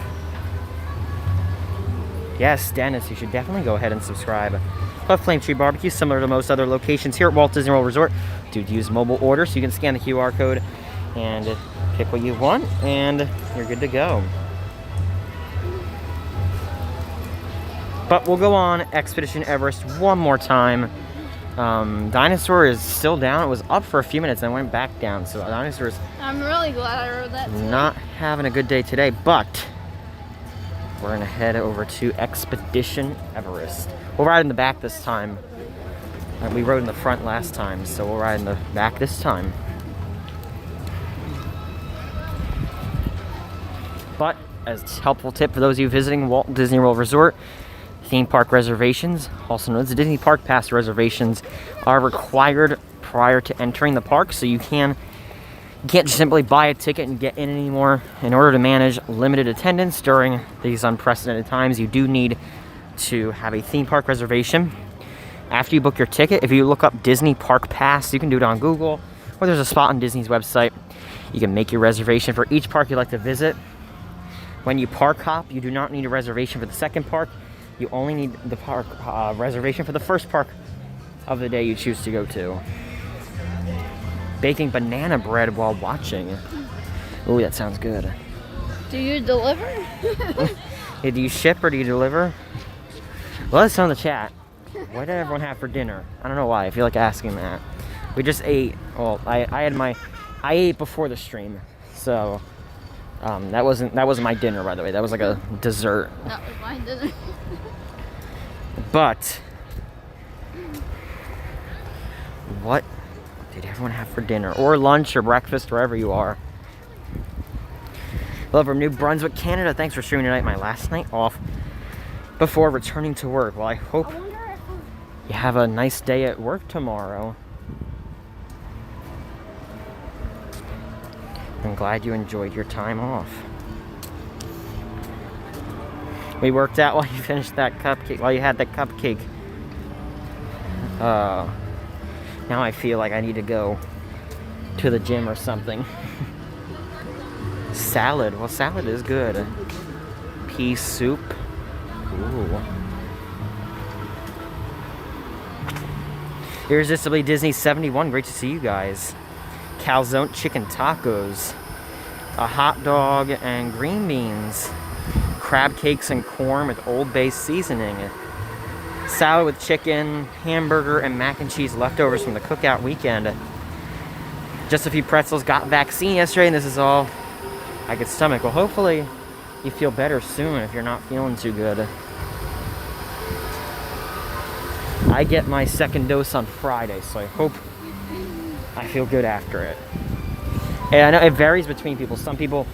Yes, Dennis, you should definitely go ahead and subscribe. Love Flame Tree Barbecue, similar to most other locations here at Walt Disney World Resort. Do use mobile order, so you can scan the QR code and pick what you want, and you're good to go. But we'll go on Expedition Everest one more time. Dinosaur is still down. It was up for a few minutes and went back down. So Dinosaur's I'm really glad I rode that today. not having a good day today, but we're gonna head over to Expedition Everest. We'll ride in the back this time. We rode in the front last time, so we'll ride in the back this time. But as a helpful tip for those of you visiting Walt Disney World Resort, theme park reservations, also known as the Disney Park Pass reservations, are required prior to entering the park, so you can't just simply buy a ticket and get in anymore. In order to manage limited attendance during these unprecedented times, you do need to have a theme park reservation. After you book your ticket, if you look up Disney Park Pass, you can do it on Google, or there's a spot on Disney's website. You can make your reservation for each park you'd like to visit. When you park hop, you do not need a reservation for the second park. You only need the park reservation for the first park of the day you choose to go to. Baking banana bread while watching. Ooh, that sounds good. Do you deliver? Hey, do you ship or do you deliver? Let us know in the chat. What did everyone have for dinner? I don't know why. I feel like asking that. We just ate. Well, I ate before the stream, so that wasn't my dinner, by the way. That was like a dessert. That was my dinner. But what did everyone have for dinner, or lunch, or breakfast, wherever you are? Love from New Brunswick, Canada. Thanks for streaming tonight. My last night off before returning to work. Well, I hope you have a nice day at work tomorrow. I'm glad you enjoyed your time off. We worked out while you finished that cupcake, while you had that cupcake. Now I feel like I need to go to the gym or something. Salad. Well, salad is good. Pea soup. Ooh. Irresistibly Disney 71. Great to see you guys. Calzone chicken tacos. A hot dog and green beans. Crab cakes and corn with Old Bay seasoning. Salad with chicken, hamburger, and mac and cheese leftovers from the cookout weekend. Just a few pretzels. Got vaccine yesterday, and this is all I could stomach. Well, hopefully you feel better soon if you're not feeling too good. I get my second dose on Friday, so I hope I feel good after it. And I know it varies between people. Some people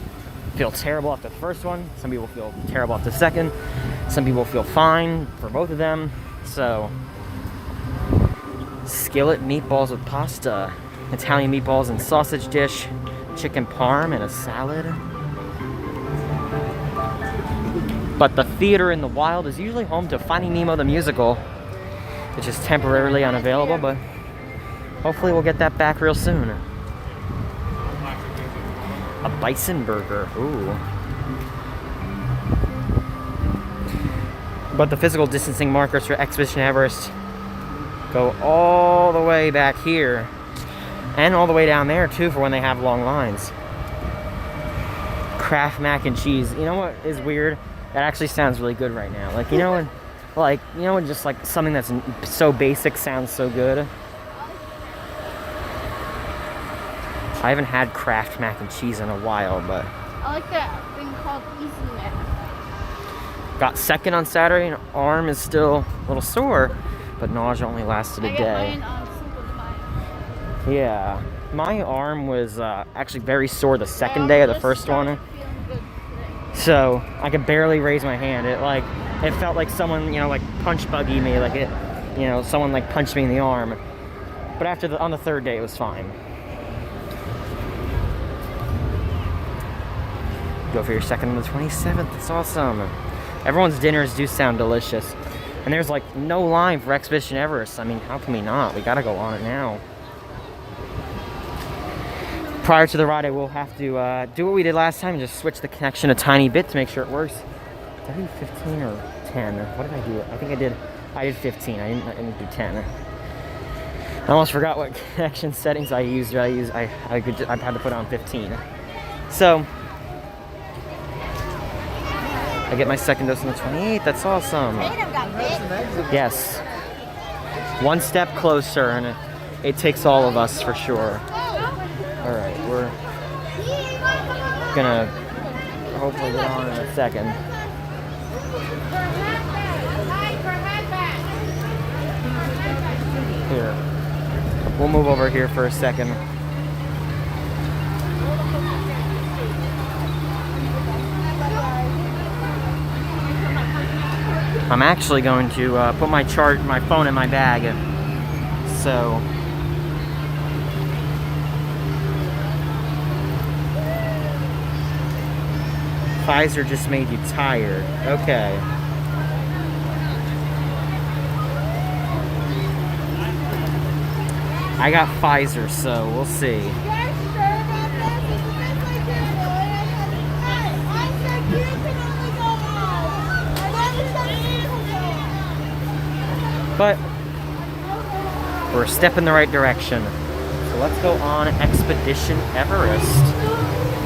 feel terrible after the first one. Some people feel terrible after the second. Some people feel fine for both of them. So, skillet meatballs with pasta, Italian meatballs and sausage dish, chicken parm, and a salad. But the theater in the wild is usually home to Finding Nemo the musical, which is temporarily unavailable, but hopefully we'll get that back real soon. A bison burger, ooh. But the physical distancing markers for Expedition Everest go all the way back here and all the way down there too for when they have long lines. Kraft mac and cheese. You know what is weird? That actually sounds really good right now. Like, you know when just like something that's so basic sounds so good. I haven't had Kraft mac and cheese in a while, but I like that thing called Easy Mac. got second on Saturday, and arm is still a little sore, but nausea only lasted a day. Mine on Cinco de Mayo. Yeah, my arm was actually very sore the second day of the first one, so I could barely raise my hand. It felt like someone, like punch buggy me, like it, someone like punched me in the arm. But on the third day, it was fine. Go for your second on the 27th. That's awesome. Everyone's dinners do sound delicious. And there's like no line for Expedition Everest. I mean, how can we not? We gotta go on it now. Prior to the ride, I will have to do what we did last time and just switch the connection a tiny bit to make sure it works. Did I do 15 or 10? What did I do? I think I did 15. I didn't do 10. I almost forgot what connection settings I used. I had to put on 15. So, I get my second dose on the 28th. That's awesome. Yes. One step closer, and it takes all of us for sure. All right, we're gonna hopefully get on in a second. Here. We'll move over here for a second. I'm actually going to put my phone in my bag. So Pfizer just made you tired. Okay. I got Pfizer, so we'll see. But we're a step in the right direction. So let's go on Expedition Everest.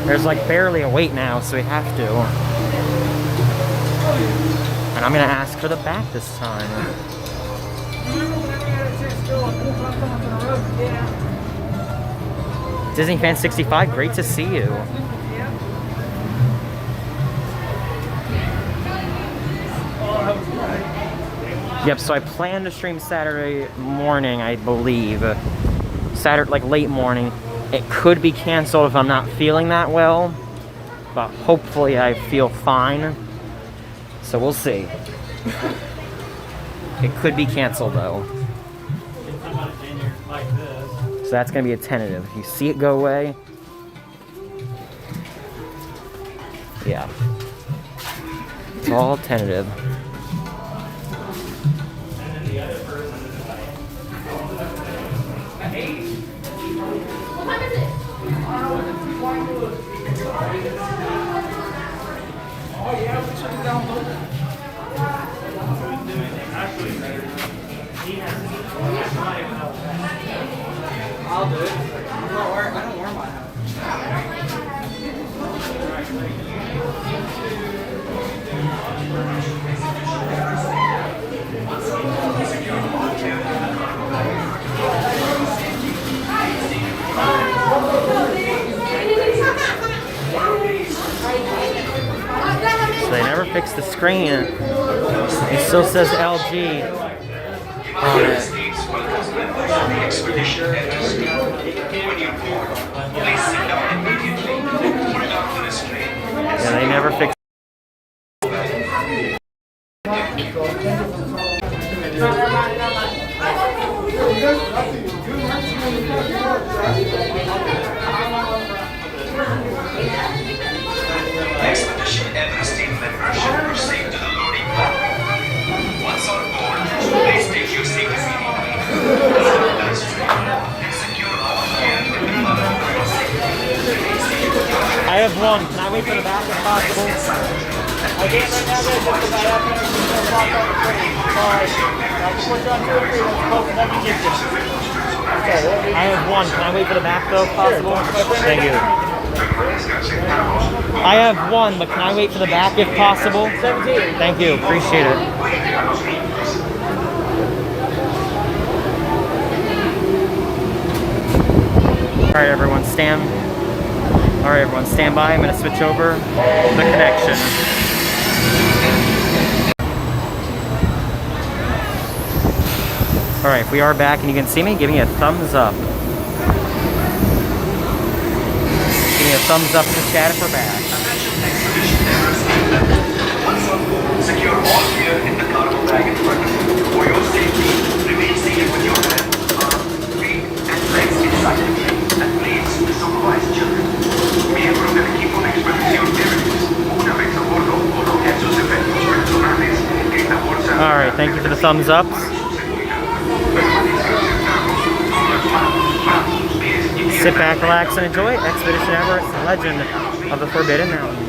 There's like barely a wait now, so we have to. And I'm gonna ask for the back this time. Disney Fan 65, great to see you. Yep, so I plan to stream Saturday morning, I believe. Saturday, like late morning. It could be canceled if I'm not feeling that well, but hopefully I feel fine. So we'll see. It could be canceled though. So that's gonna be a tentative. If you see it go away, yeah. It's all tentative. I'll do it. I don't wear mine. So they never fixed the screen. It still says LG on it. Expedition Everest. When you board, please sit down immediately. Hold on to the screen. Yeah, they never fixed. Expedition Everest team members should proceed to the loading platform. Once on board, please take your seat immediately. And secure all gear in the bottom of your seat. I have one. Can I wait for the back if possible? I can't right now, guys. Just about half an hour to walk on the train. Sorry. I can put you on 2 or 3 that's close enough to get you. Okay, I have one. Can I wait for the back though if possible? Thank you. I have one, but can I wait for the back if possible? 17. Thank you. Appreciate it. Alright everyone, stand by. I'm going to switch over the connection. Alright, we are back and you can see me. Give me a thumbs up. Give me a thumbs up in the chat if we're back. Secure all gear in the cargo bag in front of you. For your safety, remain seated with your hands, arms, feet, and legs inside the plane. And please supervise children. Miembros del equipo de expedición Everest. Una vez a bordo, coloquen sus efectos personales en la bolsa. Alright, thank you for the thumbs ups. Sit back, relax, and enjoy Expedition Everest, Legend of the Forbidden Mountain.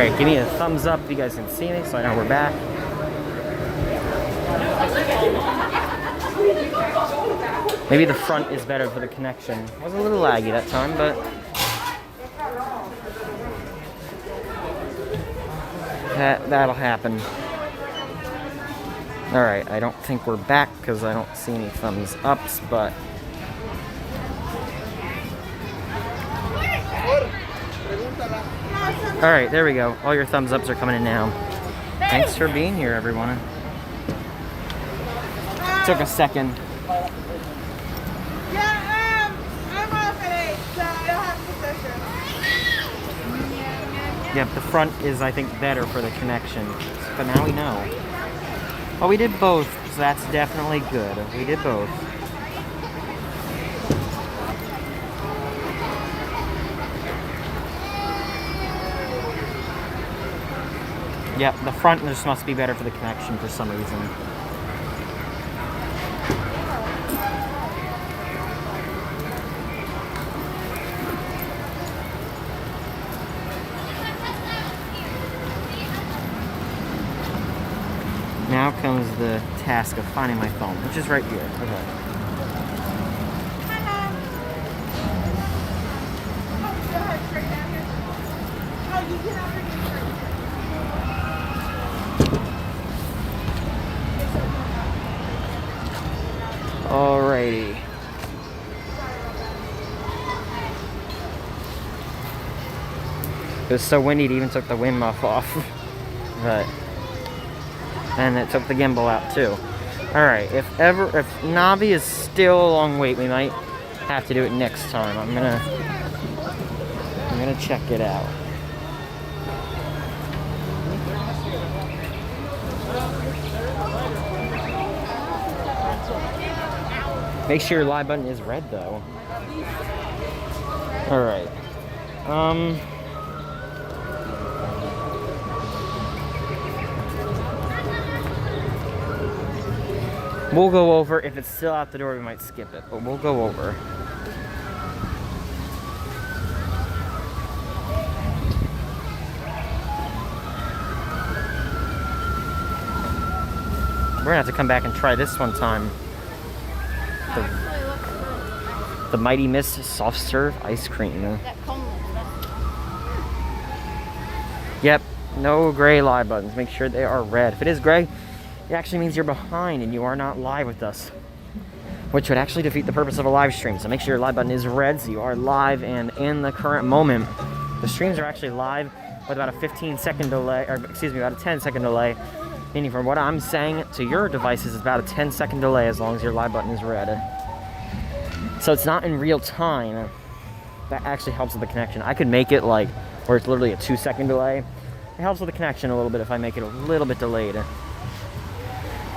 Alright, give me a thumbs up if you guys can see me so I know we're back. Maybe the front is better for the connection. It was a little laggy that time, but that'll happen. Alright, I don't think we're back because I don't see any thumbs ups, but alright, there we go. All your thumbs ups are coming in now. Thanks for being here, everyone. Took a second. I'm off at 8, so I don't have to Yep, the front is, I think, better for the connection. But now we know. Oh, we did both, so that's definitely good. We did both. Yep, the front just must be better for the connection for some reason. Now comes the task of finding my phone, which is right here. Okay. Alrighty. It was so windy it even took the wind muff off. But and it took the gimbal out too. Alright, if Navi is still a long wait, we might have to do it next time. I'm gonna check it out. Make sure your live button is red though. Alright. We'll go over. If it's still out the door, we might skip it, but we'll go over. We're gonna have to come back and try this one time. The Mighty Mist soft serve ice cream. Yep, no gray live buttons. Make sure they are red. If it is gray, it actually means you're behind and you are not live with us, which would actually defeat the purpose of a live stream. So make sure your live button is red so you are live and in the current moment. The streams are actually live with about a 15-second delay, or excuse me, about a 10-second delay, meaning from what I'm saying to your devices is about a 10-second delay as long as your live button is red. So it's not in real time. That actually helps with the connection. I could make it like where it's literally a 2-second delay. It helps with the connection a little bit if I make it a little bit delayed.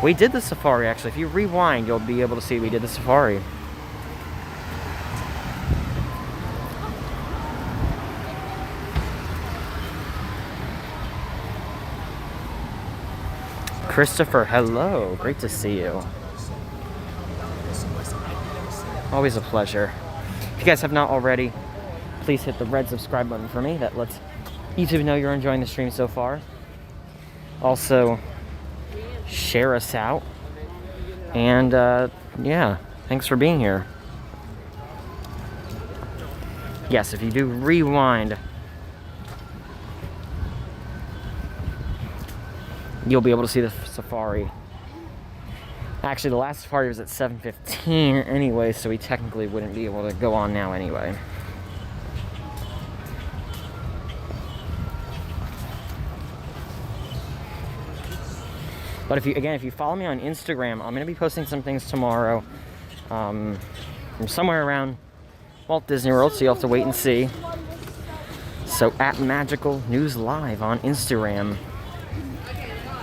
We did the safari, actually. If you rewind, you'll be able to see we did the safari. Christopher, hello. Great to see you. Always a pleasure. If you guys have not already, please hit the red subscribe button for me. That lets YouTube know you're enjoying the stream so far. Also, share us out, and yeah, thanks for being here. Yes, if you do rewind, you'll be able to see the safari. Actually, the last safari was at 7:15 anyway, so we technically wouldn't be able to go on now anyway. But if you follow me on Instagram, I'm going to be posting some things tomorrow from somewhere around Walt Disney World, so you'll have to wait and see. So at Magical News Live on Instagram.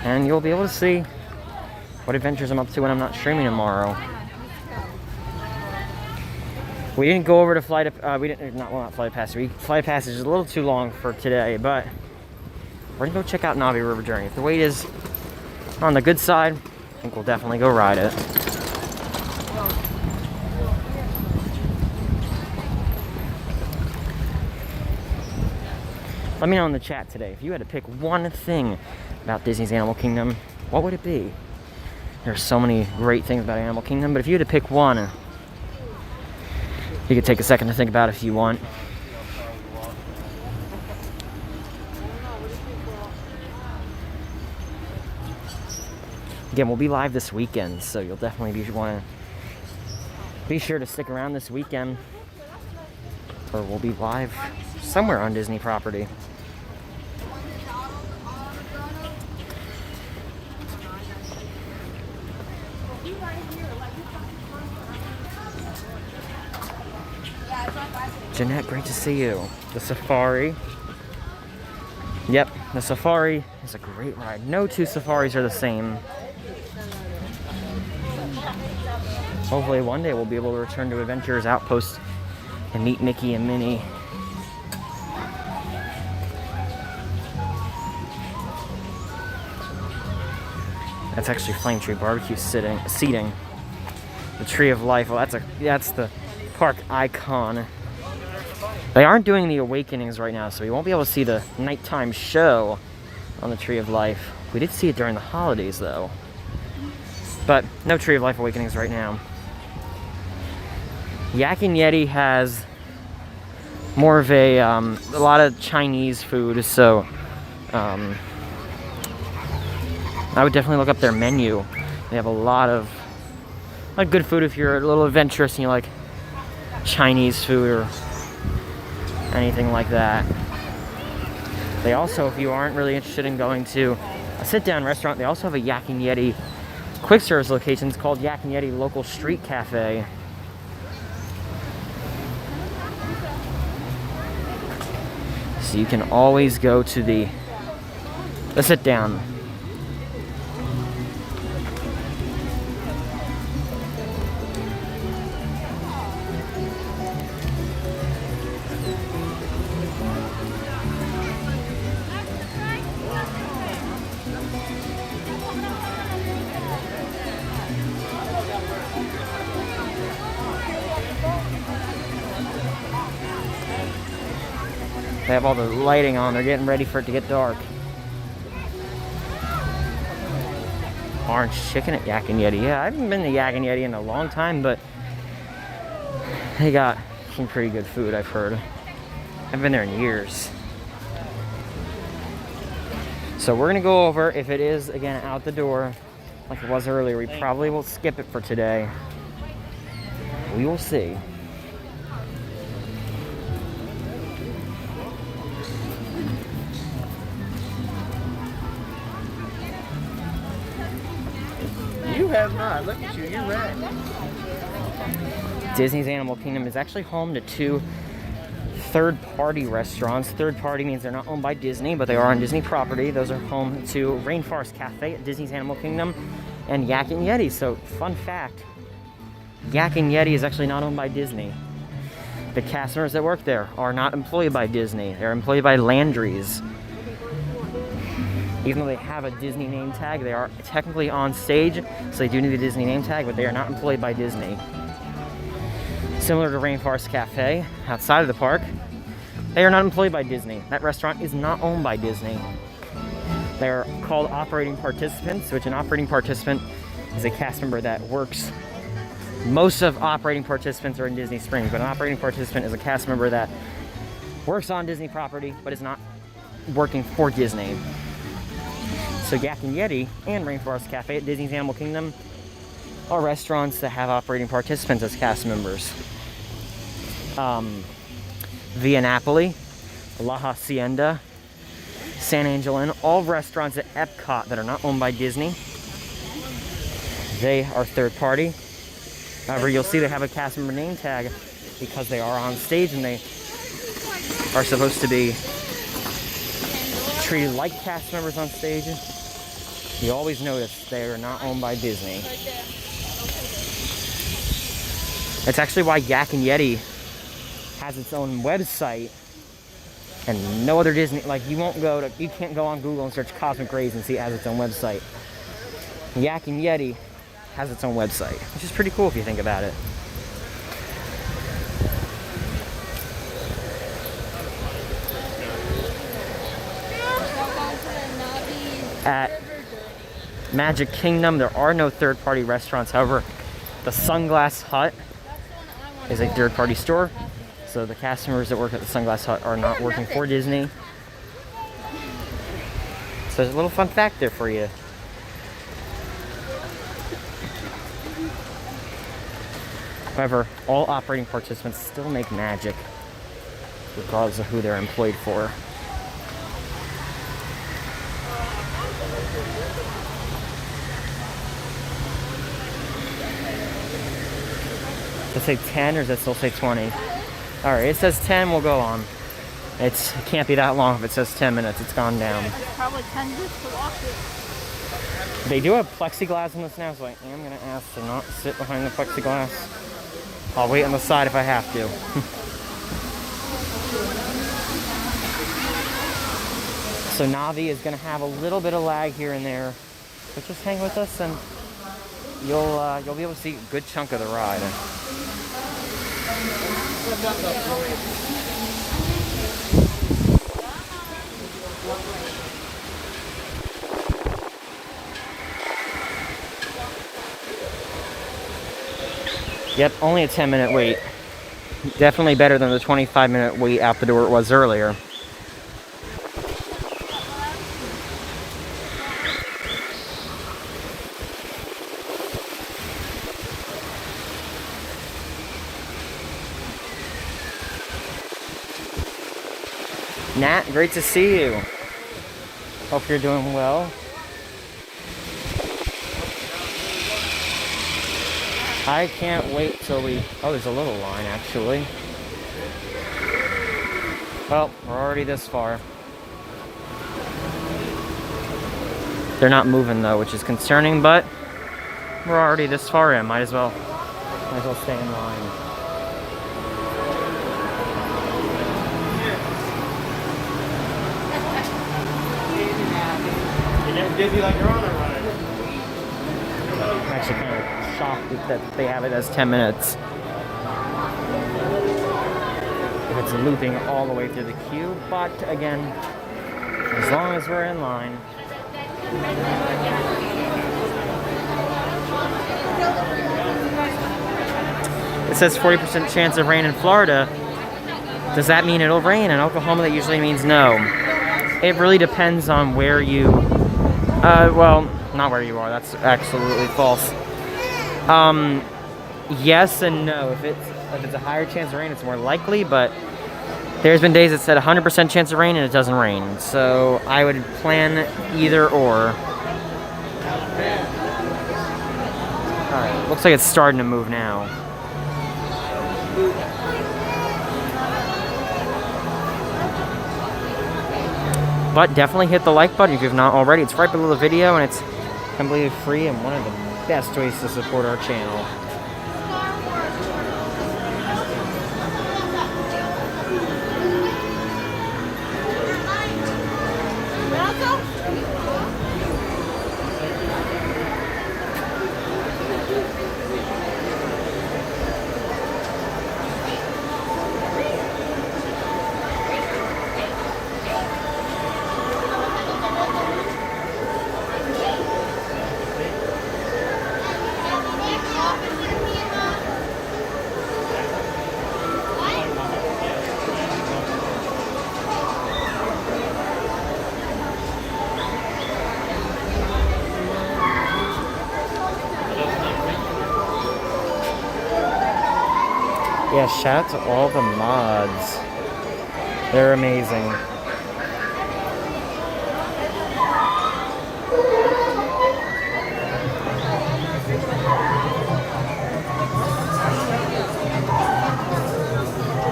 And you'll be able to see what adventures I'm up to when I'm not streaming tomorrow. We didn't go over to Flight Passage is a little too long for today, but we're going to go check out Navi River Journey. If the wait is on the good side, I think we'll definitely go ride it. Let me know in the chat today, if you had to pick one thing about Disney's Animal Kingdom, what would it be? There's so many great things about Animal Kingdom, but if you had to pick one, you could take a second to think about it if you want. Again, we'll be live this weekend, so you'll definitely be sure to stick around this weekend, or we'll be live somewhere on Disney property. Jeanette, great to see you. The Safari. Yep, the Safari is a great ride. No two safaris are the same. Hopefully one day we'll be able to return to Adventurers Outpost and meet Mickey and Minnie. That's actually Flame Tree Barbecue seating. The Tree of Life. Well, that's the park icon. They aren't doing the Awakenings right now, so we won't be able to see the nighttime show on the Tree of Life. We did see it during the holidays, though. But no Tree of Life Awakenings right now. Yak and Yeti has more of a lot of Chinese food, so I would definitely look up their menu. They have a lot of good food if you're a little adventurous and you like Chinese food or anything like that. They also, if you aren't really interested in going to a sit-down restaurant, they also have a Yak and Yeti quick service location. It's called Yak and Yeti Local Street Cafe. So you can always go to the sit-down. They have all the lighting on. They're getting ready for it to get dark. Orange chicken at Yak and Yeti. Yeah, I haven't been to Yak and Yeti in a long time, but they got some pretty good food, I've heard. I haven't been there in years. So we're gonna go over, if it is, again, out the door, like it was earlier. We probably will skip it for today. We will see. You have not. Look at you. You're right. Disney's Animal Kingdom is actually home to two third-party restaurants. Third-party means they're not owned by Disney, but they are on Disney property. Those are home to Rainforest Cafe at Disney's Animal Kingdom and Yak and Yeti. So, fun fact, Yak and Yeti is actually not owned by Disney. The cast members that work there are not employed by Disney. They're employed by Landry's. Even though they have a Disney name tag, they are technically on stage, so they do need a Disney name tag, but they are not employed by Disney. Similar to Rainforest Cafe, outside of the park, they are not employed by Disney. That restaurant is not owned by Disney. They're called operating participants, which an operating participant is a cast member that works. Most of operating participants are in Disney Springs, but an operating participant is a cast member that works on Disney property, but is not working for Disney. So Yak and Yeti and Rainforest Cafe at Disney's Animal Kingdom are restaurants that have operating participants as cast members. Via Napoli, La Hacienda, San Angel Inn, all restaurants at Epcot that are not owned by Disney. They are third party. However, you'll see they have a cast member name tag because they are on stage and they are supposed to be treated like cast members on stage. You always notice they are not owned by Disney. That's actually why Yak and Yeti has its own website and no other Disney, like you can't go on Google and search Cosmic Rays and see it has its own website. Yak and Yeti has its own website, which is pretty cool if you think about it. at Magic Kingdom. There are no third-party restaurants. However, the Sunglass Hut is a third-party store. So the cast members that work at the Sunglass Hut are not working for Disney. So there's a little fun fact there for you. However, all operating participants still make magic, regardless of who they're employed for. Does it say 10 or does it still say 20? Alright, it says 10, we'll go on. It can't be that long if it says 10 minutes, it's gone down. It's probably 10 minutes to walk it. They do have plexiglass in this now, so I am going to ask to not sit behind the plexiglass. I'll wait on the side if I have to. So Navi is going to have a little bit of lag here and there, but just hang with us and you'll be able to see a good chunk of the ride. Yep, only a 10-minute wait. Definitely better than the 25-minute wait out the door it was earlier. Nat, great to see you. Hope you're doing well. I can't wait till we... Oh, there's a little line, actually. Well, we're already this far. They're not moving, though, which is concerning, but we're already this far in. Might as well stay in line. Dizzy like you're on a ride. I'm actually kind of shocked that they have it as 10 minutes. If it's looping all the way through the queue, but again, as long as we're in line. It says 40% chance of rain in Florida. Does that mean it'll rain? In Oklahoma, that usually means no. It really depends on where you... well, not where you are. That's absolutely false. Yes and no. If it's a higher chance of rain, it's more likely, but there's been days that said 100% chance of rain and it doesn't rain. So I would plan either or. Alright, looks like it's starting to move now. But definitely hit the like button if you've not already. It's right below the video and it's completely free and one of the best ways to support our channel. Yeah, shout out to all the mods. They're amazing.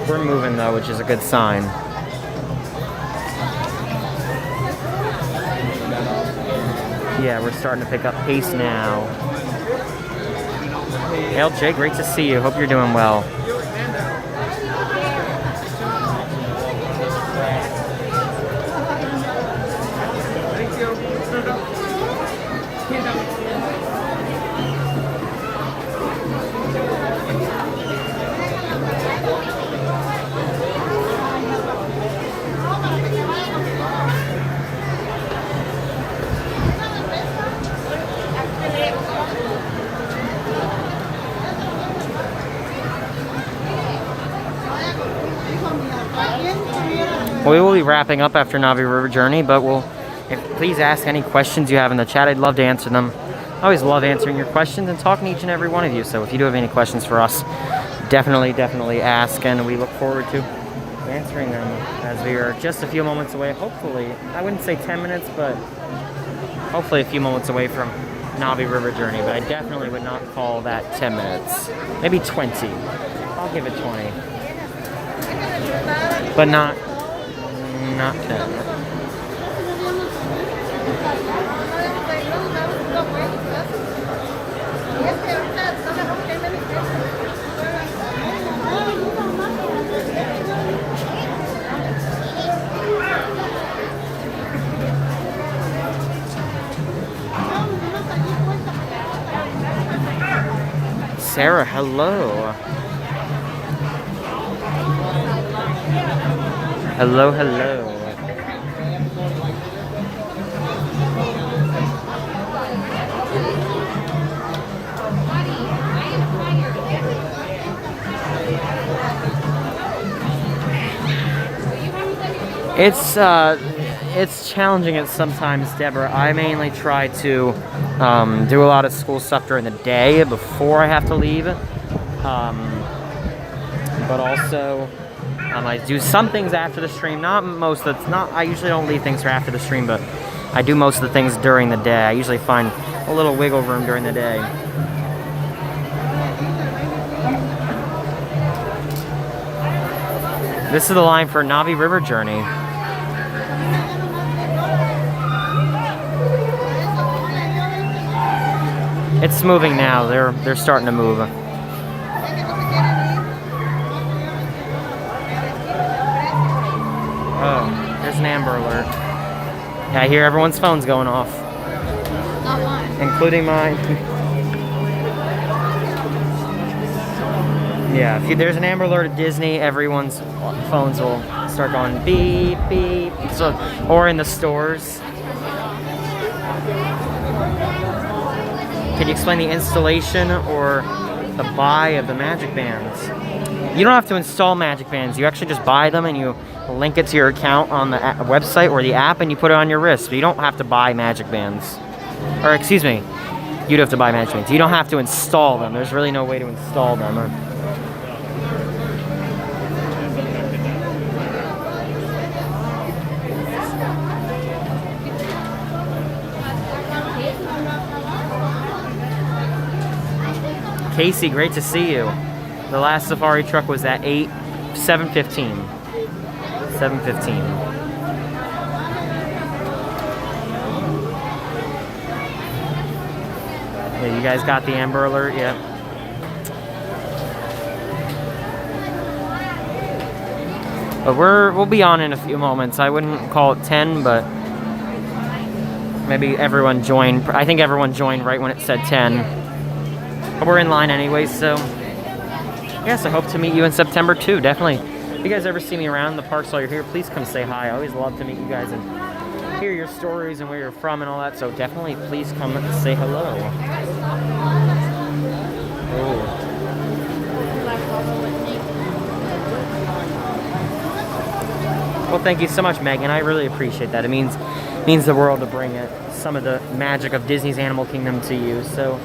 We're moving though, which is a good sign. Yeah, we're starting to pick up pace now. LJ, great to see you. Hope you're doing well. We will be wrapping up after Navi River Journey, but please ask any questions you have in the chat. I'd love to answer them. I always love answering your questions and talking to each and every one of you. So if you do have any questions for us, definitely ask, and we look forward to answering them as we are just a few moments away. Hopefully, I wouldn't say 10 minutes, but hopefully a few moments away from Navi River Journey. But I definitely would not call that 10 minutes. Maybe 20. I'll give it 20. But not 10. Sarah, hello. Hello. It's challenging at sometimes, Deborah. I mainly try to do a lot of school stuff during the day before I have to leave, but also I do some things after the stream. Not I usually don't leave things for after the stream, but I do most of the things during the day. I usually find a little wiggle room during the day. This is the line for Navi River Journey. It's moving now. They're starting to move. Oh, there's an Amber Alert. Yeah, I hear everyone's phones going off. Not mine. Including mine. Yeah, if there's an Amber Alert at Disney, everyone's phones will start going beep, beep. So, or in the stores. Can you explain the installation or the buy of the Magic Bands? You don't have to install Magic Bands. You actually just buy them and you link it to your account on the website or the app and you put it on your wrist. But you don't have to buy Magic Bands. Or excuse me, you'd have to buy Magic Bands. You don't have to install them. There's really no way to install them. Casey, great to see you. The last safari truck was at 7:15. 7:15. Yeah, you guys got the Amber Alert? Yeah. But we'll be on in a few moments. I wouldn't call it 10, but maybe everyone joined. I think everyone joined right when it said 10. But we're in line anyway, so yes, I hope to meet you in September too, definitely. If you guys ever see me around the parks while you're here, please come say hi. I always love to meet you guys and hear your stories and where you're from and all that, so definitely please come say hello. Oh. Well, thank you so much, Megan. I really appreciate that. It means the world to bring some of the magic of Disney's Animal Kingdom to you, so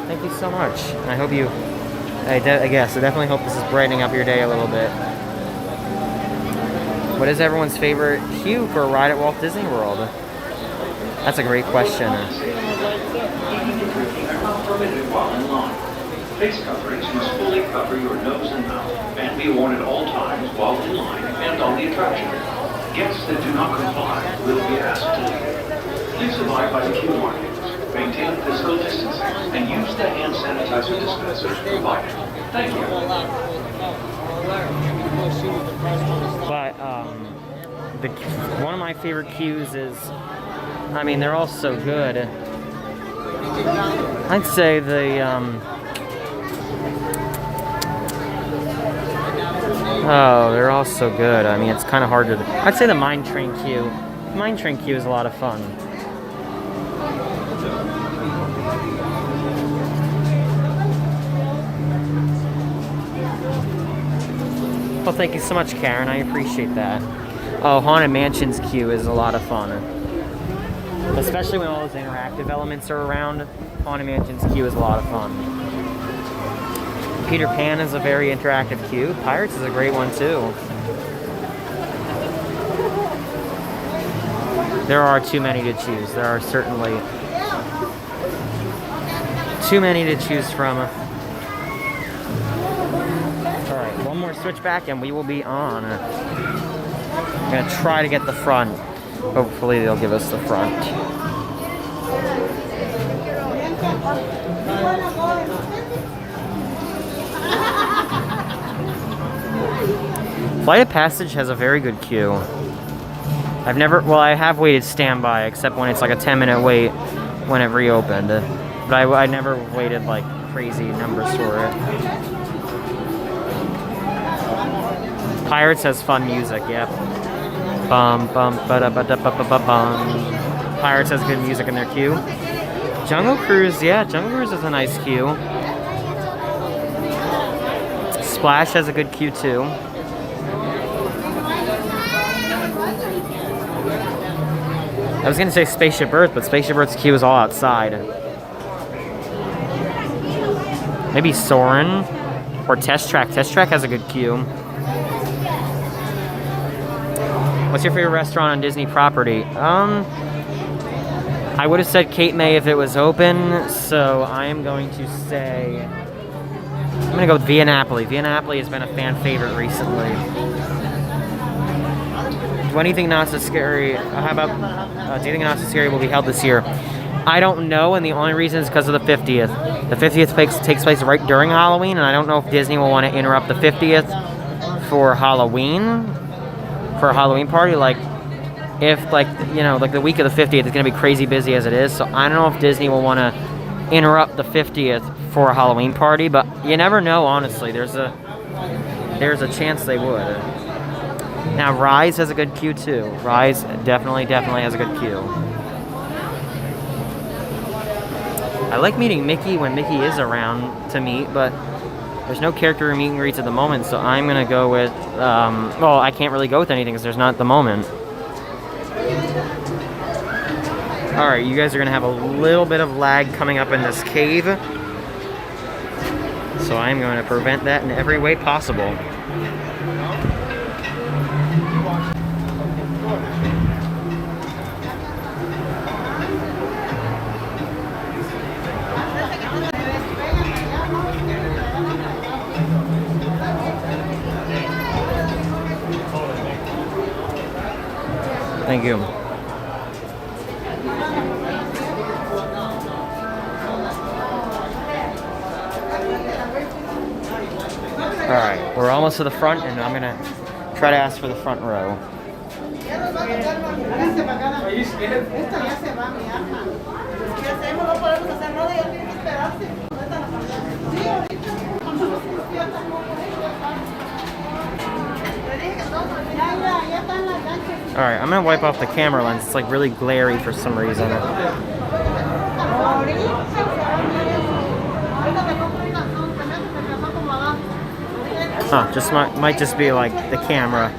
thank you so much. I hope I definitely hope this is brightening up your day a little bit. What is everyone's favorite queue for a ride at Walt Disney World? That's a great question. Face coverings must fully cover your nose and mouth and be worn at all times while in line and on the attraction. Guests that do not comply will be asked to leave. Please abide by the queue markings, maintain physical distancing, and use the hand sanitizer dispensers provided. Thank you. But one of my favorite queues is, I mean, they're all so good. I'd say they're all so good. I mean, it's kind of hard to. I'd say the Mine Train queue. Mine Train queue is a lot of fun. Well, thank you so much, Karen. I appreciate that. Oh, Haunted Mansion's queue is a lot of fun. Especially when all those interactive elements are around. Haunted Mansion's queue is a lot of fun. Peter Pan is a very interactive queue. Pirates is a great one, too. There are too many to choose. There are certainly too many to choose from. Alright, one more switchback and we will be on. I'm going to try to get the front. Hopefully they'll give us the front. Flight of Passage has a very good queue. I have waited standby, except when it's like a 10-minute wait when it reopened. But I never waited like crazy numbers for it. Pirates has fun music, yep. Bum bum ba da ba da ba ba ba bum. Pirates has good music in their queue. Jungle Cruise, yeah, Jungle Cruise is a nice queue. Splash has a good queue too. I was gonna say Spaceship Earth, but Spaceship Earth's queue is all outside. Maybe Soarin' or Test Track. Test Track has a good queue. What's your favorite restaurant on Disney property? I would have said Cape May if it was open, so I am going to say I'm gonna go with Via Napoli. Via Napoli has been a fan favorite recently. Do anything not so scary? How about do you think Not So Scary will be held this year? I don't know, and the only reason is because of the 50th. The 50th takes place right during Halloween, and I don't know if Disney will want to interrupt the 50th for Halloween, for a Halloween party. Like, if like the week of the 50th is gonna be crazy busy as it is, so I don't know if Disney will want to interrupt the 50th for a Halloween party. But you never know, honestly. There's a chance they would. Now, Rise has a good queue, too. Rise definitely has a good queue. I like meeting Mickey when Mickey is around to meet, but there's no character meet and greets at the moment, so I'm going to go with... well, I can't really go with anything because there's not at the moment. Alright, you guys are going to have a little bit of lag coming up in this cave. So I'm going to prevent that in every way possible. Thank you. Alright, we're almost to the front, and I'm gonna try to ask for the front row. Are you scared? Alright, I'm gonna wipe off the camera lens. It's like really glary for some reason. Huh, just might just be like the camera.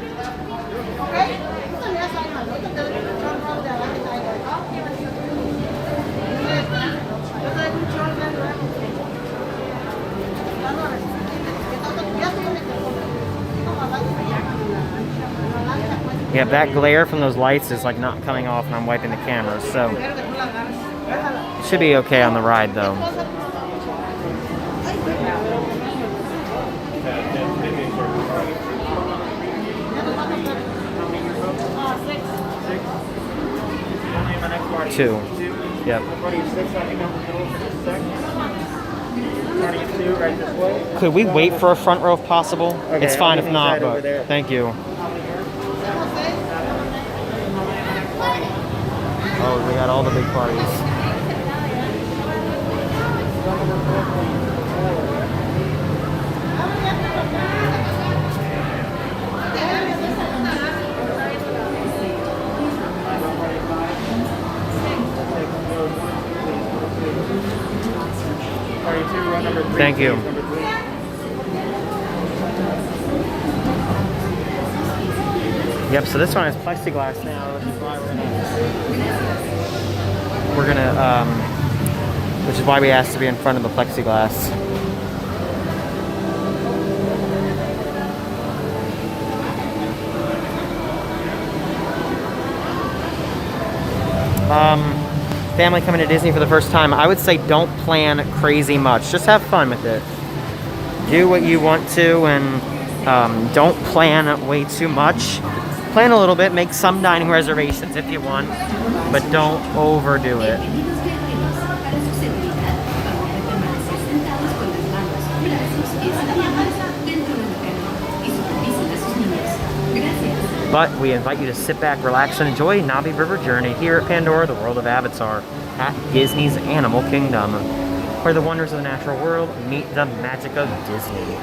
Yeah, that glare from those lights is like not coming off when I'm wiping the camera, so it should be okay on the ride though. Two. Yep. Could we wait for a front row if possible? Okay, it's fine if everything's not, right over but there. thank you. Oh, we got all the big parties. Thank you. Yep, so this one has plexiglass now, which is why we're gonna which is why we asked to be in front of the plexiglass. Family coming to Disney for the first time, I would say don't plan crazy much. Just have fun with it. Do what you want to, and don't plan way too much. Plan a little bit, make some dining reservations if you want, but don't overdo it. But we invite you to sit back, relax, and enjoy Navi River Journey here at Pandora, the world of Avatar, at Disney's Animal Kingdom, where the wonders of the natural world meet the magic of Disney.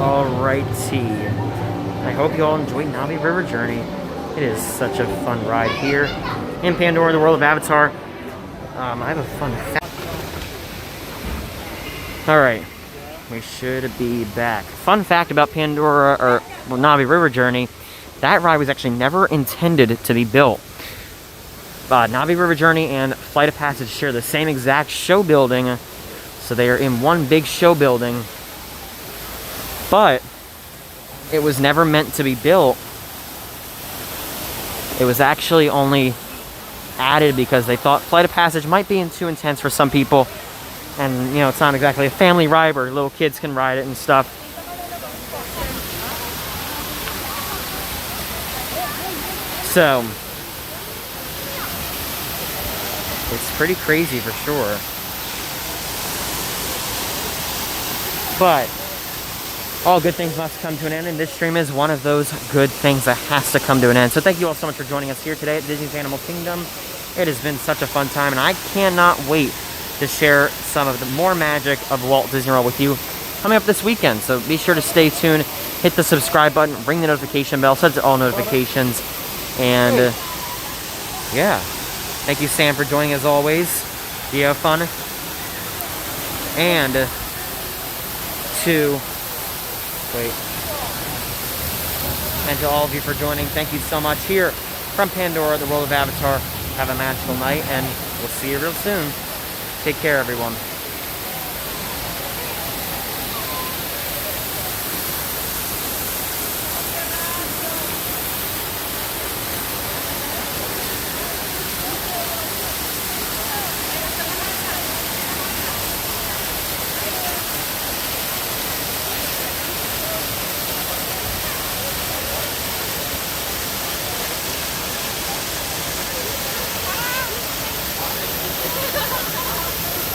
Alrighty. I hope you all enjoyed Navi River Journey. It is such a fun ride here in Pandora, the world of Avatar. I have a fun fact. Alright, we should be back. Fun fact about Pandora, or Navi River Journey, that ride was actually never intended to be built. Navi River Journey and Flight of Passage share the same exact show building, so they are in one big show building. But it was never meant to be built. It was actually only added because they thought Flight of Passage might be too intense for some people. And, you know, it's not exactly a family ride where little kids can ride it and stuff. So, it's pretty crazy for sure. But all good things must come to an end, and this stream is one of those good things that has to come to an end. So thank you all so much for joining us here today at Disney's Animal Kingdom. It has been such a fun time, and I cannot wait to share some of the more magic of Walt Disney World with you coming up this weekend. So be sure to stay tuned, hit the subscribe button, ring the notification bell, set to all notifications, and yeah. Thank you, Sam, for joining as always. You have fun. And to all of you for joining, thank you so much here from Pandora, the world of Avatar. Have a magical night, and we'll see you real soon. Take care, everyone.